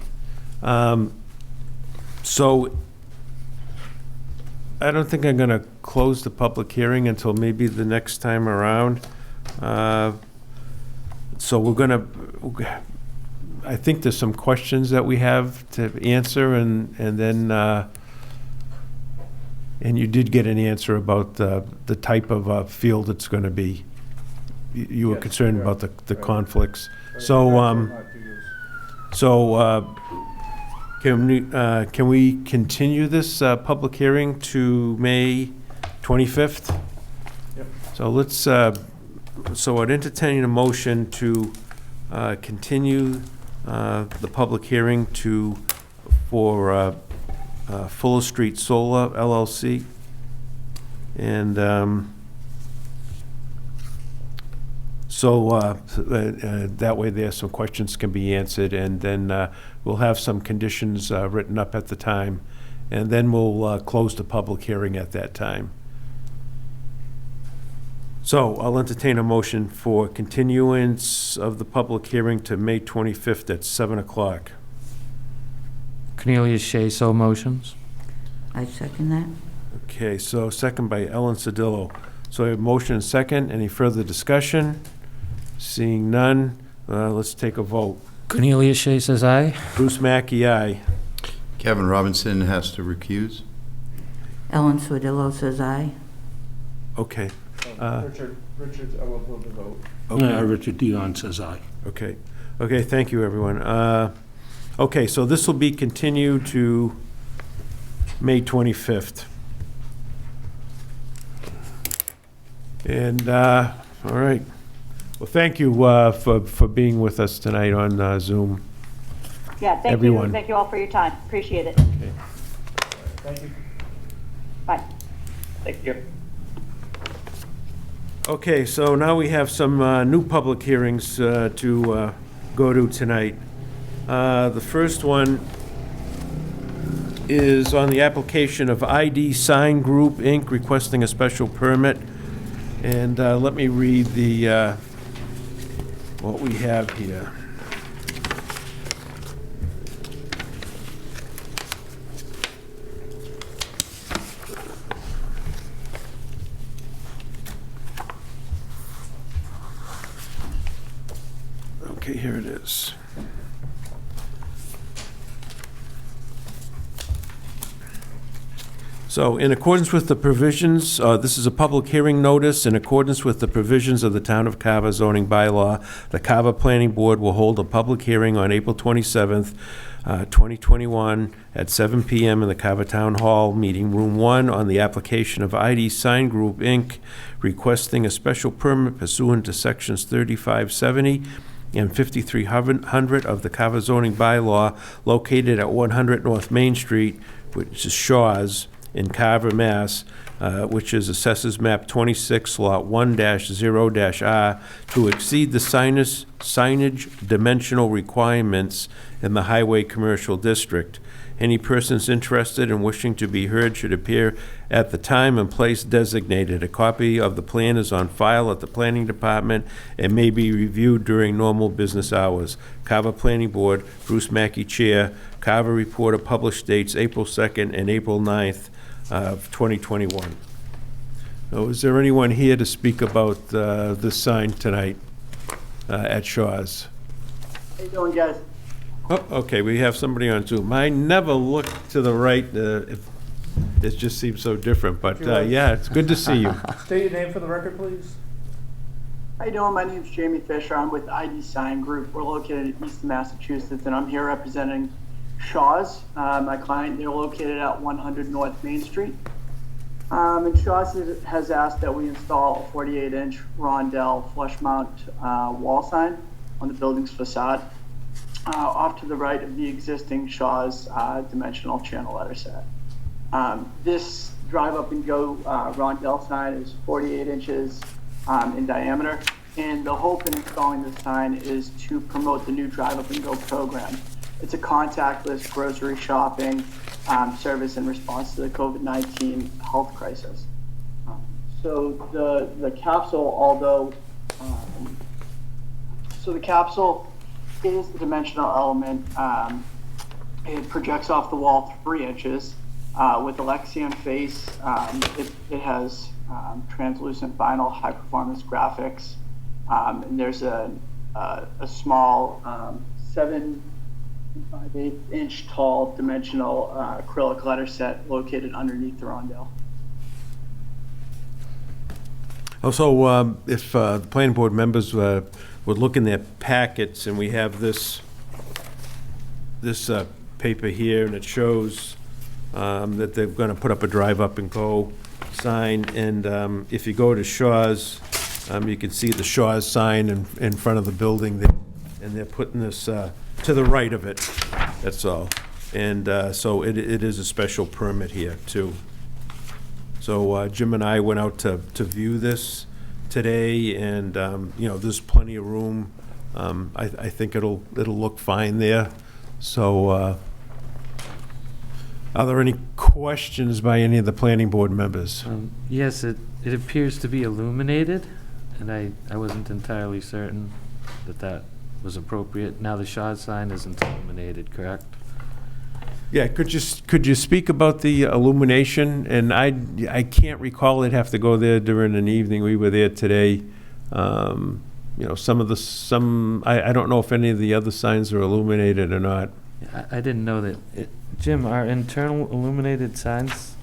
So I don't think I'm going to close the public hearing until maybe the next time around. So we're going to, I think there's some questions that we have to answer, and then, and you did get an answer about the type of field it's going to be. You were Yes, concerned yeah. about the Right. conflicts. Right, So, not to use. can we continue this public hearing to May 25th? Yep. So let's, so I'd entertain a motion to continue the public hearing for Fuller Street Solar LLC. And so that way there, some questions can be answered, and then we'll have some conditions written up at the time, and then we'll close the public hearing at that time. So I'll entertain a motion for continuance of the public hearing to May 25th at 7 o'clock. Cornelius Shea, so motions. I second that. Okay, so second by Ellen Sodillo. So I have motion and second. Any further discussion? Seeing none, let's take a vote. Cornelius Shea says aye. Bruce Mackey, aye. Kevin Robinson has to recuse. Ellen Sordillo says aye. Okay. Richard, I will vote. Okay. Richard Dion says aye. Okay. Okay, thank you, everyone. Okay, so this will be continued to May 25th. And, all right. Well, thank you for being with us tonight on Zoom. Yeah, thank Everyone. you. Thank you all for your time. Appreciate it. Okay. Thank you. Bye. Thank you. Okay, so now we have some new public hearings to go to tonight. The first one is on the application of ID Sign Group, Inc., requesting a special permit. And let me read the, what we have here. Okay, here it is. So, in accordance with the provisions, this is a public hearing notice. In accordance with the provisions of the Town of Carver zoning bylaw, the Carver Planning Board will hold a public hearing on April 27th, 2021, at 7 p.m. in the Carver Town Hall, Meeting Room 1, on the application of ID Sign Group, Inc., requesting a special permit pursuant to Sections 3570 and 5300 of the Carver zoning bylaw, located at 100 North Main Street, which is Shaw's, in Carver, Mass., which is Assessors Map 26, Lot 1-0-R, to exceed the signage dimensional requirements in the Highway Commercial District. Any persons interested and wishing to be heard should appear at the time and place designated. A copy of the plan is on file at the Planning Department and may be reviewed during normal business hours. Carver Planning Board, Bruce Mackey, Chair. Carver Reporter, published dates April 2nd and April 9th of 2021. Now, is there anyone here to speak about this sign tonight at Shaw's? How you doing, guys? Oh, okay, we have somebody on Zoom. I never look to the right. It just seems so different, but yeah, it's good to see you. State your name for the record, please. How you doing? My name's Jamie Fisher. I'm with ID Sign Group. We're located in Easton, Massachusetts, and I'm here representing Shaw's. My client, they're located at 100 North Main Street. And Shaw's has asked that we install a 48-inch rondelle flush mount wall sign on the building's facade, off to the right of the existing Shaw's dimensional channel letter set. This drive up and go rondelle sign is 48 inches in diameter, and the hope in installing this sign is to promote the new drive up and go program. It's a contactless grocery shopping service in response to the COVID-19 health crisis. So the capsule, although, so the capsule is the dimensional element. It projects off the wall 3 inches with a Lexion face. It has translucent vinyl high performance graphics. And there's a small 7 5/8 inch tall dimensional acrylic letter set located underneath the rondelle. Also, if the planning board members would look in their packets, and we have this paper here, and it shows that they're going to put up a drive up and go sign. And if you go to Shaw's, you can see the Shaw's sign in front of the building there, and they're putting this to the right of it. That's all. And so it is a special permit here too. So Jim and I went out to view this today, and you know, there's plenty of room. I think it'll look fine there. So are there any questions by any of the planning board members? Yes, it appears to be illuminated, and I wasn't entirely certain that was appropriate. Now the Shaw sign isn't illuminated, correct? Yeah, could you speak about the illumination? And I can't recall I'd have to go there during an evening. We were there today. You know, I don't know if any of the other signs are illuminated or not. I didn't know that. Jim, are internal illuminated signs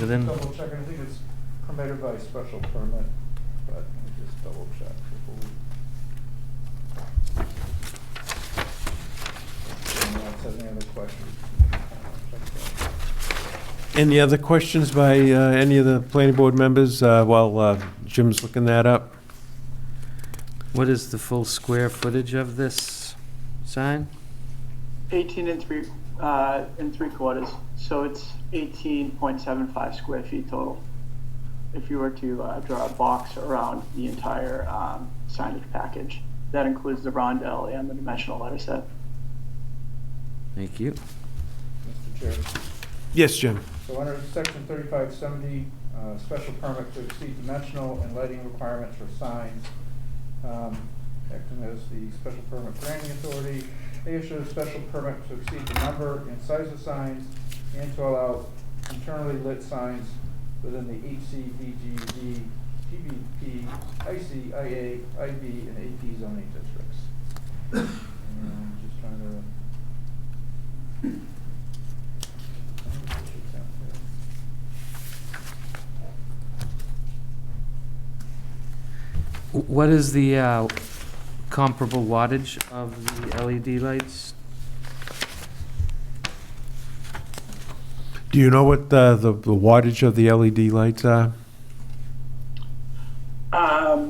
within? Double checking. I think it's permitted by special permit, but let me just double check before we. Anyone else have any other questions? Any other questions by any of the planning board members while Jim's looking that up? What is the full square footage of this sign? 18 and 3/4, so it's 18.75 square feet total. If you were to draw a box around the entire signage package, that includes the rondelle and the dimensional letter set. Thank you. Mr. Chair. Yes, Jim. So under section 3570, special permit to exceed dimensional and lighting requirements for signs, acting as the special permit granting authority, they issue a special permit to exceed the number and size of signs and to allow internally lit signs within the HC, DGV, GBP, IC, IA, IB, and AP zoning districts. Just trying to. What is the comparable wattage of the LED lights? Do you know what the wattage of the LED lights are,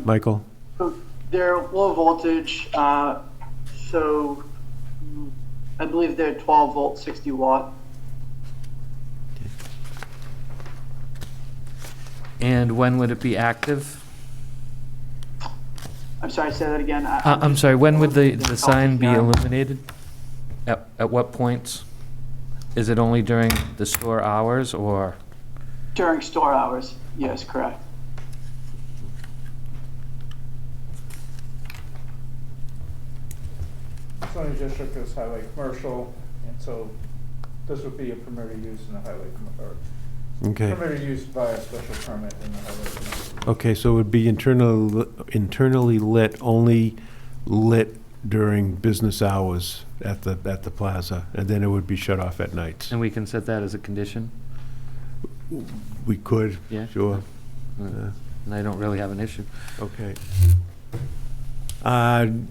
Michael? So they're low voltage, so I believe they're 12 volt, 60 watt. And when would it be active? I'm sorry, say that again. I'm sorry, when would the sign be illuminated? At what points? Is it only during the store hours or? During store hours, yes, correct. Zoning district is highway commercial, and so this would be a permitted use in the highway, or Okay. permitted use by a special permit in the highway commercial. Okay, so it would be internally lit, only lit during business hours at the plaza, and then it would be shut off at nights. And we can set that as a condition? We could, Yeah. sure. And I don't really have an issue. Okay.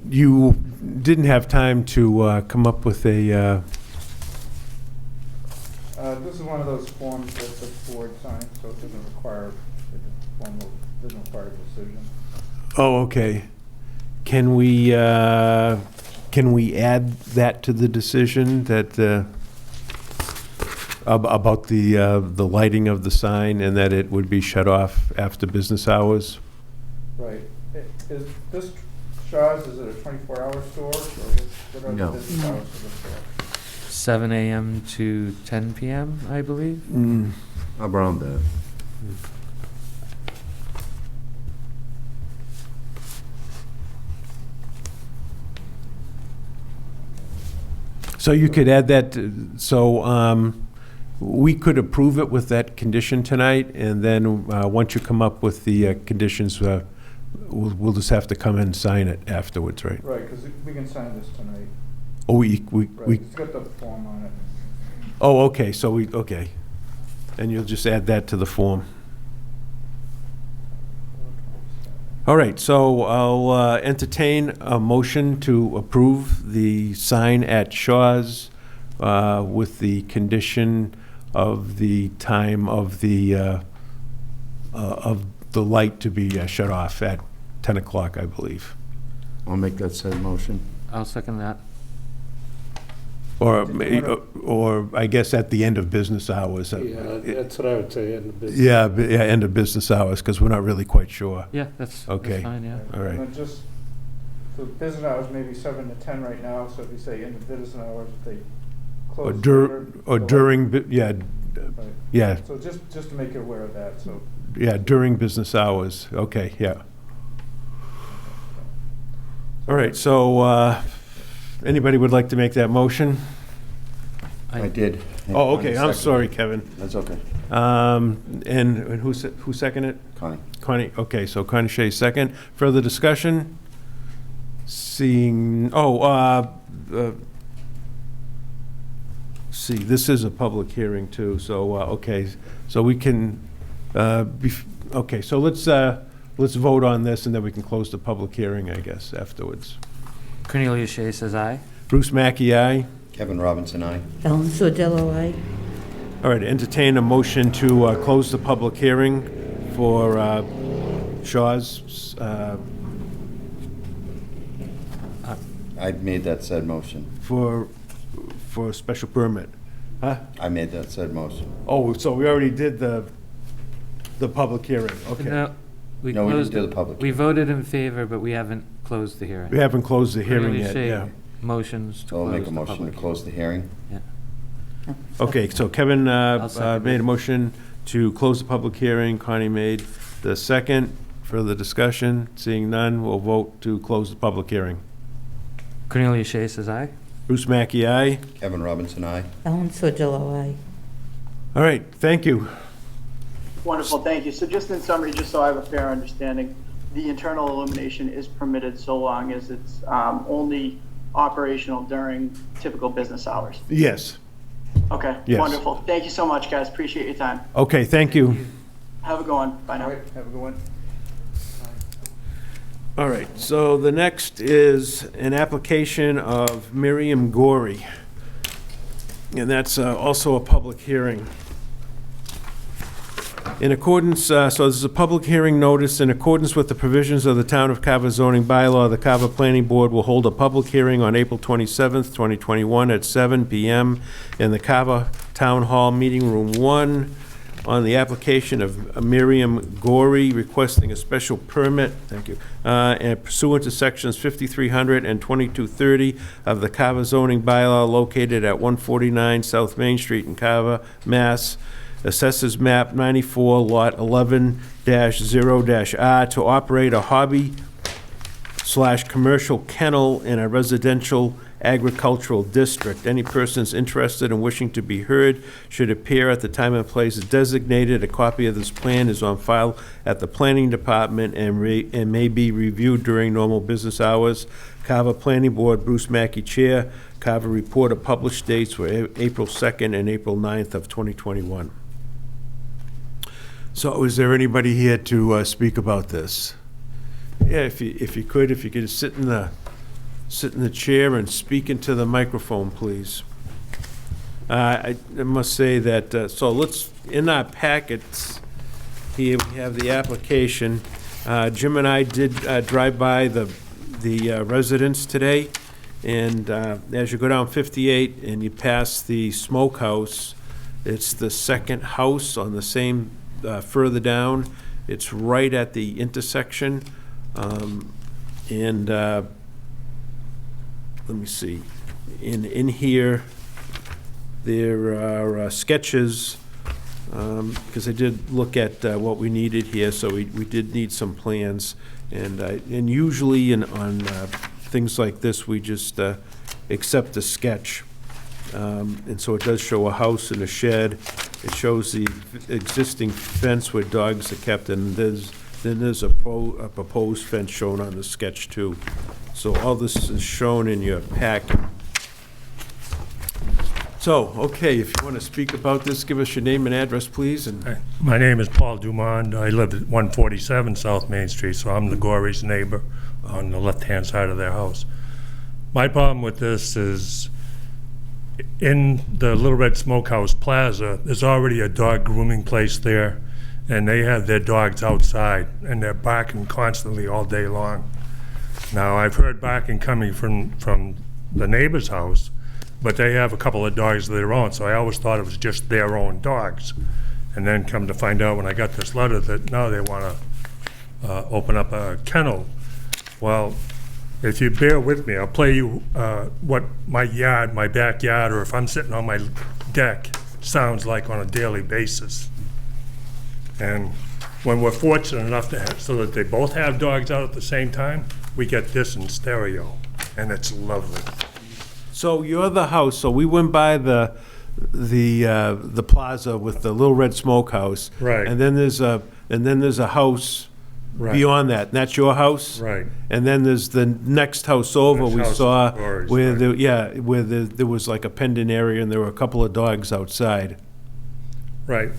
You didn't have time to come up with a, This is one of those forms that the board signs, so it doesn't require, doesn't require a decision. oh, okay. Can we add that to the decision that, about the lighting of the sign and that it would be shut off after business hours? Right. Is this, Shaw's, is it a 24-hour store, or what are the No. business hours for this store? 7 a.m. to 10 p.m., I believe? Around that. So you could add that, so we could approve it with that condition tonight, and then once you come up with the conditions, we'll just have to come and sign it afterwards, right? Right, because we can sign this tonight. Oh, Right, it's got the form on it. oh, okay, so okay. And you'll just add that to the form. All right, so I'll entertain a motion to approve the sign at Shaw's with the condition of the time of the light to be shut off at 10 o'clock, I believe. I'll make that said motion. I'll second that. Or I guess at the end of business hours. Yeah, that's what I would say, end of business. Yeah, end of business hours, because we're not really quite sure. Yeah, that's Okay. fine, yeah. All right. And then just, so business hours may be 7 to 10 right now, so if you say end of business hours, if they Or close later. during, yeah, Right. yeah, So just to make you aware of that, so. yeah, during business hours, okay, yeah. All right, so, anybody would like to make that motion? I did. Oh, okay, I'm sorry, Kevin. That's okay. And who seconded it? Connie. Connie, okay, so Connie Shea second. Further discussion? Seeing, see, this is a public hearing too, so, okay, so we can, Okay, so let's vote on this, and then we can close the public hearing, I guess, afterwards. Cornelia Shea says aye. Bruce Mackey, aye. Kevin Robinson, aye. Ellen Sordillo, aye. All right, entertain a motion to close the public hearing for Shaw's. I made that said motion. For a special permit. Huh? I made that said motion. Oh, so we already did the public hearing, okay. No, we No, we didn't closed do it. the public We hearing. voted in favor, but we haven't closed the hearing. We haven't closed the hearing Cornelia yet, Shea yeah. Motions to So I'll close make a the motion to public. close the hearing. Yeah. Okay, so Kevin second made it. a motion to close the public hearing. Connie made the second. Further discussion? Seeing none, we'll vote to close the public hearing. Cornelia Shea says aye. Bruce Mackey, aye. Kevin Robinson, aye. Ellen Sordillo, aye. All right, thank you. Wonderful, thank you. So just in summary, just so I have a fair understanding, the internal illumination is permitted so long as it's only operational during typical business hours. Yes. Okay, Yes. wonderful. Thank you so much, guys. Appreciate your time. Okay, thank you. Have a good one. Bye now. Have a good one. All right, so the next is an application of Miriam Gorey. And that's also a public hearing. In accordance, so this is a public hearing notice. In accordance with the provisions of the Town of Carver zoning bylaw, the Carver Planning Board will hold a public hearing on April 27th, 2021 at 7 p.m. in the Carver Town Hall Meeting Room 1 on the application of Miriam Gorey requesting a special permit, thank you, and pursuant to sections 5300 and 2230 of the Carver zoning bylaw located at 149 South Main Street in Carver, Mass. Assessors map 94, lot 11-0-R to operate a hobby/commercial kennel in a residential agricultural district. Any persons interested in wishing to be heard should appear at the time and place designated. A copy of this plan is on file at the Planning Department and may be reviewed during normal business hours. Carver Planning Board, Bruce Mackey, Chair. Carver report of published dates were April 2nd and April 9th of 2021. So is there anybody here to speak about this? Yeah, if you could sit in the chair and speak into the microphone, please. I must say that, so let's, in our packets here, we have the application. Jim and I did drive by the residence today, and as you go down 58 and you pass the smokehouse, it's the second house on the same, further down. It's right at the intersection. Let me see, in here, there are sketches, because I did look at what we needed here, so we did need some plans. And usually on things like this, we just accept a sketch. And so it does show a house and a shed. It shows the existing fence where dogs are kept, and then there's a proposed fence shown on the sketch too. So all this is shown in your packet. So, okay, if you want to speak about this, give us your name and address, please. And My name is Paul Dumond. I live at 147 South Main Street, so I'm the Gorey's neighbor on the left-hand side of their house. My problem with this is in the Little Red Smokehouse Plaza, there's already a dog grooming place there, and they have their dogs outside, and they're barking constantly all day long. Now, I've heard barking coming from the neighbor's house, but they have a couple of dogs of their own, so I always thought it was just their own dogs. And then come to find out when I got this letter that now they want to open up a kennel. Well, if you bear with me, I'll play you what my yard, my backyard, or if I'm sitting on my deck, sounds like on a daily basis. And when we're fortunate enough to have, so that they both have dogs out at the same time, we get this in stereo, and it's lovely. so you're the house, so we went by the plaza with the Little Red Smokehouse. Right. And then there's a house Right. beyond that, and that's your house? Right. And then there's the next house over Next we house saw is Gorey's, where right. there was like a pendant area and there were a couple of dogs outside. Right.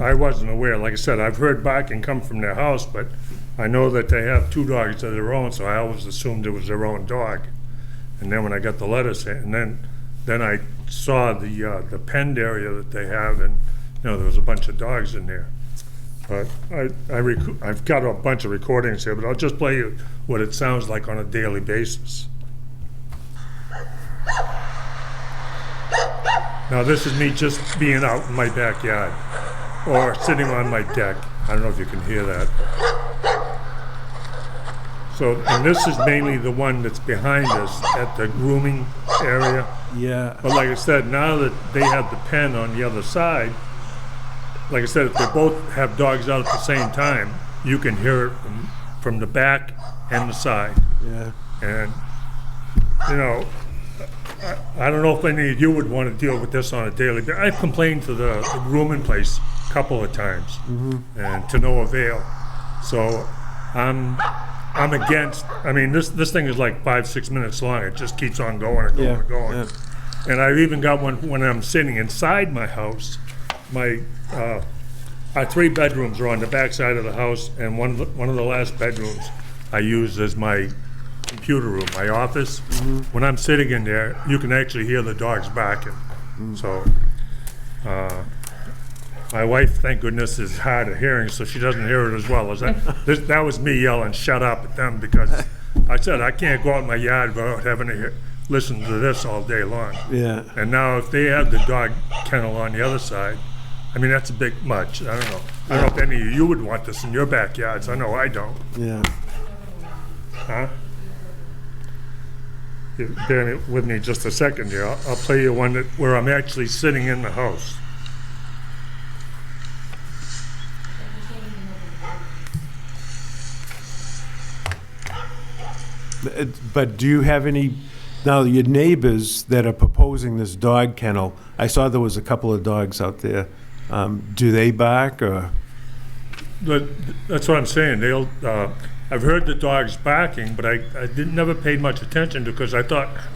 I wasn't aware. Like I said, I've heard barking come from their house, but I know that they have 2 dogs of their own, so I always assumed it was their own dog. And then when I got the letter saying, and then I saw the penned area that they have, and, you know, there was a bunch of dogs in there. But I've got a bunch of recordings here, but I'll just play you what it sounds like on a daily basis. Now, this is me just being out in my backyard or sitting on my deck. I don't know if you can hear that. So, and this is mainly the one that's behind us at the grooming area. Yeah. But like I said, now that they have the pen on the other side, like I said, if they both have dogs out at the same time, you can hear it from the back and the side. Yeah. And, you know, I don't know if any of you would want to deal with this on a daily basis. I've complained to the grooming place a couple of times, and to no avail. So I'm against. I mean, this thing is like 5-6 minutes long. It just keeps on going and going and going. Yeah. And I've even got one when I'm sitting inside my house. Our 3 bedrooms are on the back side of the house, and one of the last bedrooms I use as my computer room, my office. When I'm sitting in there, you can actually hear the dogs barking. So my wife, thank goodness, is hard of hearing, so she doesn't hear it as well as that. That was me yelling "shut up" at them, because I said I can't go out in my yard without having to listen to this all day long. Yeah. And now if they have the dog kennel on the other side, I mean, that's a bit much. I don't know. I don't know if any of you would want this in your backyards. I know I don't. Yeah. Huh? Bear with me just a second here. I'll play you one where I'm actually sitting in the house. But do you have any, now your neighbors that are proposing this dog kennel, I saw there was a couple of dogs out there. Do they bark, or? That's what I'm saying. I've heard the dogs barking, but I never paid much attention, because I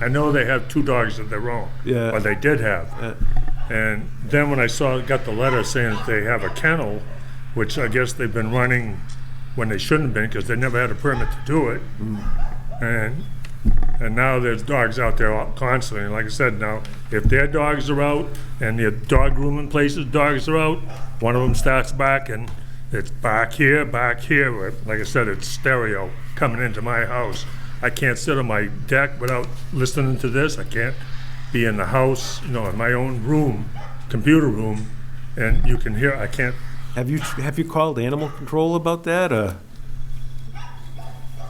know they have 2 dogs of their own. Yeah. Or they did have. And then when I got the letter saying that they have a kennel, which I guess they've been running when they shouldn't have been, because they never had a permit to do it. And now there's dogs out there constantly. And like I said, now, if their dogs are out and the dog grooming places' dogs are out, one of them starts barking. It's back here. Like I said, it's stereo coming into my house. I can't sit on my deck without listening to this. I can't be in the house, in my own room, computer room, and you can hear. I can't. Have you called animal control about that, or?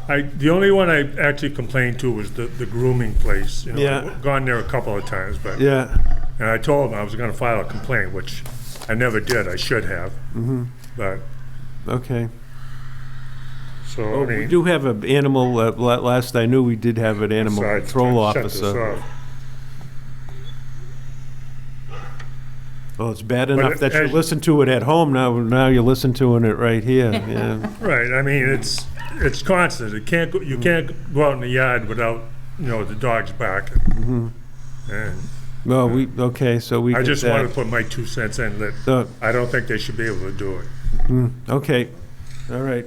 The only one I actually complained to was the grooming place. Yeah. I've gone there a couple of times, but yeah. And I told them I was going to file a complaint, which I never did. I should have. But okay. So Well, we do have an animal. Last I knew, we did have an animal Sorry, control shut this officer. off. Well, it's bad But enough that you as- listen to it at home. Now you're listening to it right here. Yeah. Right. I mean, it's constant. You can't go out in the yard without the dogs barking. And Well, so we. I get just that. want to put my 2 cents in that I don't think they should be able to do it. Okay. All right.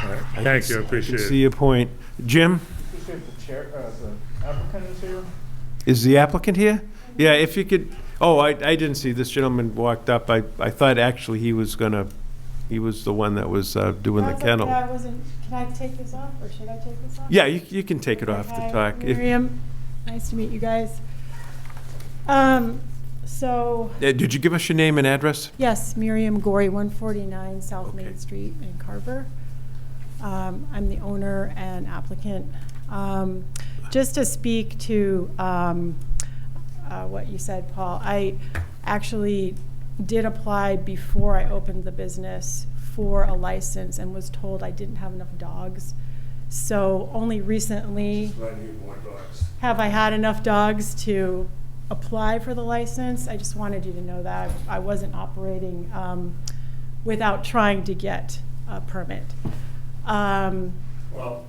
All right. Thank you. I appreciate See it. your point, Jim. Just see if the applicant is here. Is the applicant here? Yeah. If you could. Oh, I didn't see this gentleman walked up. I thought actually he was the one that was doing the kennel. Yeah, I wasn't. Can I take this off, or should I take this off? Yeah, you can take it off Hi, the talk. Miriam, nice to meet you guys. So. Did you give us your name and address? Yes, Miriam Gorey, 149 South Main Street in Carver. I'm the owner and applicant. Just to speak to what you said, Paul, I actually did apply before I opened the business for a license and was told I didn't have enough dogs. So only recently have I had enough dogs to apply for the license. I just wanted you to know that I wasn't operating without trying to get a permit. Well,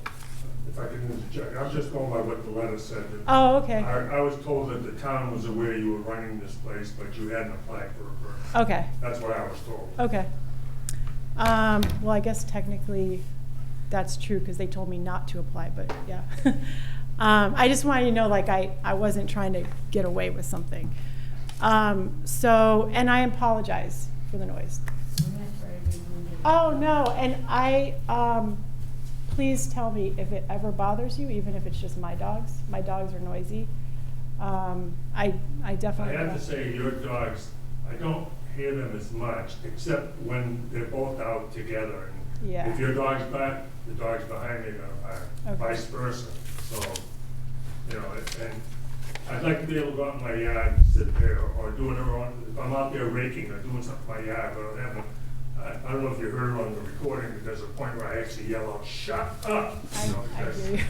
if I can interject, I'm just going by what the letter said. Oh, okay. I was told that the town was aware you were running this place, but you hadn't applied for a permit. Okay. That's what I was told. Okay. Well, I guess technically that's true because they told me not to apply, but yeah. I just wanted you to know, like, I wasn't trying to get away with something. And I apologize for the noise. Oh, no, and please tell me if it ever bothers you, even if it's just my dogs. My dogs are noisy. I definitely. I have to say, your dogs, I don't hear them as much, except when they're both out together. And yeah. If your dog's back, the dogs behind me are gonna bark, okay. Vice versa. So, you know, and I'd like to be able to go out in my yard and sit there or doing it on, if I'm out there raking or doing something in my yard, but I don't know if you heard it on the recording, but there's a point where I actually yell out, "Shut up!" You know, I hear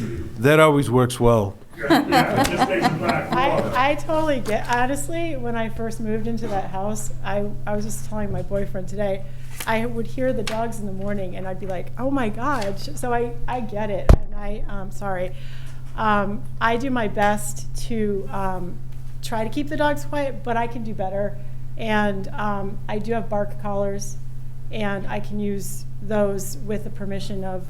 you. That always works well. Yeah, it just makes it back. I totally get, honestly, when I first moved into that house, I was just telling my boyfriend today, I would hear the dogs in the morning and I'd be like, oh my God. So I get it, and I'm sorry. I do my best to try to keep the dogs quiet, but I can do better. And I do have bark collars, and I can use those with the permission of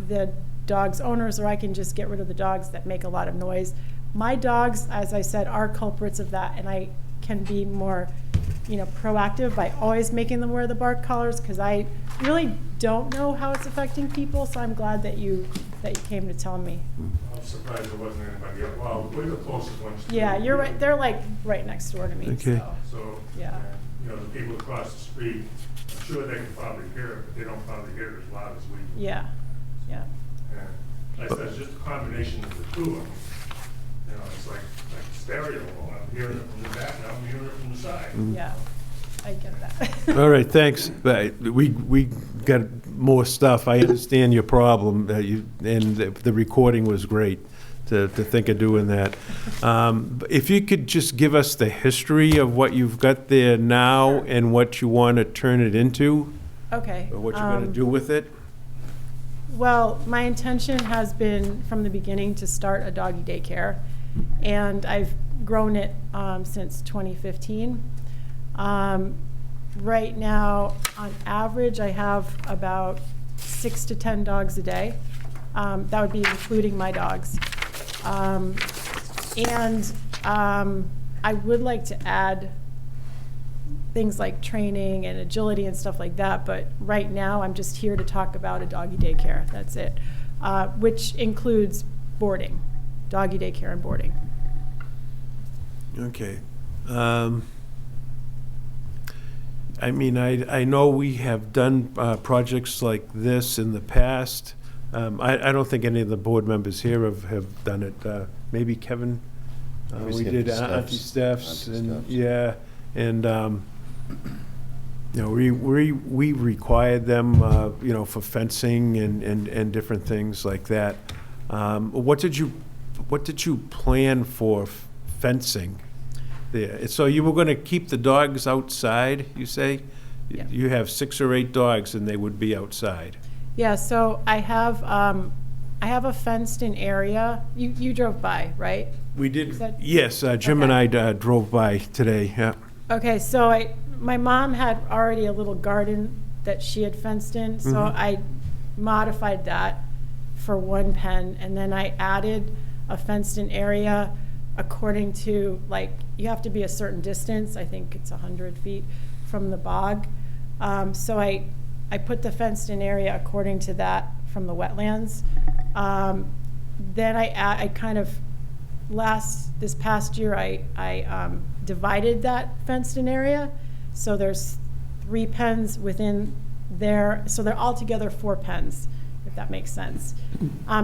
the dog's owners, or I can just get rid of the dogs that make a lot of noise. My dogs, as I said, are culprits of that, and I can be more, proactive by always making them wear the bark collars, because I really don't know how it's affecting people. So I'm glad that you came to tell me. I'm surprised there wasn't anybody else. Well, we're the closest ones to Yeah, you. you're right. They're like right next door to me. Okay. So, yeah. The people across the street, I'm sure they can probably hear it, but they don't probably hear it as loud as we do. Yeah, yeah. And like I said, it's just a combination of the two of them. It's like stereo. I'm hearing it from the back, now I'm hearing it from the side. Yeah, I get that. All right, thanks. We got more stuff. I understand your problem, and the recording was great to think of doing that. If you could just give us the history of what you've got there now and what you want to turn it into. Okay. Or what you're going to do with it. Well, my intention has been from the beginning to start a doggy daycare, and I've grown it since 2015. Right now, on average, I have about 6 to 10 dogs a day. That would be including my dogs. I would like to add things like training and agility and stuff like that, but right now I'm just here to talk about a doggy daycare. That's it, which includes boarding, doggy daycare and boarding. Okay. I know we have done projects like this in the past. I don't think any of the board members here have done it. Maybe Kevin, we did anti-steps, and yeah, and we required them, for fencing and different things like that. What did you plan for fencing there? So you were going to keep the dogs outside, you say? Yeah. You have 6 or 8 dogs, and they would be outside. Yeah, so I have a fenced-in area. You drove by, right? We did. Yes, Jim and I drove by today. Yeah. Okay, so my mom had already a little garden that she had fenced in, so I modified that for one pen, and then I added a fenced-in area according to, you have to be a certain distance. I think it's 100 feet from the bog. So I put the fenced-in area according to that from the wetlands. Then I kind of this past year I divided that fenced-in area. So there's 3 pens within there. So they're altogether 4 pens, if that makes sense.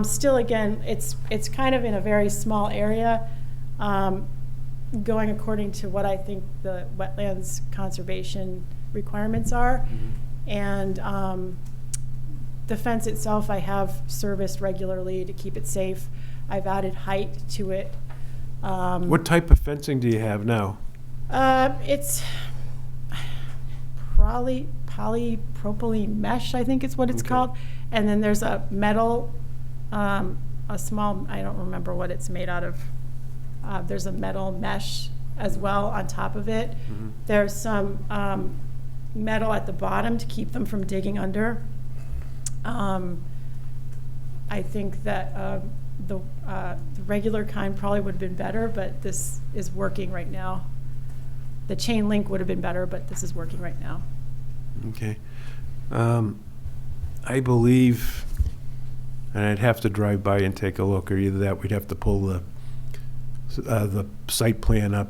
Still, again, it's kind of in a very small area, going according to what I think the wetlands conservation requirements are. And the fence itself I have serviced regularly to keep it safe. I've added height to it. What type of fencing do you have now? It's polypropylene mesh, I think is what it's called. And then there's a metal a small, I don't remember what it's made out of. There's a metal mesh as well on top of it. There's some metal at the bottom to keep them from digging under. I think that the regular kind probably would have been better, but this is working right now. The chain link would have been better, but this is working right now. Okay. I believe, and I'd have to drive by and take a look, or either that, we'd have to pull the site plan up.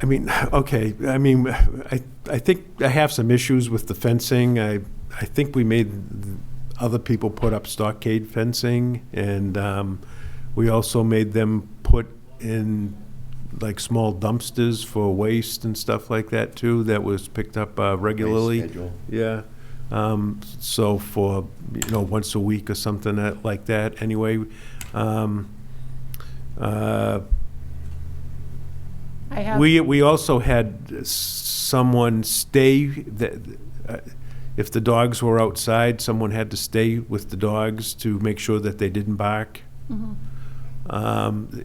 I mean, okay, I mean, I think I have some issues with the fencing. I think we made other people put up stockade fencing, and we also made them put in like small dumpsters for waste and stuff like that too, that was picked up regularly. Waste schedule. Yeah. So for, once a week or something like that, anyway. We also had someone stay, if the dogs were outside, someone had to stay with the dogs to make sure that they didn't bark.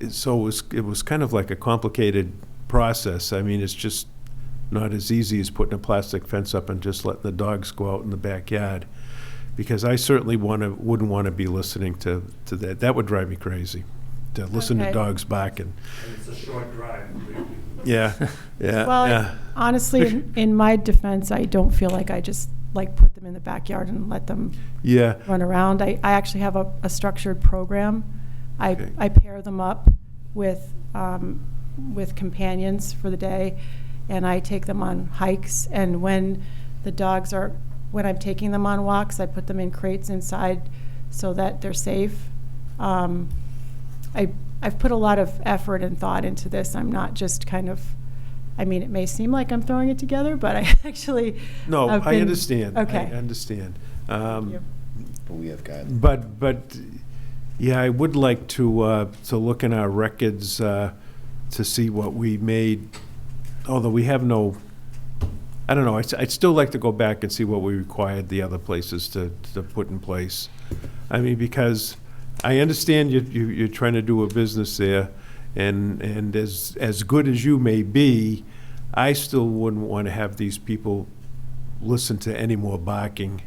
So it was kind of like a complicated process. I mean, it's just not as easy as putting a plastic fence up and just letting the dogs go out in the backyard. Because I certainly wouldn't want to be listening to that. That would drive me crazy, to listen to dogs barking. And it's a short drive. Yeah, yeah. Well, yeah. honestly, in my defense, I don't feel like I just put them in the backyard and let them run around. I actually have a structured program. I pair them up with companions for the day, and I take them on hikes. And when I'm taking them on walks, I put them in crates inside so that they're safe. I've put a lot of effort and thought into this. I'm not just it may seem like I'm throwing it together, but I actually No, I understand. Okay. I understand. Thank you. But we have guidelines. But yeah, I would like to look in our records to see what we made, although we have no, I don't know, I'd still like to go back and see what we required the other places to put in place. I mean, because I understand you're trying to do a business there, and as good as you may be, I still wouldn't want to have these people listen to any more barking,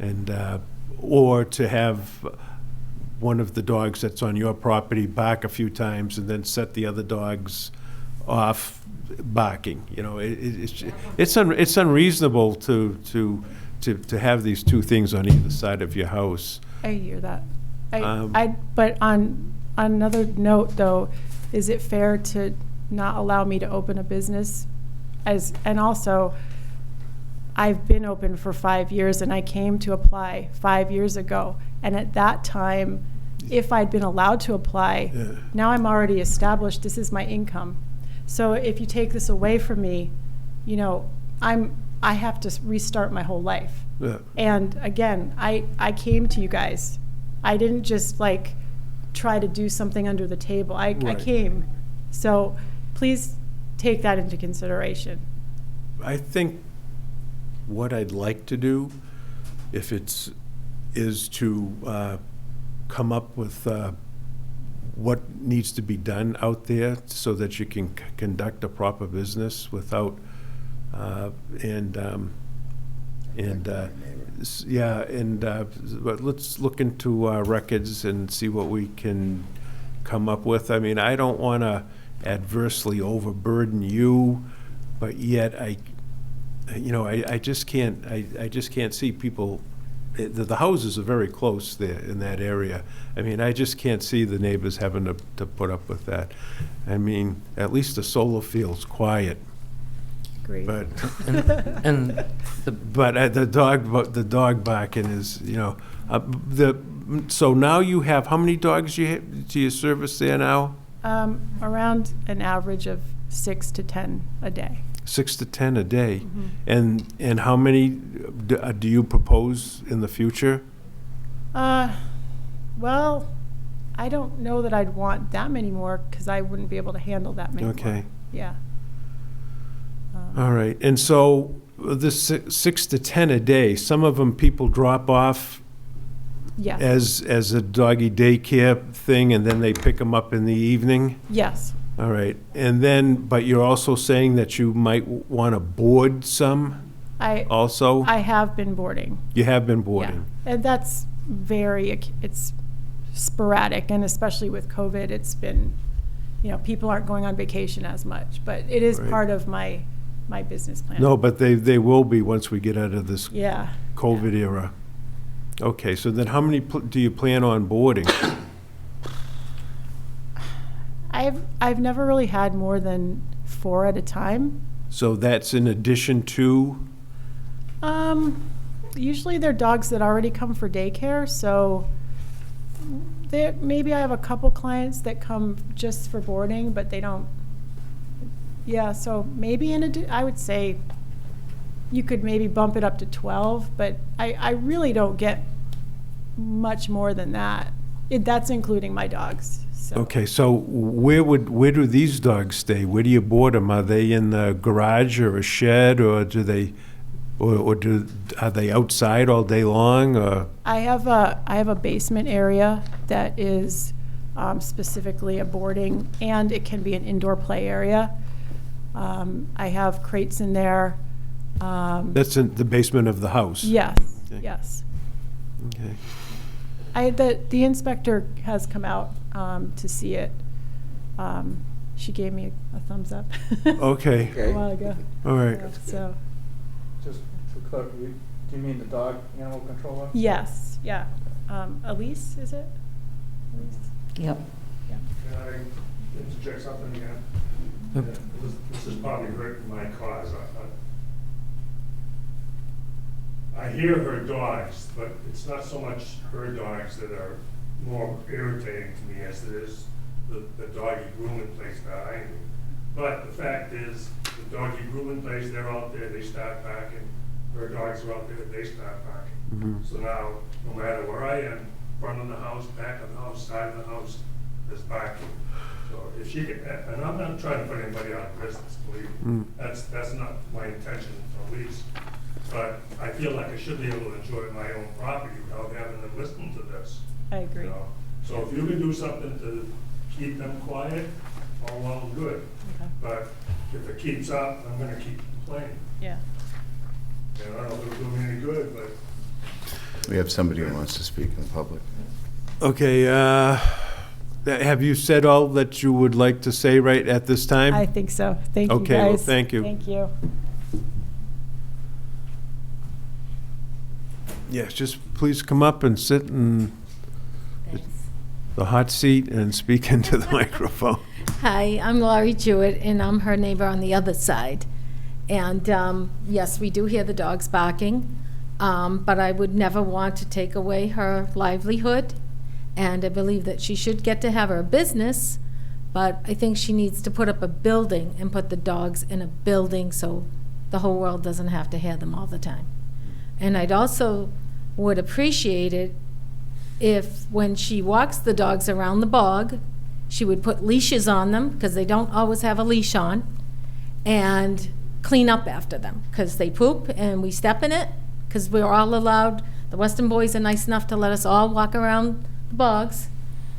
and or to have one of the dogs that's on your property bark a few times and then set the other dogs off barking. It's unreasonable to have these two things on either side of your house. I hear that. But on another note, though, is it fair to not allow me to open a business? And also, I've been open for 5 years, and I came to apply 5 years ago. And at that time, if I'd been allowed to apply, now I'm already established. This is my income. So if you take this away from me, I have to restart my whole life. Yeah. And again, I came to you guys. I didn't just try to do something under the table. I came. So please take that into consideration. I think what I'd like to do, is to come up with what needs to be done out there so that you can conduct a proper business without but let's look into our records and see what we can come up with. I mean, I don't want to adversely overburden you, but yet I just can't see people. The houses are very close there in that area. I mean, I just can't see the neighbors having to put up with that. I mean, at least the solar field's quiet. Agreed. But And the dog barking is, so now you have, how many dogs do you service there now? Around an average of 6 to 10 a day. 6 to 10 a day. Mm-hmm. And how many do you propose in the future? Well, I don't know that I'd want that many more because I wouldn't be able to handle that many Okay. more. Yeah. All right. And so this 6 to 10 a day, some of them people drop off Yes. As a doggy daycare thing, and then they pick them up in the evening? Yes. All right, and then, but you're also saying that you might want to board some also? I have been boarding. You have been boarding? Yeah. And that's it's sporadic, and especially with COVID, it's been, people aren't going on vacation as much, but it is Right. part of my business plan. No, but they will be once we get out of this Yeah. COVID era. Okay, so then how many do you plan on boarding? I've never really had more than 4 at a time. So that's in addition to? Usually they're dogs that already come for daycare, so maybe I have a couple clients that come just for boarding, but they don't. Yeah, so maybe I would say you could maybe bump it up to 12, but I really don't get much more than that. That's including my dogs. So. Okay, so where do these dogs stay? Where do you board them? Are they in the garage or a shed, or are they outside all day long? Or? I have a basement area that is specifically a boarding, and it can be an indoor play area. I have crates in there. That's in the basement of the house? Yes, Okay. yes. Okay. The inspector has come out to see it. She gave me a thumbs up. Okay. A while ago. All right. Yeah, so. Just for clarity, do you mean the dog animal control officer? Yes, yeah. Elise, is it? Elise? Yep. Yeah. Can I interject something again? This is probably hurting my cause. I hear her dogs, but it's not so much her dogs that are more irritating to me as it is the doggy grooming place behind me. But the fact is, the doggy grooming place, they're out there, they start barking. Her dogs are out there, they start barking. So now, no matter where I am, front of the house, back of the house, side of the house, there's barking. So if she could, and I'm not trying to put anybody out of business, believe me. That's not my intention, at least. But I feel like I should be able to enjoy my own property without having them listen to this. I agree. So if you can do something to keep them quiet, all well and good. Okay. But if it keeps up, I'm gonna keep complaining. Yeah. And I don't know if it'll do me any good, but. We have somebody who wants to speak in public. Okay, have you said all that you would like to say right at this time? I think so. Thank you, guys. Okay, well, thank you. Thank you. Yes, just please come up and sit in the hot seat and speak into the microphone. Hi, I'm Laurie Jewett, and I'm her neighbor on the other side. And yes, we do hear the dogs barking, but I would never want to take away her livelihood. And I believe that she should get to have her business, but I think she needs to put up a building and put the dogs in a building so the whole world doesn't have to hear them all the time. And I'd also would appreciate it if when she walks the dogs around the bog, she would put leashes on them, because they don't always have a leash on, and clean up after them, because they poop and we step in it, because we're all allowed, the Western boys are nice enough to let us all walk around the bogs,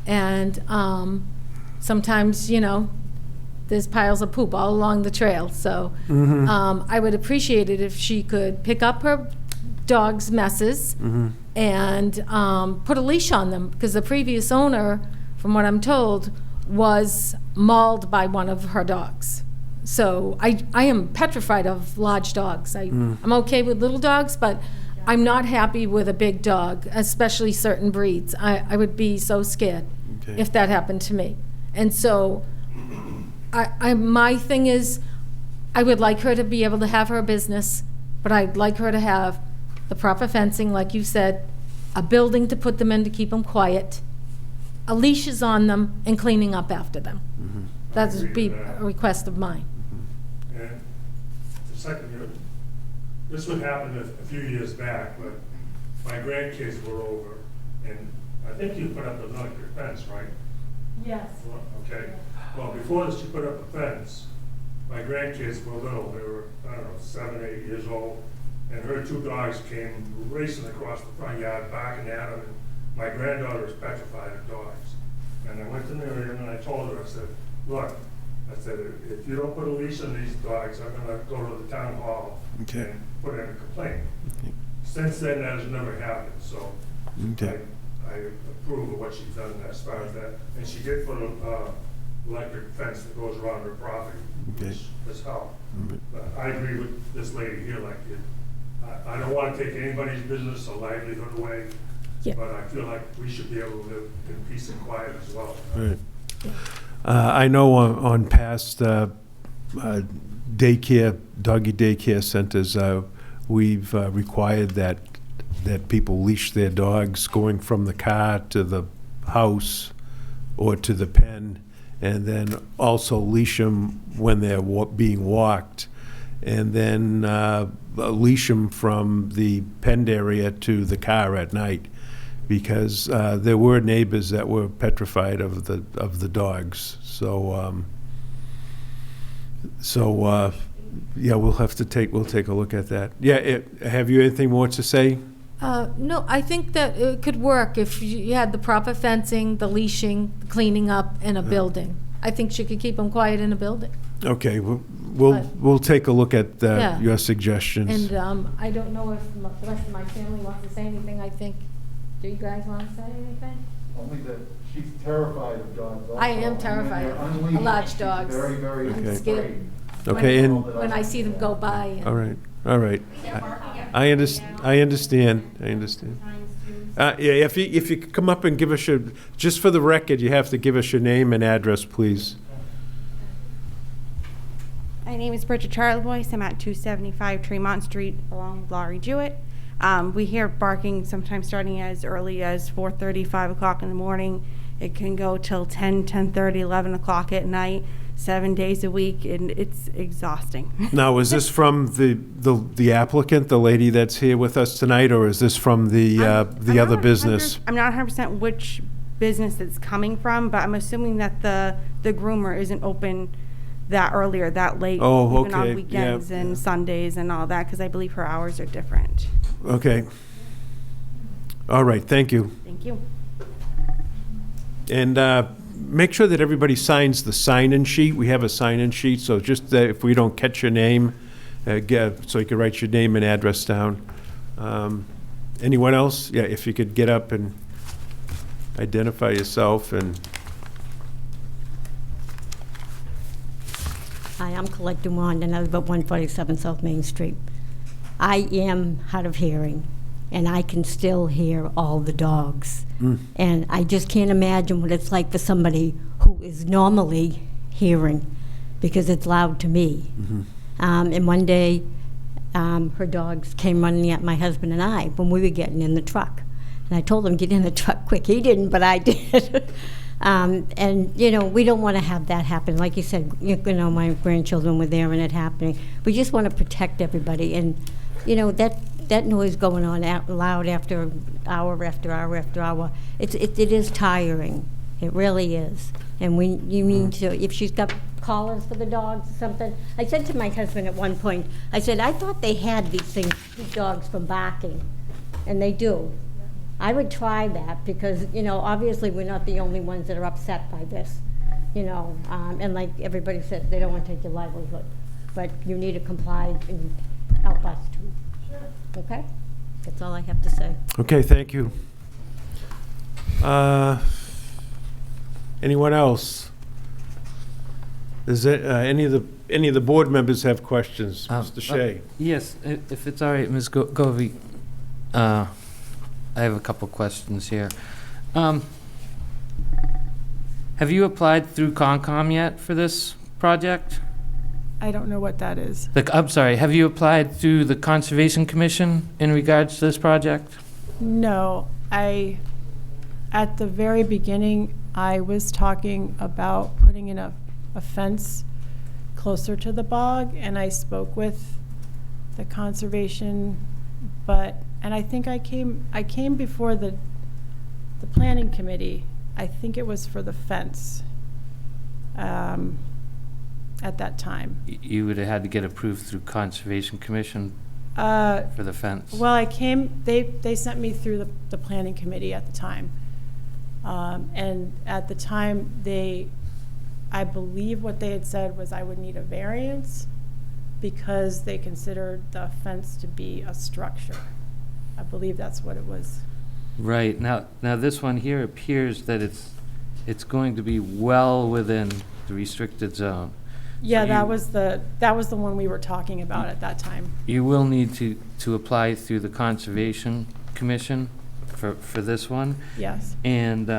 and sometimes, there's piles of poop all along the trail, so I would appreciate it if she could pick up her dog's messes and put a leash on them, because the previous owner, from what I'm told, was mauled by one of her dogs. So I am petrified of large dogs. I'm okay with little dogs, but I'm not happy with a big dog, especially certain breeds. I would be so scared if that happened to me. And so my thing is, I would like her to be able to have her business, but I'd like her to have the proper fencing, like you said, a building to put them in to keep them quiet, a leashes on them, and cleaning up after them. That would be a request of mine. And the second, this would happen a few years back, but my grandkids were over, and I think you put up another fence, right? Yes. Okay. Well, before she put up a fence, my grandkids were little. They were, 7, 8 years old. And her 2 dogs came racing across the front yard, barking at them. my granddaughter is petrified of dogs. And I went to Miriam and I told her, I said, look, I said, if you don't put a leash on these dogs, I'm gonna go to the town hall Okay. and put in a complaint. Since then, that has never happened, so Okay. I approve of what she's done as far as that. And she did put a electric fence that goes around her property, Okay. which has helped. But I agree with this lady here, like, I don't want to take anybody's business or livelihood away, Yeah. but I feel like we should be able to live in peace and quiet as well. Right. I know on past daycare, doggy daycare centers, we've required that people leash their dogs going from the car to the house or to the pen, and then also leash them when they're being walked, and then leash them from the penned area to the car at night, because there were neighbors that were petrified of the dogs. Yeah, we'll take a look at that. Yeah, have you anything more to say? No, I think that it could work if you had the proper fencing, the leashing, the cleaning up, and a building. I think she could keep them quiet in a building. Okay, we'll take a look at Yeah. your suggestions. And I don't know if the rest of my family wants to say anything. I think, do you guys want to say anything? Only that she's terrified of dogs. I am terrified of large dogs. Very, very I'm Okay. scared. Okay, and When I see them go by. and- all right. I understand. Yeah, if you could come up and give us just for the record, you have to give us your name and address, please. My name is Bridget Charlebois. I'm at 275 Tremont Street along with Laurie Jewett. We hear barking sometimes starting as early as 4:30, 5 o'clock in the morning. It can go till 10, 10:30, 11 o'clock at night, 7 days a week, and it's exhausting. Now, is this from the applicant, the lady that's here with us tonight, or is this from the other business? I'm not 100% which business it's coming from, but I'm assuming that the groomer isn't open that early or that late, Oh, even on okay, weekends yeah. and Sundays and all that, because I believe her hours are different. Okay. All right, thank you. Thank you. And make sure that everybody signs the sign-in sheet. We have a sign-in sheet, so just if we don't catch your name, so you can write your name and address down. Anyone else? Yeah, if you could get up and identify yourself and... Hi, I'm Colette Dumond, and I live at 147 South Main Street. I am hard of hearing, and I can still hear all the dogs. And I just can't imagine what it's like for somebody who is normally hearing, because it's loud to me. And one day, her dogs came running at my husband and I when we were getting in the truck. And I told him, get in the truck quick. He didn't, but I did. And, you know, we don't want to have that happen. Like you said, you know, my grandchildren were there and it happening. We just want to protect everybody. And, you know, that noise going on out loud after hour after hour after hour, it is tiring. It really is. And you mean to, if she's got collars for the dogs or something. I said to my husband at one point, I said, I thought they had these things, these dogs from barking. And they do. I would try that because, you know, obviously we're not the only ones that are upset by this, you know, and like everybody said, they don't want to take your livelihood, but you need to comply and help us too. Sure. Okay? That's all I have to say. Okay, thank you. Anyone else? Is there, any of the board members have questions? Mr. Shea? Yes, if it's all right, Ms. Govey, I have a couple questions here. Have you applied through Concom yet for this project? I don't know what that is. I'm sorry, have you applied through the Conservation Commission in regards to this project? No, at the very beginning, I was talking about putting in a fence closer to the bog, and I spoke with the conservation, and I think I came before the planning committee. I think it was for the fence at that time. You would have had to get approved through Conservation Commission for the fence? Well, they sent me through the planning committee at the time. And at the time, I believe what they had said was I would need a variance because they considered the fence to be a structure. I believe that's what it was. Right, now this one here appears that it's going to be well within the restricted zone. Yeah, So that was the one we were talking about at that time. you will need to apply through the Conservation Commission for this one. Yes. And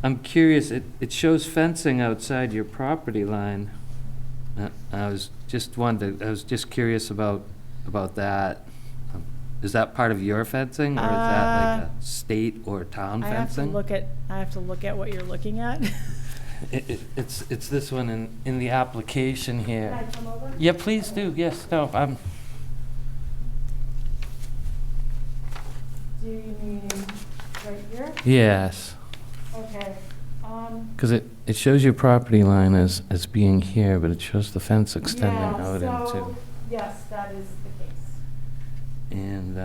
I'm curious, it shows fencing outside your property line. I was just curious about that. Is that part of your fencing, or is that like a state or town I have to fencing? look at what you're looking at. It's this one in the application here. Can I come over? Yeah, please do, yes, no, Do you mean right here? yes. Okay. Because it shows your property line as being here, but it shows the fence extending out into. Yes, that is the case. And,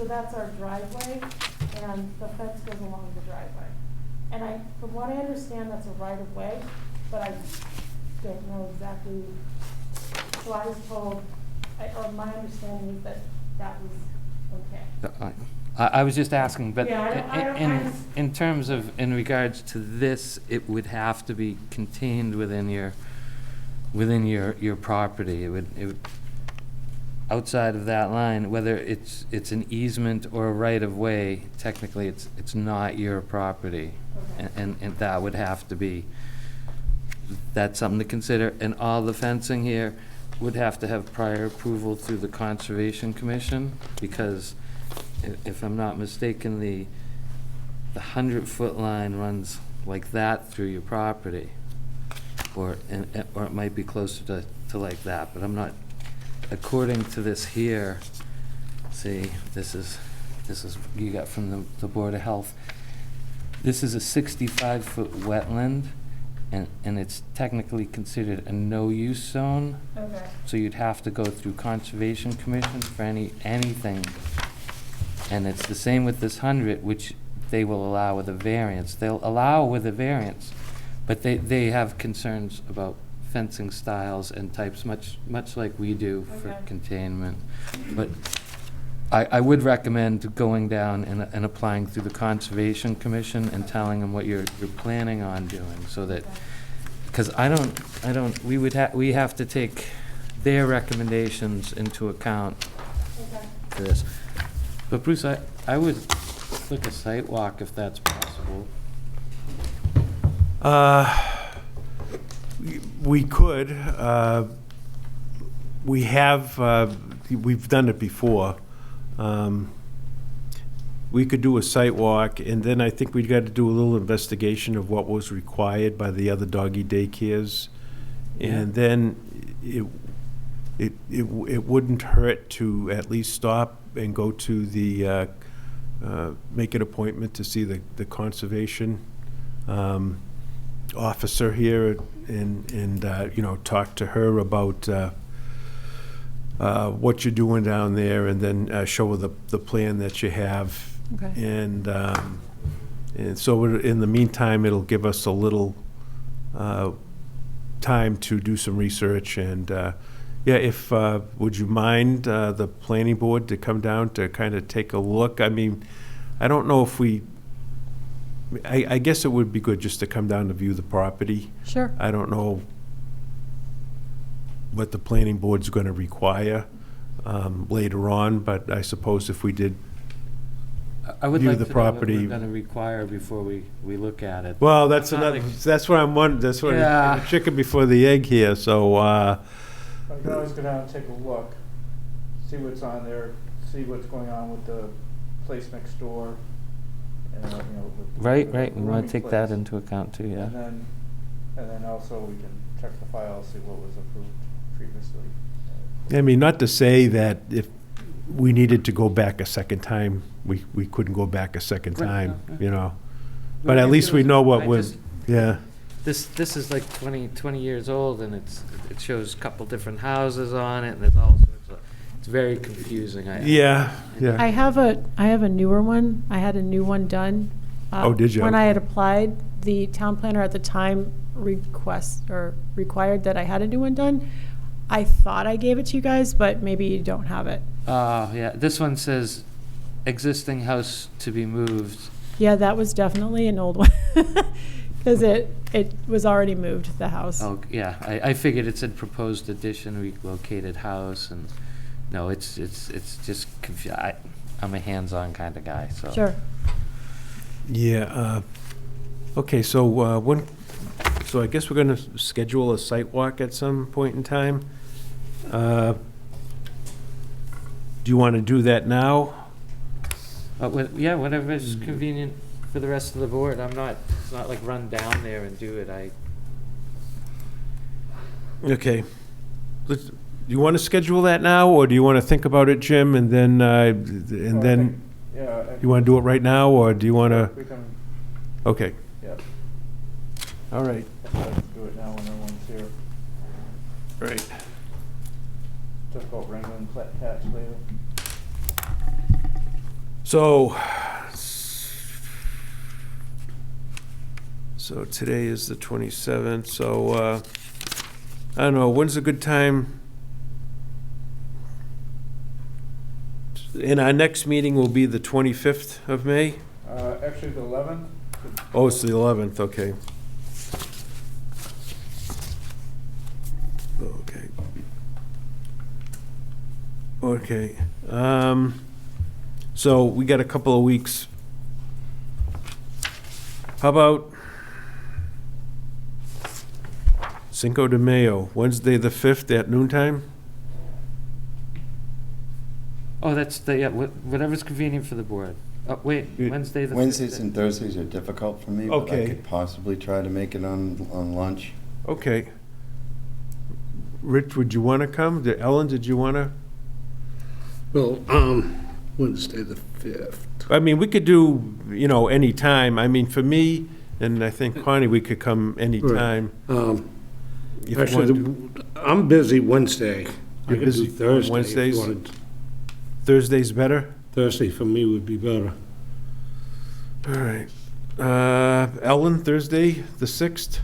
That's our driveway, and the fence goes along the driveway. And from what I understand, that's a right of way, but I don't know exactly. So I was told, or my understanding is that was okay. I was just asking, but Yeah, in terms of, in regards to this, it would have to be contained within your property. It would outside of that line, whether it's an easement or a right of way, technically it's not your property. Okay. And that would have to be, that's something to consider. And all the fencing here would have to have prior approval through the Conservation Commission, because if I'm not mistaken, the 100-foot line runs like that through your property, or it might be closer to like that, but I'm not. According to this here, see, this is you got from the Board of Health. This is a 65-foot wetland, and it's technically considered a no-use zone. Okay. So you'd have to go through Conservation Commission for anything. And it's the same with this 100, which they will allow with a variance. They'll allow with a variance, but they have concerns about fencing styles and types, much like we do for Okay. containment. But I would recommend going down and applying through the Conservation Commission and telling them what you're planning on doing, so that, because we have to take their recommendations into account for this. But Bruce, I would book a site walk if that's possible. We could. We've done it before. We could do a site walk, and then I think we'd got to do a little investigation of what was required by the other doggy daycares. And then it wouldn't hurt to at least stop and go to the, make an appointment to see the conservation officer here and talk to her about what you're doing down there, and then show her the plan that you have. Okay. And so in the meantime, it'll give us a little time to do some research. And if would you mind the planning board to come down to kind of take a look? I mean, I don't know if I guess it would be good just to come down to view the property. Sure. I don't know what the planning board's going to require later on, but I suppose if we did I would view like the to know property. what we're gonna require before we look at it. Well, that's I'm not another, that's what I'm wondering, that's what, Yeah. the chicken before the egg here, so, I can always go down and take a look, see what's on there, see what's going on with the place next door. And, Right, the we want rooming to take that place. into account too, yeah. And then also we can check the file, see what was approved previously. I mean, not to say that if we needed to go back a second time, we couldn't go back a second Right, time, no, you know? No, But I at least we feel- know what I was, just- yeah. this is like 20 years old, and it shows a couple different houses on it, and there's all sorts of, it's very confusing. Yeah, yeah. I have a newer one. I had a new one done. Oh, did you? When I Okay. had applied, the town planner at the time required that I had a new one done. I thought I gave it to you guys, but maybe you don't have it. Oh, yeah, this one says existing house to be moved. Yeah, that was definitely an old one. Because it was already moved, the house. Oh, yeah, I figured it said proposed addition, relocated house, and no, it's just I'm a hands-on kind of guy, so. Sure. Yeah, okay, so, so I guess we're gonna schedule a site walk at some point in time. Do you wanna do that now? Yeah, whatever is convenient for the rest of the board. It's not like run down there and do it. Okay. Do you wanna schedule that now, or do you wanna think about it, Jim, and then, Yeah. you wanna do it right now, or do you wanna? We can, Okay, yeah, all right, let's do it now when everyone's here. right. Difficult wrangling cats later. So today is the 27th, so, I don't know, when's a good time? And our next meeting will be the 25th of May? Actually, the 11th. Oh, it's the 11th, okay. Okay. Okay, so we got a couple of weeks. How about Cinco de Mayo, Wednesday the 5th at noontime? Oh, that's whatever's convenient for the board. Oh, wait, Wednesday the 5th. Wednesdays and Thursdays are difficult for me, but Okay. I could possibly try to make it on lunch. Okay. Rich, would you want to come? Ellen, did you want to? Well, Wednesday the 5th. I mean, we could do, any time. I mean, for me, and I think Connie, we could come any time. If you Actually, want I'm busy Wednesday. I You're could busy do Thursday. if you Wednesdays? wanted. Thursday's better? Thursday for me would be better. All right. Ellen, Thursday, the 6th?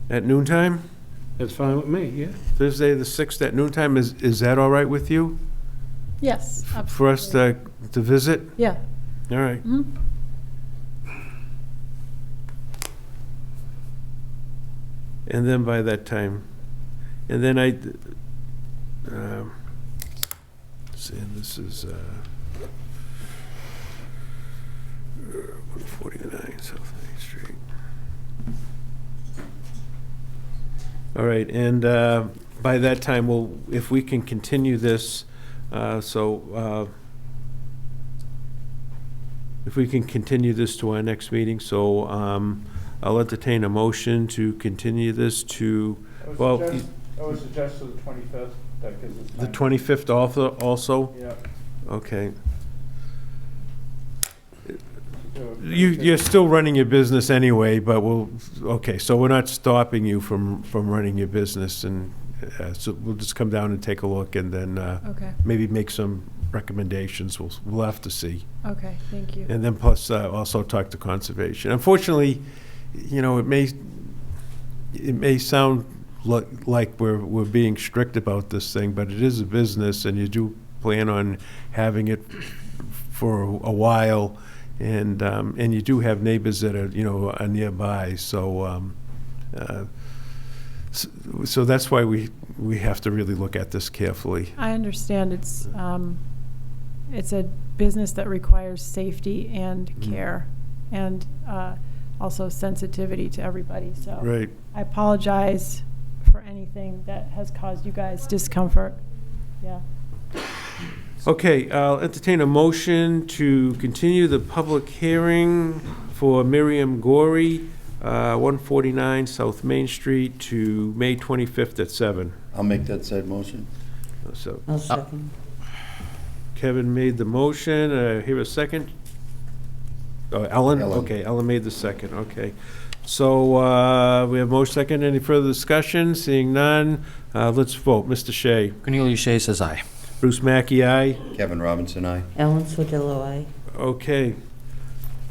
At noontime? That's fine with me, yeah. Thursday, the 6th at noontime, is that all right with you? Yes, For us to visit? Yeah. All right. Mhm. And then by that time, and then see, this is 149 South Main Street. All right, and by that time, if we can continue this, if we can continue this to our next meeting, so I'll entertain a motion to continue this to, I would suggest to the 25th. That gives us the time. 25th also? Yeah. Okay. So, You're still running your business anyway, but okay, so we're not stopping you from running your business, and so we'll just come down and take a look, and then Okay. maybe make some recommendations. We'll have to see. Okay, thank you. And then plus also talk to conservation. Unfortunately, it may sound like we're being strict about this thing, but it is a business, and you do plan on having it for a while, and you do have neighbors that are are nearby. So so that's why we have to really look at this carefully. I understand it's a business that requires safety and care, and also sensitivity to everybody, so. Right. I apologize for anything that has caused you guys discomfort, yeah. Okay, I'll entertain a motion to continue the public hearing for Miriam Gorey, 149 South Main Street, to May 25th at 7. I'll make that said motion. So I'll second. Kevin made the motion. Here a second. Ellen? Ellen. Okay, Ellen made the second, okay. So, we have motion second. Any further discussion? Seeing none, let's vote. Mr. Shea? Cornelius Shea says aye. Bruce Mackey, aye. Kevin Robinson, aye. Ellen Sodillo, aye. Okay.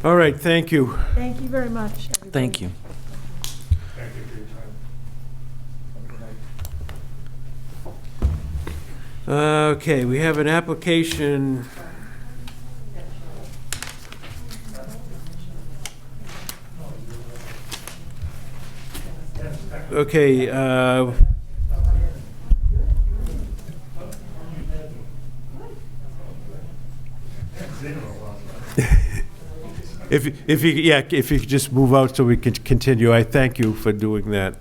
All right, thank you. Thank you very much, everybody. Thank you. Thank you for your time. Have a good night. Okay, we have an application. Okay, if you could just move out so we can continue, I thank you for doing that.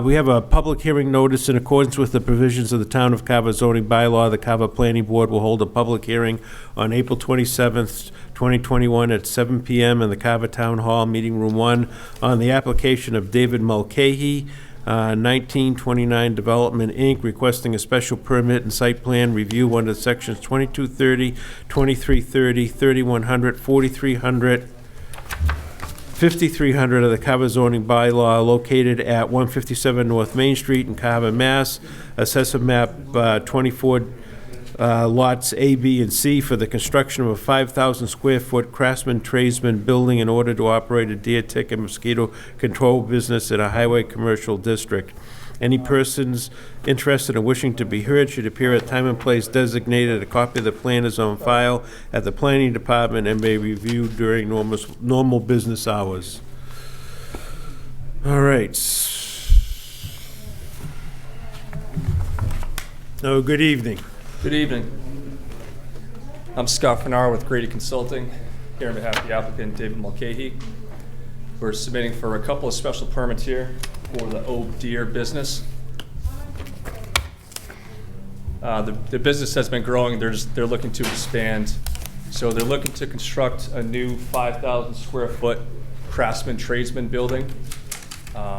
We have a public hearing notice in accordance with the provisions of the Town of Carver zoning bylaw. The Carver Planning Board will hold a public hearing on April 27th, 2021 at 7 p.m. in the Carver Town Hall, Meeting Room 1, on the application of David Mulcahy, 1929 Development, Inc., requesting a special permit and site plan review under sections 2230, 2330, 3100, 4300, 5300 of the Carver zoning bylaw, located at 157 North Main Street in Carver, Mass. Assessor map 24 lots A, B, and C for the construction of a 5,000 square foot craftsman tradesman building in order to operate a deer tick and mosquito control business in a highway commercial district. Any persons interested in wishing to be heard should appear at time and place designated. A copy of the plan is on file at the planning department and may be reviewed during normal business hours. All right. Oh, good evening. Good evening. I'm Scott Farnar with Grady Consulting, here on behalf of the applicant David Mulcahy. We're submitting for a couple of special permits here for the Oh Deer business. The business has been growing. They're looking to expand. So they're looking to construct a new 5,000 square foot craftsman tradesman building.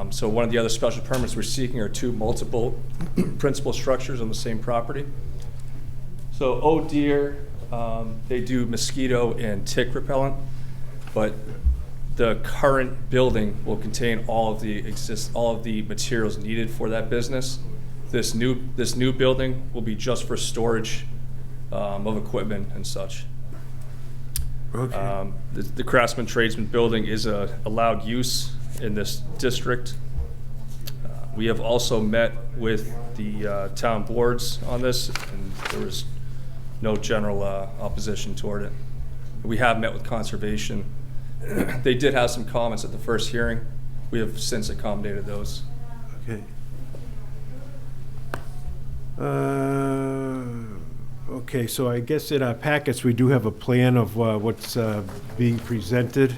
So one of the other special permits we're seeking are two multiple principal structures on the same property. So Oh Deer, they do mosquito and tick repellent, but the current building will contain all of the materials needed for that business. This new building will be just for storage of equipment and such. Okay. The Craftsman Tradesman building is a allowed use in this district. We have also met with the town boards on this, and there was no general opposition toward it. We have met with conservation. They did have some comments at the first hearing. We have since accommodated those. Okay. Okay, so I guess in our packets, we do have a plan of what's being presented.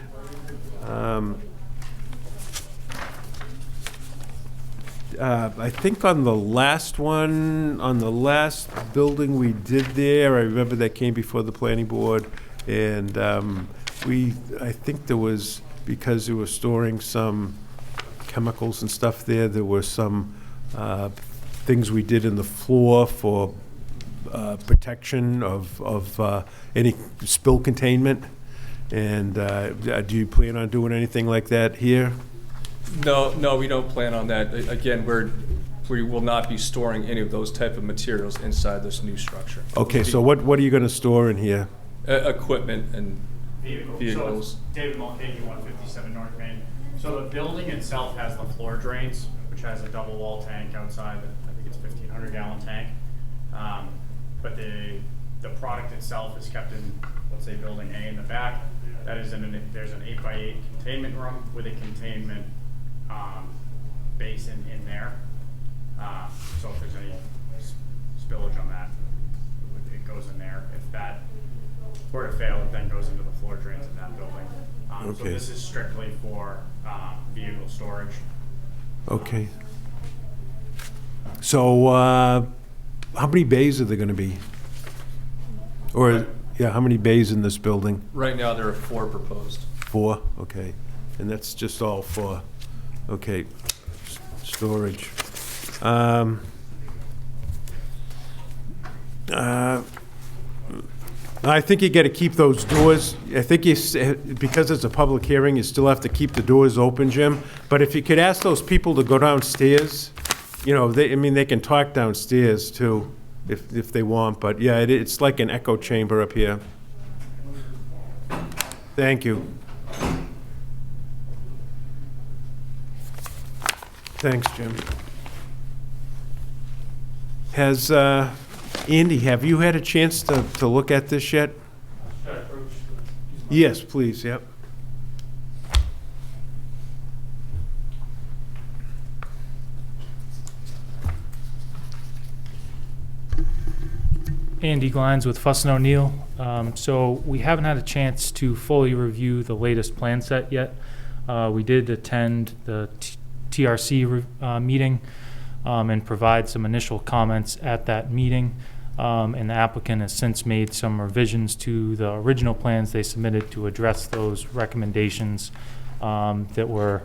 I think on the last one, on the last building we did there, I remember that came before the planning board, and I think there was, because they were storing some chemicals and stuff there were some things we did in the floor for protection of any spill containment. And do you plan on doing anything like that here? No, we don't plan on that. Again, we will not be storing any of those type of materials inside this new structure. Okay, so what are you going to store in here? Equipment and vehicles. So it's David Mulcahy, 157 North Main. So the building itself has the floor drains, which has a double wall tank outside. I think it's a 1,500 gallon tank. But the product itself is kept in, let's say, building A in the back. That is there's an 8x8 containment room with a containment basin in there. So if there's any spillage on that, it goes in there. If that were to fail, it then goes into the floor drains in that building. So this is strictly for vehicle storage. Okay. So how many bays are there going to be? Or, yeah, how many bays in this building? Right now, there are 4 proposed. 4, okay. And that's just all for, okay, storage. I think you gotta keep those doors, I think because it's a public hearing, you still have to keep the doors open, Jim. But if you could ask those people to go downstairs, you know, they can talk downstairs too, if they want. But yeah, it's like an echo chamber up here. Thank you. Thanks, Jim. Has, Andy, have you had a chance to look at this yet? Yes, please, yep. Andy Glines with Fuss & O'Neill. So we haven't had a chance to fully review the latest plan set yet. We did attend the TRC meeting and provide some initial comments at that meeting. And the applicant has since made some revisions to the original plans they submitted to address those recommendations that were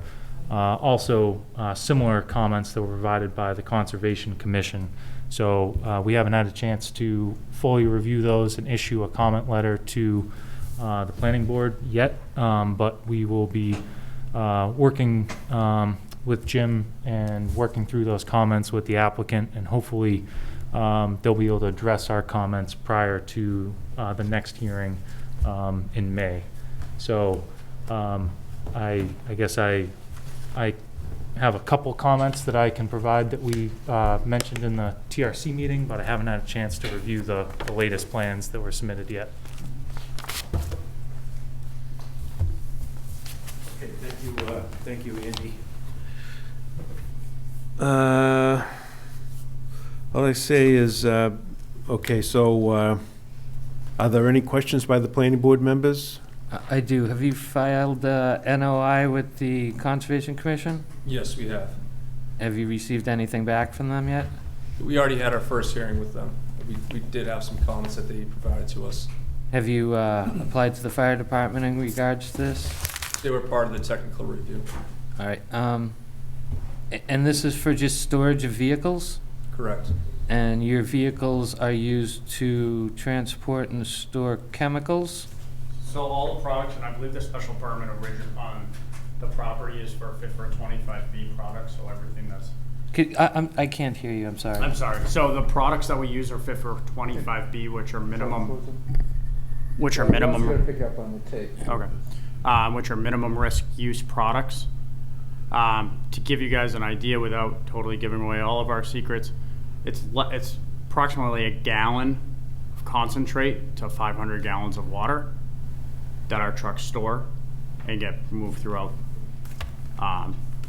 also similar comments that were provided by the Conservation Commission. So we haven't had a chance to fully review those and issue a comment letter to the planning board yet, but we will be working with Jim and working through those comments with the applicant, and hopefully they'll be able to address our comments prior to the next hearing in May. So I guess I have a couple comments that I can provide that we mentioned in the TRC meeting, but I haven't had a chance to review the latest plans that were submitted yet. Okay, thank you, Andy. All I say is, okay, so are there any questions by the planning board members? I do. Have you filed the NOI with the Conservation Commission? Yes, we have. Have you received anything back from them yet? We already had our first hearing with them. We did have some comments that they provided to us. Have you applied to the fire department in regards to this? They were part of the technical review. All right. And this is for just storage of vehicles? Correct. And your vehicles are used to transport and store chemicals? So all the products, and I believe the special permit on the property is for fit for a 25B product, so everything that's... I can't hear you, I'm sorry. I'm sorry. So the products that we use are fit for 25B, which are minimum... Which are minimum... Pick up on the tape. Okay. Which are minimum risk use products. To give you guys an idea without totally giving away all of our secrets, it's approximately a gallon of concentrate to 500 gallons of water that our trucks store and get moved throughout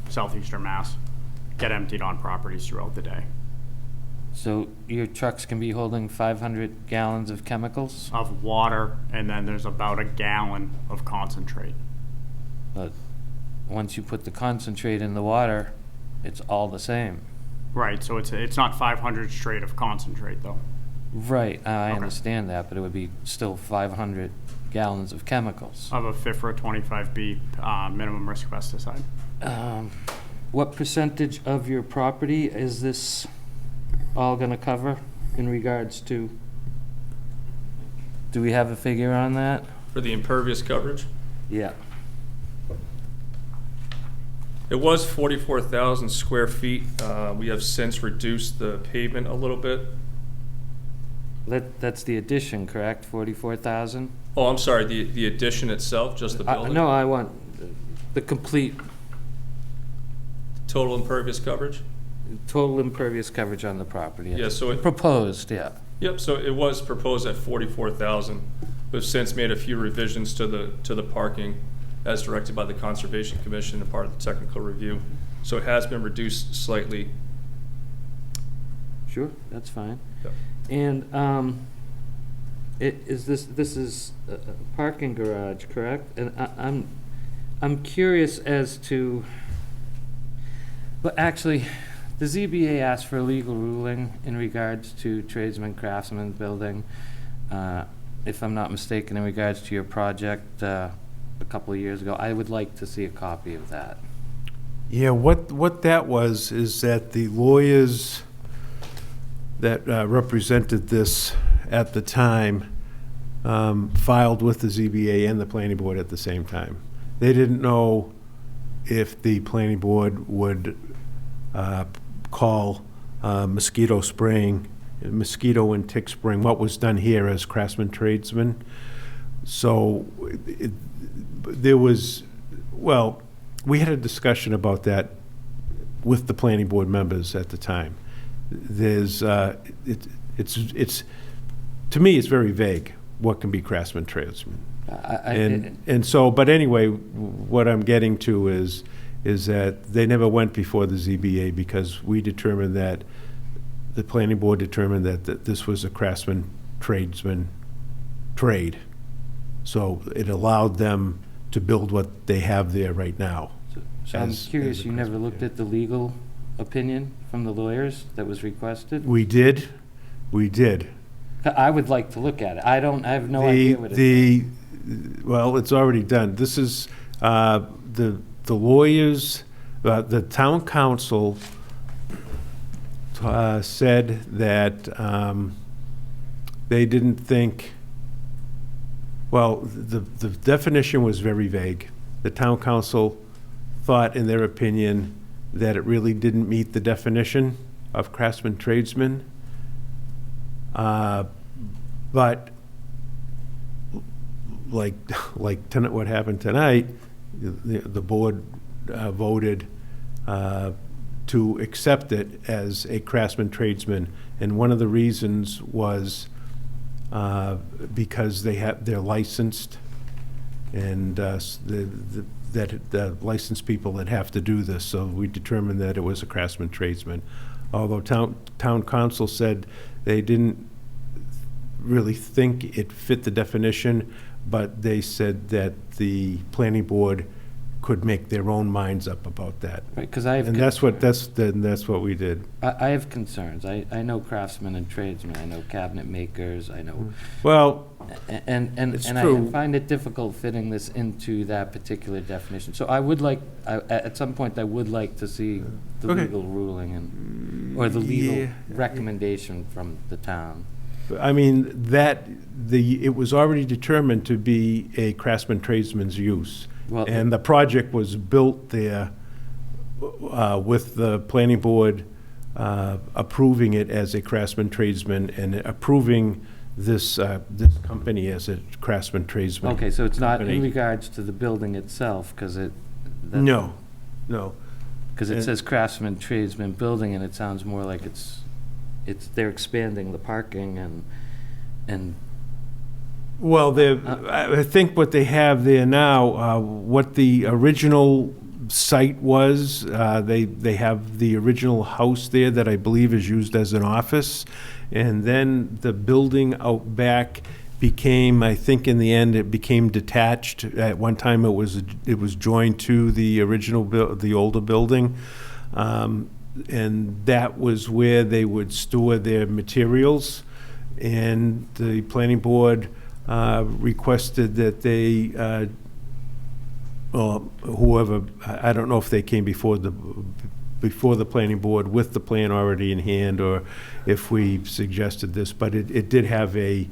southeastern Mass, get emptied on properties throughout the day. So your trucks can be holding 500 gallons of chemicals? Of water, and then there's about a gallon of concentrate. But once you put the concentrate in the water, it's all the same. Right, so it's not 500 straight of concentrate though. Right, I understand that, but it would be still 500 gallons of chemicals. Of a fit for a 25B minimum risk pesticide. What percentage of your property is this all going to cover in regards to? Do we have a figure on that? For the impervious coverage? Yeah. It was 44,000 square feet. We have since reduced the pavement a little bit. That's the addition, correct? 44,000? Oh, I'm sorry, the addition itself, just the building? No, I want the complete. Total impervious coverage? Total impervious coverage on the property. Yeah, so it... Proposed, yeah. Yep, so it was proposed at 44,000. We've since made a few revisions to the parking as directed by the Conservation Commission and part of the technical review. So it has been reduced slightly. Sure, that's fine. Yep. And this is a parking garage, correct? And I'm curious as to, but actually, the ZBA asked for a legal ruling in regards to tradesman craftsman building. If I'm not mistaken, in regards to your project a couple of years ago, I would like to see a copy of that. Yeah, what that was is that the lawyers that represented this at the time filed with the ZBA and the planning board at the same time. They didn't know if the planning board would call mosquito spraying, mosquito and tick spraying, what was done here as craftsman tradesmen. So there was, well, we had a discussion about that with the planning board members at the time. There's, it's, to me, it's very vague, what can be craftsman tradesmen. And so, but anyway, what I'm getting to is that they never went before the ZBA because we determined that, the planning board determined that this was a craftsman tradesman trade. So it allowed them to build what they have there right now. So I'm curious, you never looked at the legal opinion from the lawyers that was requested? We did. I would like to look at it. I have no idea what it is. Well, it's already done. This is, the lawyers, the town council said that they didn't think, well, the definition was very vague. The town council thought, in their opinion, that it really didn't meet the definition of craftsman tradesman. But like tonight, what happened tonight, the board voted to accept it as a craftsman tradesman, and one of the reasons was because they're licensed, and the licensed people that have to do this. So we determined that it was a craftsman tradesman. Although town council said they didn't really think it fit the definition, but they said that the planning board could make their own minds up about that. Right, 'cause I have and that's what we did. I have concerns. I know craftsmen and tradesmen. I know cabinet makers. I know. Well, and it's I true. find it difficult fitting this into that particular definition. So I would like, at some point, I would like to see the Okay. legal ruling or the legal Yeah. recommendation from the town. I mean, it was already determined to be a craftsman tradesman's use. Well, And the project was built there with the planning board approving it as a craftsman tradesman and approving this company as a craftsman tradesman. Okay, so it's not in company. regards to the building itself, because No. Because it And- says craftsman tradesman building, and it sounds more like they're expanding the parking and. Well, I think what they have there now, what the original site was, they have the original house there that I believe is used as an office. And then the building out back became, I think in the end, it became detached. At one time, it was joined to the original, the older building. And that was where they would store their materials. And the planning board requested that they, well, whoever, I don't know if they came before the planning board with the plan already in hand, or if we suggested this, but it did have a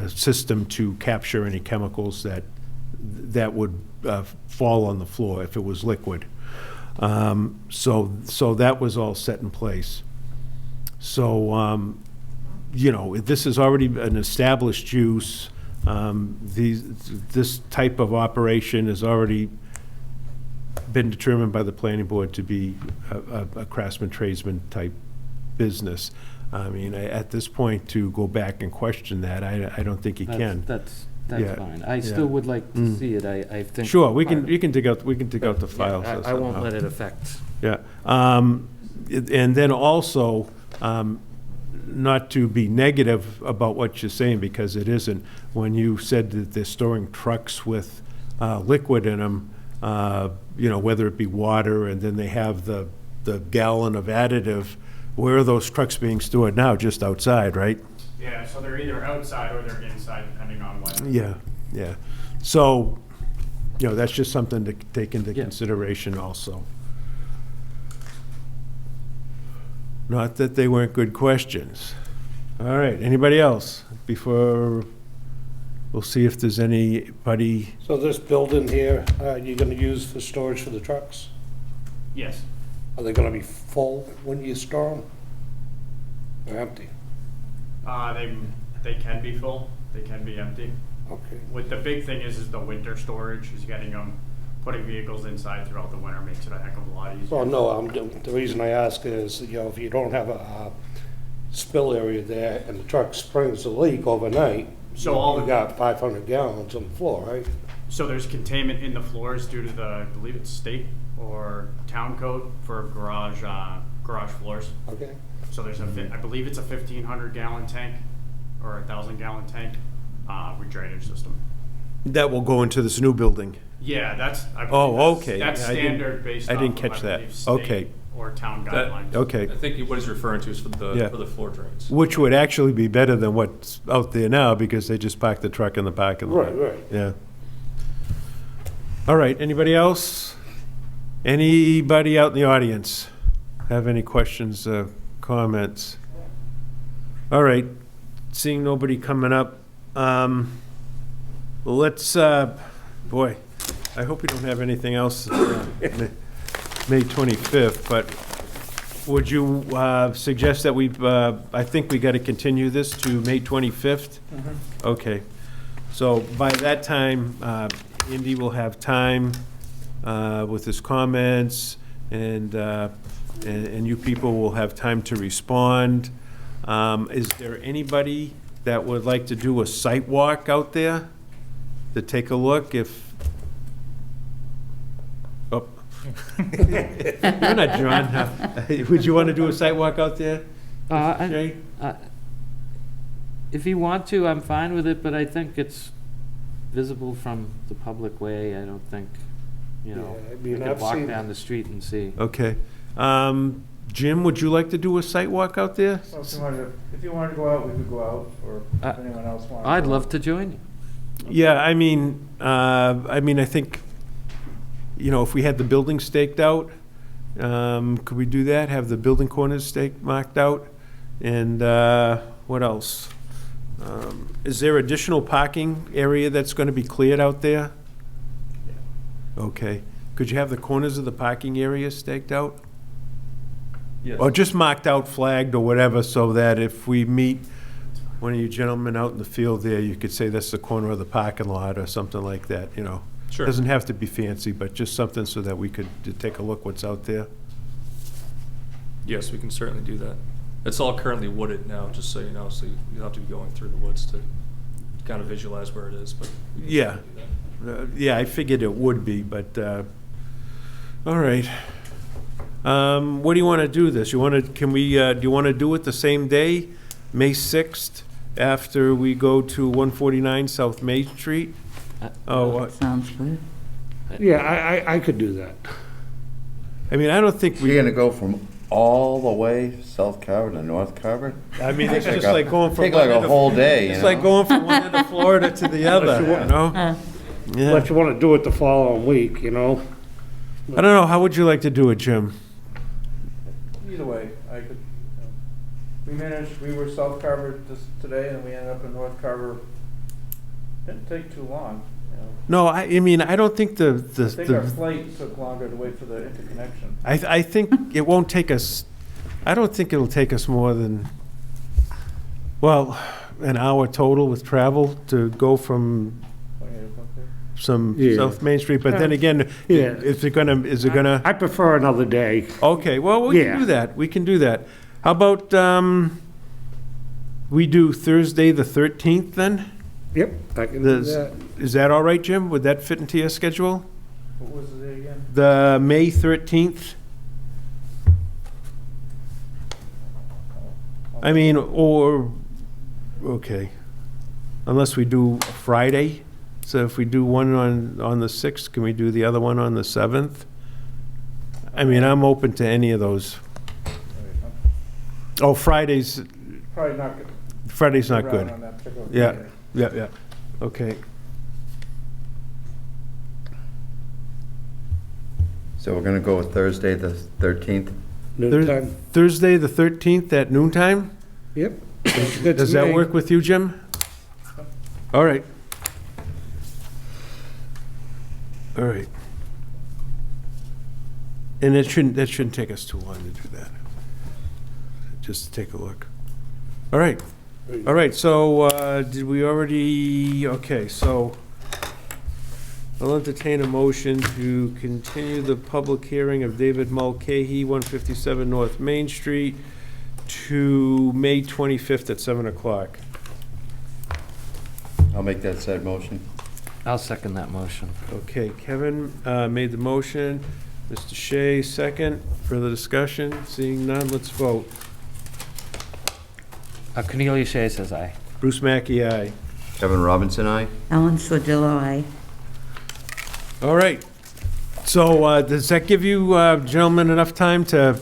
system to capture any chemicals that would fall on the floor if it was liquid. So that was all set in place. So, this is already an established use. This type of operation has already been determined by the planning board to be a craftsman tradesman type business. I mean, at this point, to go back and question that, I don't think you can. That's Yeah, fine. I yeah. still would like to see it. I think. Sure, you can dig out the files. Yeah, I won't let it affect. Yeah, and then also, not to be negative about what you're saying, because it isn't, when you said that they're storing trucks with liquid in them, whether it be water, and then they have the gallon of additive, where are those trucks being stored now? Just outside, right? Yeah, so they're either outside or they're inside, depending on what. Yeah. So, that's just something to take into consideration also. Not that they weren't good questions. All right, anybody else before we'll see if there's anybody, So this building here, you're gonna use for storage for the trucks? Yes. Are they gonna be full when you store them? Or empty? They can be full, they can be empty. Okay. What the big thing is the winter storage, is getting them, putting vehicles inside throughout the winter makes it a heck of a lot easier. Well, no, the reason I ask is, you know, if you don't have a spill area there and the truck springs a leak overnight, So all you the- got 500 gallons on the floor, right? So there's containment in the floors due to the, I believe it's state or town code for garage floors. Okay. So there's I believe it's a 1,500 gallon tank or a 1,000 gallon tank drainage system. that will go into this new building. Yeah, that's. I believe Oh, that's- okay. That's I didn't- standard based I off didn't of, catch that. believe, state Okay. Or town That- guidelines. Okay. I think what he's referring to is for Yeah. the floor drains. Which would actually be better than what's out there now, because they just park the truck in the parking lot. Right, right. Yeah. All right, anybody else? Anybody out in the audience have any questions, comments? All right, seeing nobody coming up, let's, boy, I hope we don't have anything else May 25th, but would you suggest that I think we got to continue this to May 25th? Okay. So by that time, Andy will have time with his comments, and you people will have time to respond. Is there anybody that would like to do a site walk out there to take a look? Oh. You're not John. Would you want to do a site walk out there? Jay? If you want to, I'm fine with it, but I think it's visible from the public way. I don't think, you know, Yeah, I mean, I could I've walk seen- down the street and see. Okay. Jim, would you like to do a site walk out there? Well, if you wanted to go out, we could go out, or if anyone else wanted. I'd love to join you. Yeah, I mean, I think, you know, if we had the building staked out, could we do that? Have the building corners marked out? And what else? Is there additional parking area that's going to be cleared out there? Okay. Could you have the corners of the parking area staked out? Yes. Or just marked out, flagged, or whatever, so that if we meet one of you gentlemen out in the field there, you could say that's the corner of the parking lot or something like that, you know? Sure. Doesn't have to be fancy, but just something so that we could take a look what's out there. Yes, we can certainly do that. It's all currently wooded now, just so you know, so you'll have to be going through the woods to kind of visualize where it is, but. we can Yeah. certainly do that. Yeah, I figured it would be, but, all right. What do you want to do this? Do you want to do it the same day, May 6th, after we go to 149 South Main Street? Sounds good. Yeah, I could do that. I mean, I don't think You're gonna go from all the way South Carver to North Carver? I mean, it's just like going from. Take like one end a of- whole day, you It's know? like going from one end of Florida to the other, you know? Yeah. Unless you want to do it the following week, you know? I don't know, how would you like to do it, Jim? Either way, we were South Carver today, and we ended up in North Carver. Didn't take too long, you know. No, I mean, I don't think I think our flight took longer to wait for the interconnection. I think it won't take us, I don't think it'll take us more than, well, an hour total with travel to go from some Yeah. South Main Street, but then again, Yeah. is it gonna? I prefer another day. Okay, well, we can do that. How about, we do Thursday, the 13th then? Yep, I can do that. Is that all right, Jim? Would that fit into your schedule? What was it again? The May 13th? I mean, okay. Unless we do a Friday. So if we do one on the 6th, can we do the other one on the 7th? I mean, I'm open to any of those. Oh, Friday's Probably not good. Friday's not Around good. on that particular Yeah, Friday. yeah. Okay. So we're gonna go with Thursday, the 13th? Noontime? Thursday, the 13th at noontime? Yep. Good Does to that me. work with you, Jim? All right. All right. And that shouldn't take us too long to do that. Just to take a look. All right. All right, so, did we already, okay, so I'll entertain a motion to continue the public hearing of David Mulcahy, 157 North Main Street, to May 25th at 7 o'clock. I'll make that said motion. I'll second that motion. Okay, Kevin made the motion. Mr. Shea, second. Further discussion? Seeing none, let's vote. Cornelia Shea says aye. Bruce Mackey, aye. Kevin Robinson, aye. Ellen Sordillo, aye. All right. So does that give you gentlemen enough time to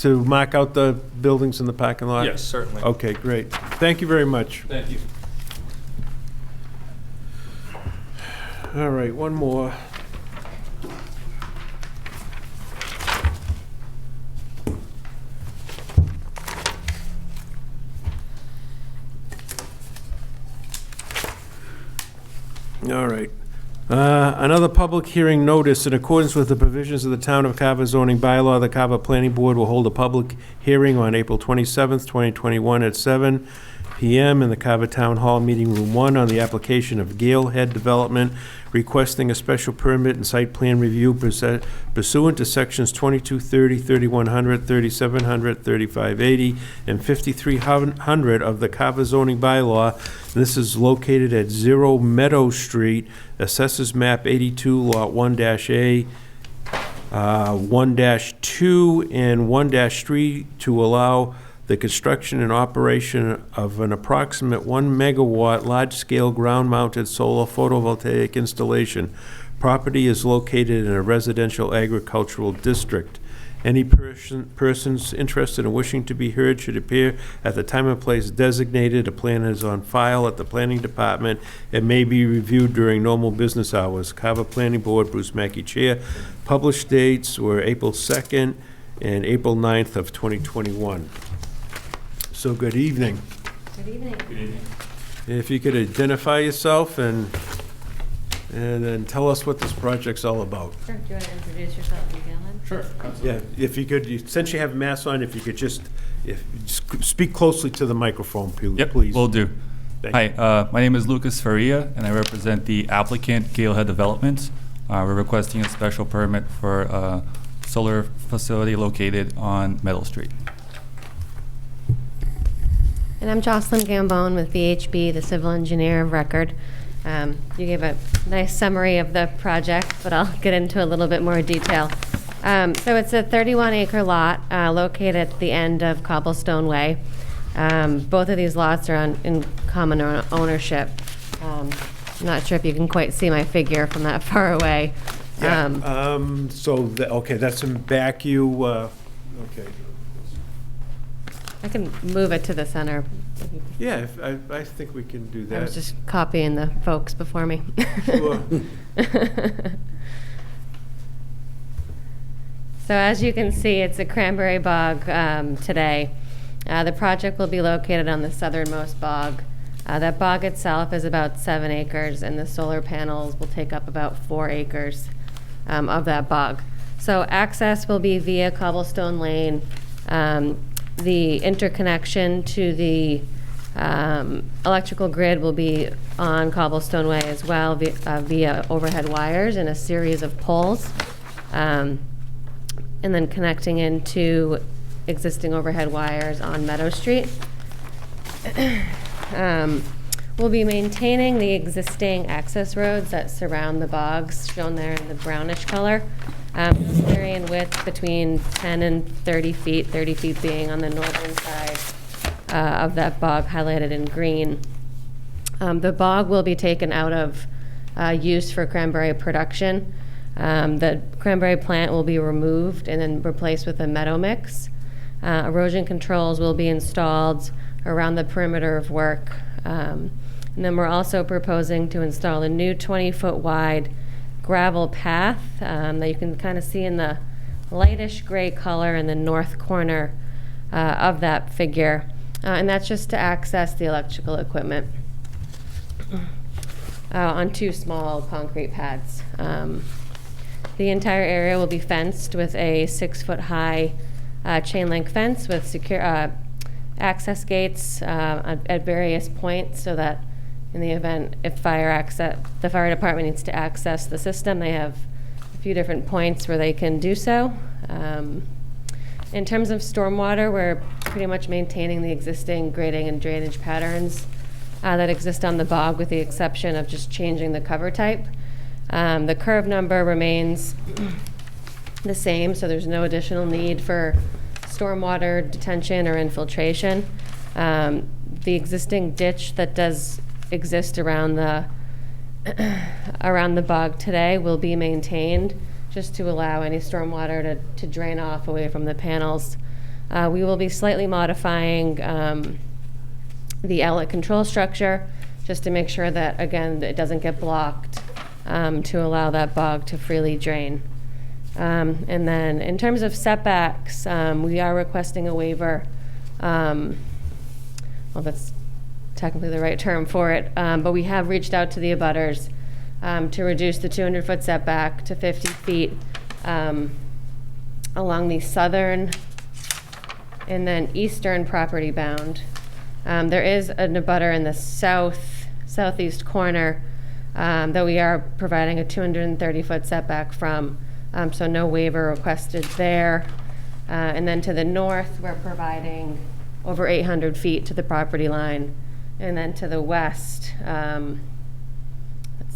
mark out the buildings in the parking lot? Yes, certainly. Okay, great. Thank you very much. Thank you. All right, one more. All right. Another public hearing notice. In accordance with the provisions of the Town of Carver zoning bylaw, the Carver Planning Board will hold a public hearing on April 27th, 2021 at 7 p.m. in the Carver Town Hall Meeting Room 1 on the application of Gale Head Development requesting a special permit and site plan review pursuant to sections 2230, 3100, 3700, 3580, and 5300 of the Carver zoning bylaw. This is located at 0 Meadow Street, Assessors Map 82, Lot 1-A, 1-2, and 1-3 to allow the construction and operation of an approximate 1 megawatt large-scale ground-mounted solar photovoltaic installation. Property is located in a residential agricultural district. Any persons interested in wishing to be heard should appear at the time and place designated. A plan is on file at the Planning Department. It may be reviewed during normal business hours. Carver Planning Board, Bruce Mackey, Chair. Published dates were April 2nd and April 9th of 2021. So good evening. Good evening. Good evening. If you could identify yourself and then tell us what this project's all about. Sure. Do you want to introduce yourself again? Sure. Yeah, if you could, since you have masks on, if you could just speak closely to the microphone, please. Yep, will do. Hi, my name is Lucas Faria, and I represent the applicant, Galehead Development. We're requesting a special permit for a solar facility located on Meadow Street. And I'm Jocelyn Gambone with VHB, the civil engineer of record. You gave a nice summary of the project, but I'll get into a little bit more detail. So it's a 31-acre lot located at the end of Cobblestone Way. Both of these lots are in common ownership. I'm not sure if you can quite see my figure from that far away. Yeah, okay, that's in back you, okay. I can move it to the center. Yeah, I think we can do that. I was just copying the folks before me. Sure. So as you can see, it's a cranberry bog today. The project will be located on the southernmost bog. That bog itself is about 7 acres, and the solar panels will take up about 4 acres of that bog. So access will be via Cobblestone Lane. The interconnection to the electrical grid will be on Cobblestone Way as well via overhead wires and a series of poles. And then connecting into existing overhead wires on Meadow Street. We'll be maintaining the existing access roads that surround the bogs, shown there in the brownish color. Vary in width between 10 and 30 feet, 30 feet being on the northern side of that bog, highlighted in green. The bog will be taken out of use for cranberry production. The cranberry plant will be removed and then replaced with a meadow mix. Erosion controls will be installed around the perimeter of work. And then we're also proposing to install a new 20-foot wide gravel path that you can kind of see in the lightish gray color in the north corner of that figure. And that's just to access the electrical equipment. on 2 small concrete pads. The entire area will be fenced with a 6-foot-high chain link fence with secure access gates at various points, so that in the event if the fire department needs to access the system, they have a few different points where they can do so. In terms of stormwater, we're pretty much maintaining the existing grading and drainage patterns that exist on the bog, with the exception of just changing the cover type. The curve number remains the same, so there's no additional need for stormwater detention or infiltration. The existing ditch that does exist around the bog today will be maintained, just to allow any stormwater to drain off away from the panels. We will be slightly modifying the outlet control structure, just to make sure that, again, it doesn't get blocked, to allow that bog to freely drain. And then in terms of setbacks, we are requesting a waiver. Well, that's technically the right term for it, but we have reached out to the abutters to reduce the 200-foot setback to 50 feet along the southern and then eastern property bound. There is an abutter in the southeast corner that we are providing a 230-foot setback from, so no waiver requested there. And then to the north, we're providing over 800 feet to the property line. And then to the west, let's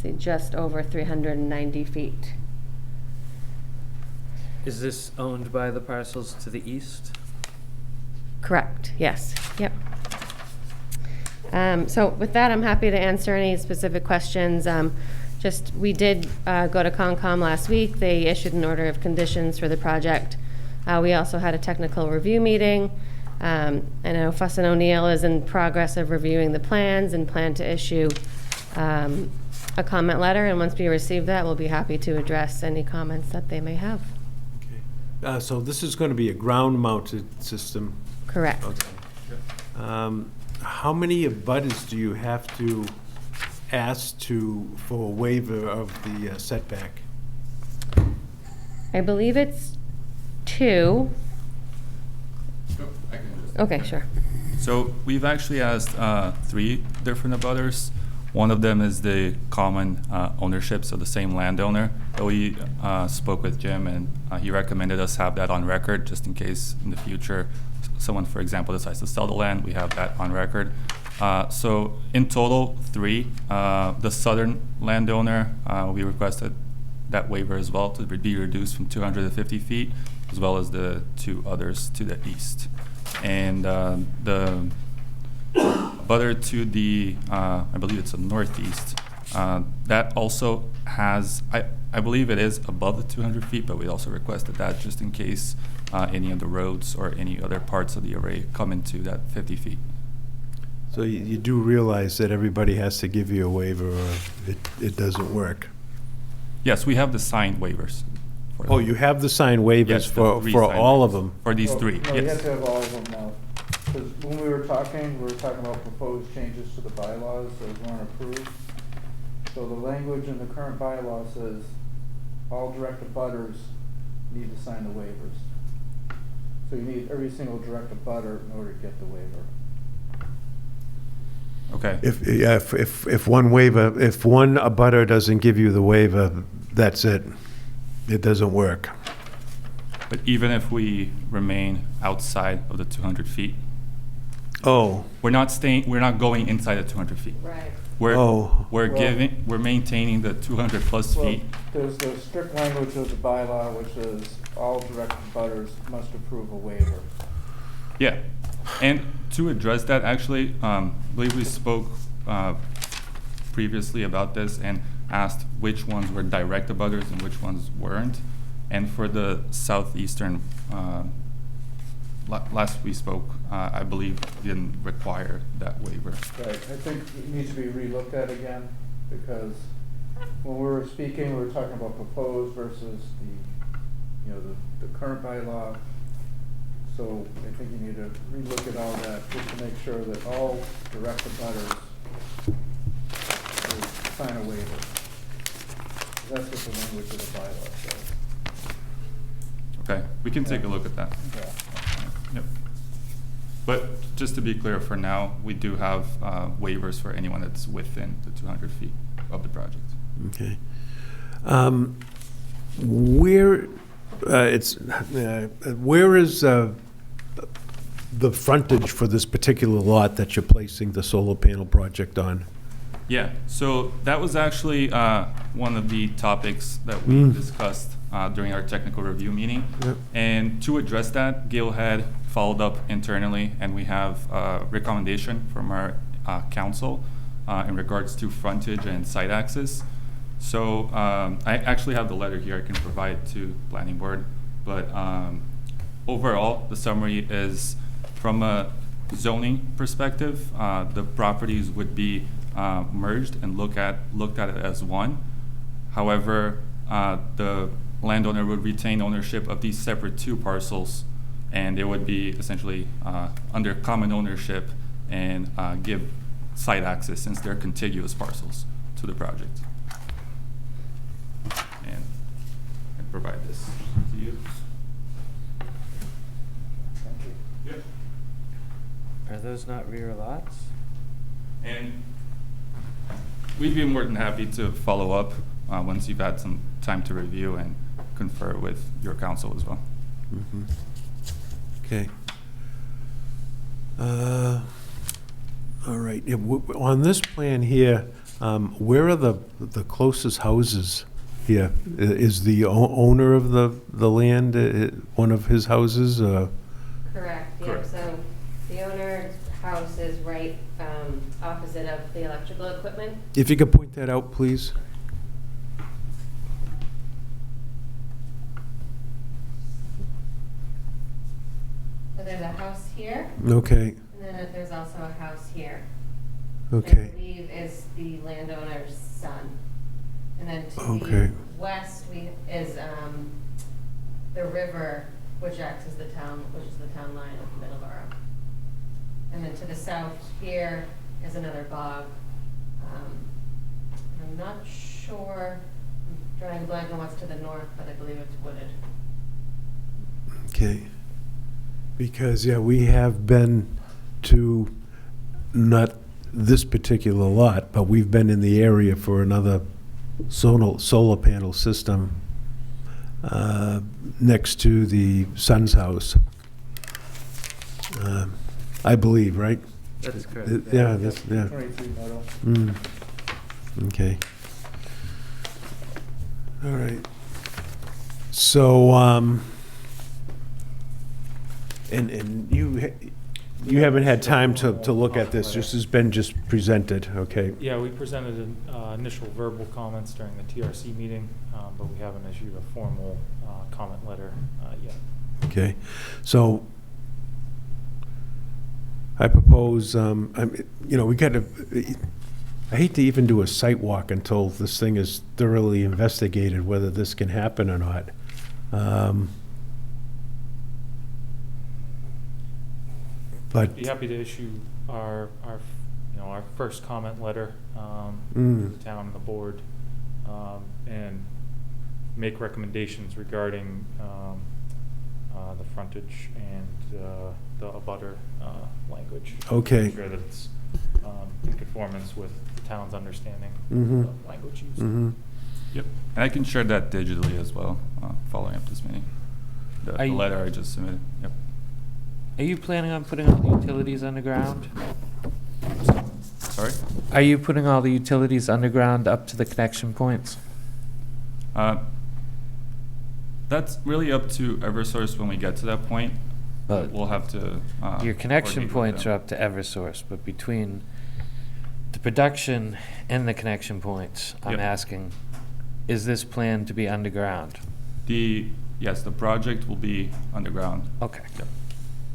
see, just over 390 feet. Is this owned by the parcels to the east? Correct, yes, yep. So with that, I'm happy to answer any specific questions. We did go to Concom last week. They issued an order of conditions for the project. We also had a technical review meeting. I know Fuss & O'Neill is in progress of reviewing the plans and plan to issue a comment letter. And once we receive that, we'll be happy to address any comments that they may have. Okay. So this is going to be a ground-mounted system? Correct. Okay. How many abutters do you have to ask for a waiver of the setback? I believe it's 2. Okay, sure. So we've actually asked 3 different abutters. One of them is the common ownership, so the same landowner. But we spoke with Jim, and he recommended us have that on record, just in case in the future someone, for example, decides to sell the land. We have that on record. So in total, 3. The southern landowner, we requested that waiver as well to be reduced from 250 feet, as well as the 2 others to the east. And the abutter to the, I believe it's the northeast, that also has, I believe it is above the 200 feet, but we also requested that just in case any of the roads or any other parts of the array come into that 50 feet. So you do realize that everybody has to give you a waiver or it doesn't work? Yes, we have the signed waivers. Oh, you have the signed waivers Yes, for all of them? For these 3, No, you have yes. to have all of them now. Because when we were talking about proposed changes to the bylaws that weren't approved. So the language in the current bylaw says all direct abutters need to sign the waivers. So you need every single direct abutter in order to get the waiver. Okay. If one abutter doesn't give you the waiver, that's it. It doesn't work. But even if we remain outside of the 200 feet? Oh. We're not going inside the 200 feet. Right. We're maintaining the 200 plus Well, feet. there's the strict language of the bylaw, which is all direct abutters must approve a waiver. Yeah, and to address that, actually, I believe we spoke previously about this and asked which ones were direct abutters and which ones weren't. And for the southeastern, last we spoke, I believe didn't require that waiver. Right, I think it needs to be relooked at again, because when we were speaking, we were talking about proposed versus the current bylaw. So I think you need to relook at all that, just to make sure that all direct abutters sign a waiver. That's what the language of the bylaw says. Okay, we can take a look at that. Yeah. Yep. But just to be clear, for now, we do have waivers for anyone that's within the 200 feet of the project. Okay. Where where is the frontage for this particular lot that you're placing the solar panel project on? Yeah, so that was actually one of the topics that we discussed during our technical review meeting. Yep. And to address that, Gail had followed up internally, and we have a recommendation from our council in regards to frontage and site access. So I actually have the letter here I can provide to planning board, but overall, the summary is from a zoning perspective, the properties would be merged and looked at it as one. However, the landowner would retain ownership of these separate two parcels, and they would be essentially under common ownership and give site access since they're contiguous parcels to the project. And I provide this to you. Thank you. Yep. Are those not rear lots? And we'd be more than happy to follow up once you've had some time to review and confer with your council as well. Mm-hmm. Okay. All right. Yeah, on this plan here, where are the closest houses here? Is the owner of the land one of his houses? Correct, yeah, so the owner's house is right opposite of the electrical equipment. If you could point that out, please. So there's a house here, Okay, and then there's also a house here. okay. I believe is the landowner's son. And then to Okay. the west is the river, which acts as the town, which is the town line of Middleborough. And then to the south here is another bog. I'm not sure, I'm drawing a blank on what's to the north, but I believe it's wooded. Okay. Because, yeah, we have been to, not this particular lot, but we've been in the area for another solar panel system next to the son's house. I believe, right? That is correct. Yeah, that's, yeah. 23 model. Okay. All right. So, and you haven't had time to look at this, this has been just presented, okay? Yeah, we presented initial verbal comments during the TRC meeting, but we haven't issued a formal comment letter yet. Okay, so I propose, we gotta, I hate to even do a site walk until this thing is thoroughly investigated, whether this can happen or not. But Be happy to issue our first comment letter to the town and the board, and make recommendations regarding the frontage and the abutter language. Okay. Make sure that it's in conformance with the town's understanding Mhm. of the language used. Mm-hmm. Yep. And I can share that digitally as well, following up this meeting. The letter I just submitted. Yep. Are you planning on putting all the utilities underground? Sorry? Are you putting all the utilities underground up to the connection points? That's really up to Eversource when we get to that point. But we'll have to. Your connection coordinate with points them. are up to Eversource, but between the production and the connection points, I'm Yep. asking, is this planned to be underground? Yes, the project will be underground. Okay. Yep.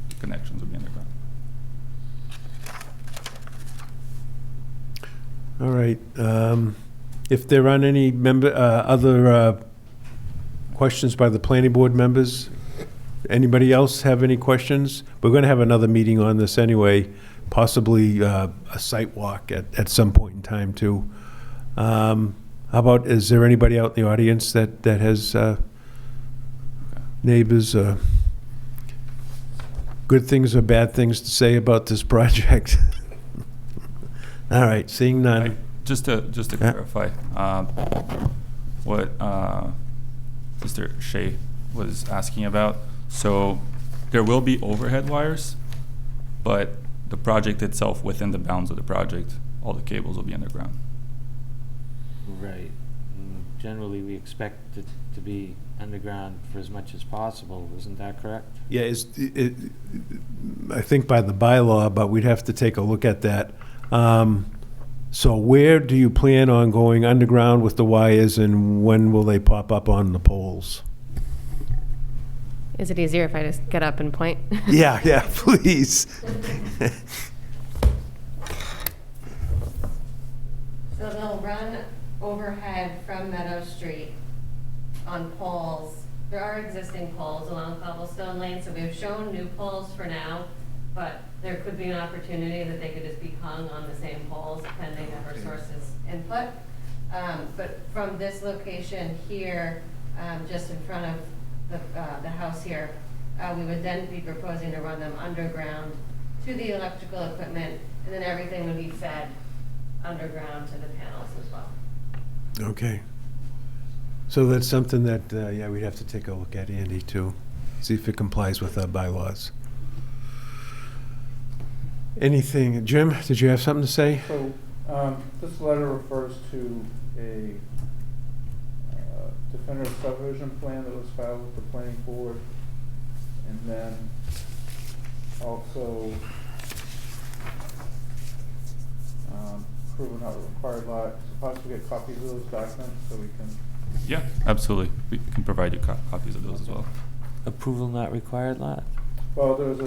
The connections will be underground. All right. If there aren't any other questions by the planning board members, anybody else have any questions? We're going to have another meeting on this anyway, possibly a site walk at some point in time too. How about, is there anybody out in the audience that has neighbors, good things or bad things to say about this project? All right, seeing none. Just to clarify, what Mr. Shea was asking about, so there will be overhead wires, but the project itself, within the bounds of the project, all the cables will be underground. Right. Generally, we expect it to be underground for as much as possible. Isn't that correct? Yeah, I think by the bylaw, but we'd have to take a look at that. So where do you plan on going underground with the wires, and when will they pop up on the poles? Is it easier if I just get up and point? Yeah, please. So they'll run overhead from Meadow Street on poles. There are existing poles along Cobblestone Lane, so we've shown new poles for now, but there could be an opportunity that they could just be hung on the same poles pending Eversource's input. But from this location here, just in front of the house here, we would then be proposing to run them underground to the electrical equipment, and then everything would be fed underground to the panels as well. Okay. So that's something that, yeah, we'd have to take a look at, Andy, too. See if it complies with our bylaws. Anything, Jim, did you have something to say? So, this letter refers to a definitive subdivision plan that was filed with the planning board, and then also approval not required lot. Is it possible to get copies of those documents so we can? Yeah, absolutely. We can provide you copies of those as well. Approval not required lot? Well, there was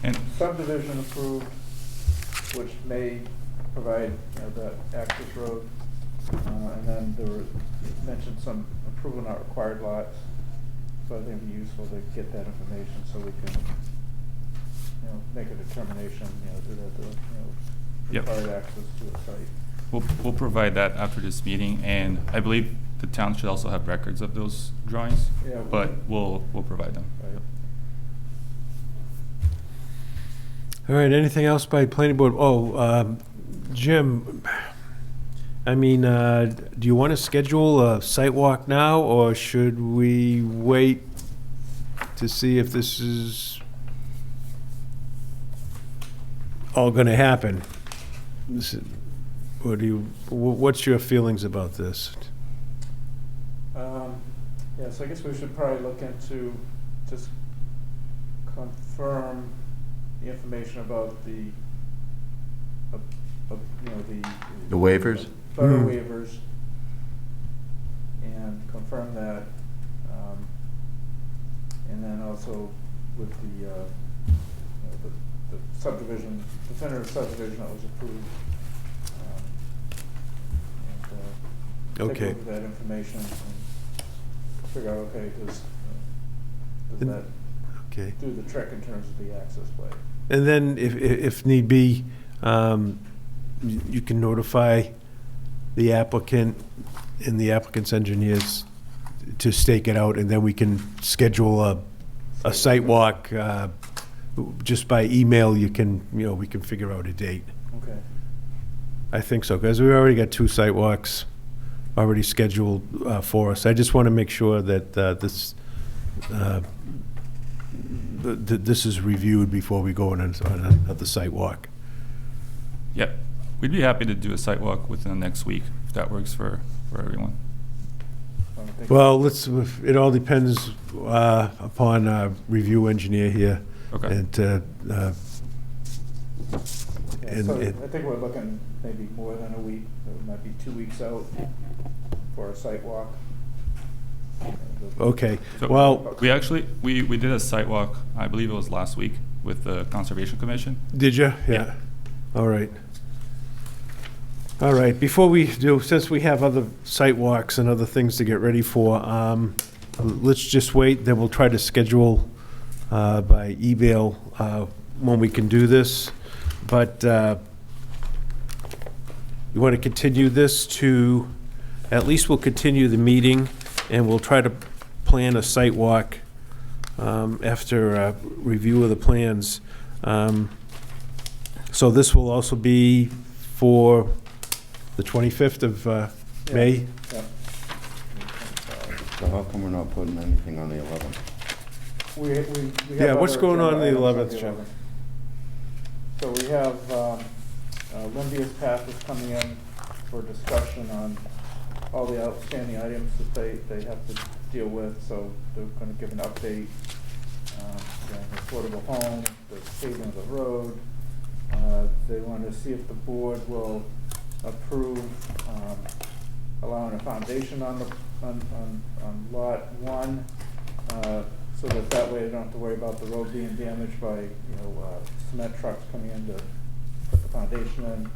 a subdivision approved, which may provide, that access road, and then there were mentioned some approval not required lots. So I think it'd be useful to get that information so we can, make a determination, that the, required access to the site. We'll provide that after this meeting, and I believe the town should also have records of those drawings. Yeah, but we'll provide them. Right. All right, anything else by planning board? Oh, Jim, I mean, do you want to schedule a site walk now, or should we wait to see if this is all going to happen? What's your feelings about this? Yeah, so I guess we should probably look into just confirm the information about the waivers? Butter waivers, and confirm that, and then also with the subdivision, definitive subdivision that was approved. Okay. Take a look at that information and figure out, okay, does that do the trick in terms of the access way? And then if need be, you can notify the applicant and the applicant's engineers to stake it out, and then we can schedule a site walk. Just by email, we can figure out a date. Okay. I think so, because we already got 2 site walks already scheduled for us. I just want to make sure that this is reviewed before we go on the site walk. Yep. We'd be happy to do a site walk within the next week, if that works for everyone. Well, it all depends upon our review engineer here. Okay. And, So I think we're looking maybe more than a week. It might be 2 weeks out for a site walk. Okay. So Well, we actually we did a site walk. I believe it was last week with the Conservation Commission. Did you? Yeah. All right. All right. Before we do, since we have other site walks and other things to get ready for, let's just wait. Then we'll try to schedule by email when we can do this. But you want to continue this to, at least we'll continue the meeting, and we'll try to plan a site walk after review of the plans. So this will also be for the 25th of May? So how come we're not putting anything on the 11th? We Yeah, have what's other going on agenda the items 11th, Jim? So we have Limbia's Path is coming in for discussion on all the outstanding items that they have to deal with, so they're going to give an update. The affordable home, the paving of the road. They want to see if the board will approve allowing a foundation on lot 1, so that way they don't have to worry about the road being damaged by cement trucks coming in to put the foundation in.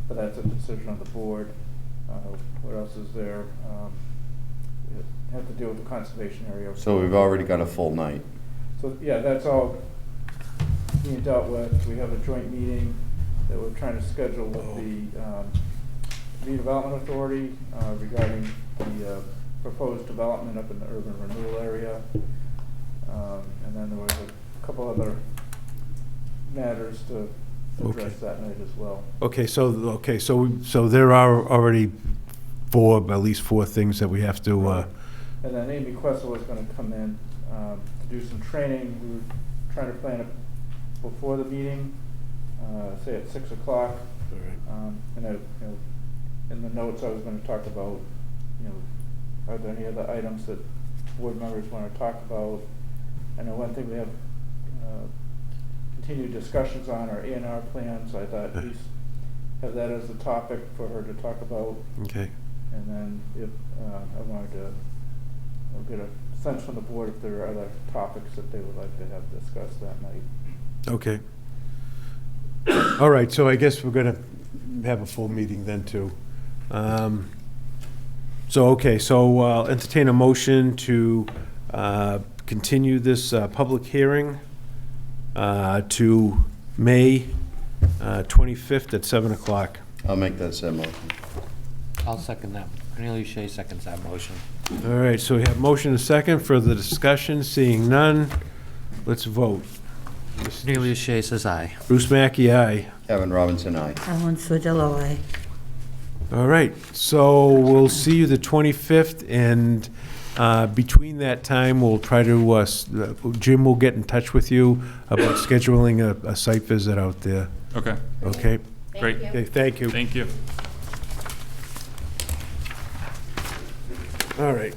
But that's a decision of the board. What else is there? You have to deal with the conservation area. So we've already got a full night. So, yeah, that's all being dealt with. We have a joint meeting that we're trying to schedule with the redevelopment authority regarding the proposed development up in the urban renewal area. And then there was a couple other matters to address that night as well. So there are already at least four things that we have to, And then Amy Questle was going to come in to do some training. We were trying to plan it before the meeting, say at 6 o'clock. And in the notes I was going to talk about, are there any other items that board members want to talk about? I know one thing we have continued discussions on are A&R plans. I thought at least have that as a topic for her to talk about. Okay. And then if I wanted to get a sense from the board if there are other topics that they would like to have discussed that night. Okay. All right, so I guess we're going to have a full meeting then, too. So I'll entertain a motion to continue this public hearing to May 25th at 7 o'clock. I'll make that said motion. I'll second that. Cornelius Shea seconds that motion. All right, so we have motion and second for the discussion. Seeing none, let's vote. Cornelius Shea says aye. Bruce Mackey, aye. Kevin Robinson, aye. Ellen Sodillo, aye. All right, so we'll see you the 25th, and between that time, we'll try to, Jim will get in touch with you about scheduling a site visit out there. Okay. Okay? Great. Okay, thank you. Thank you. All right.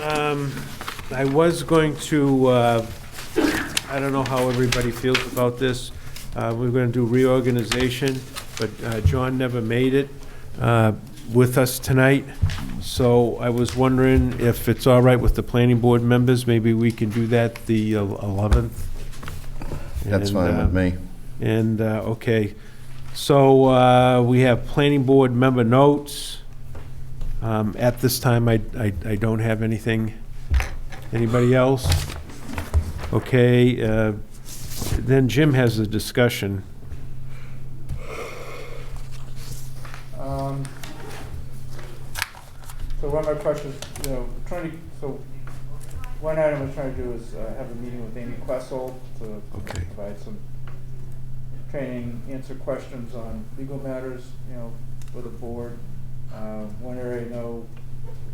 I was going to, I don't know how everybody feels about this. We're going to do reorganization, but John never made it with us tonight. So I was wondering if it's all right with the planning board members, maybe we can do that the 11th. That's fine with me. And, okay. So we have planning board member notes. At this time, I don't have anything. Anybody else? Okay, then Jim has a discussion. So one of my questions, one item I was trying to do is have a meeting with Amy Questle to provide some training, answer questions on legal matters, for the board. One area I know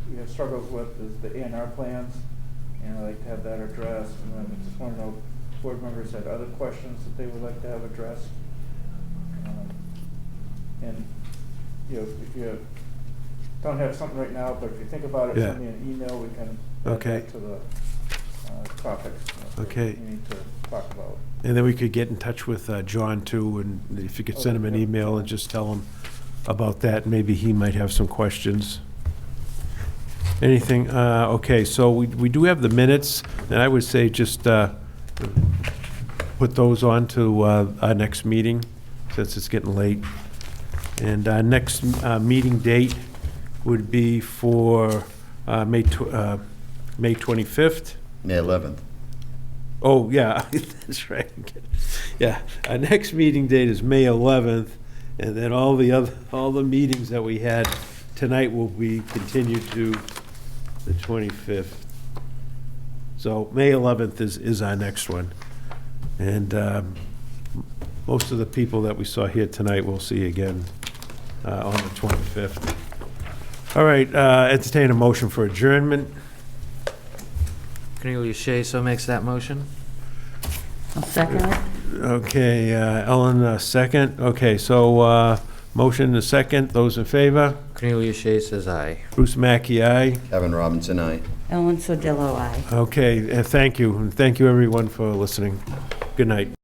we have struggles with is the A&R plans, and I'd like to have that addressed. And then I just want to know if board members had other questions that they would like to have addressed. And if you don't have something right now, but if you think about it, send me an email. We can add that to the topics that we need to talk about. And then we could get in touch with John too, and if you could send him an email and just tell him about that, maybe he might have some questions. Anything? Okay, so we do have the minutes, and I would say just put those on to our next meeting, since it's getting late. And our next meeting date would be for May 25th. May 11th. Oh, yeah, that's right. Yeah, our next meeting date is May 11th, And then all the meetings that we had tonight will be continued to the 25th. So May 11th is our next one. And most of the people that we saw here tonight we'll see again on the 25th. All right, entertain a motion for adjournment. Cornelia Shea so makes that motion. I'll second it. Okay, Ellen, second. Okay, so motion and second. Those in favor? Cornelia Shea says aye. Bruce Mackey, aye. Kevin Robinson, aye. Ellen Sodillo, aye. Okay, and thank you. And thank you, everyone, for listening. Good night.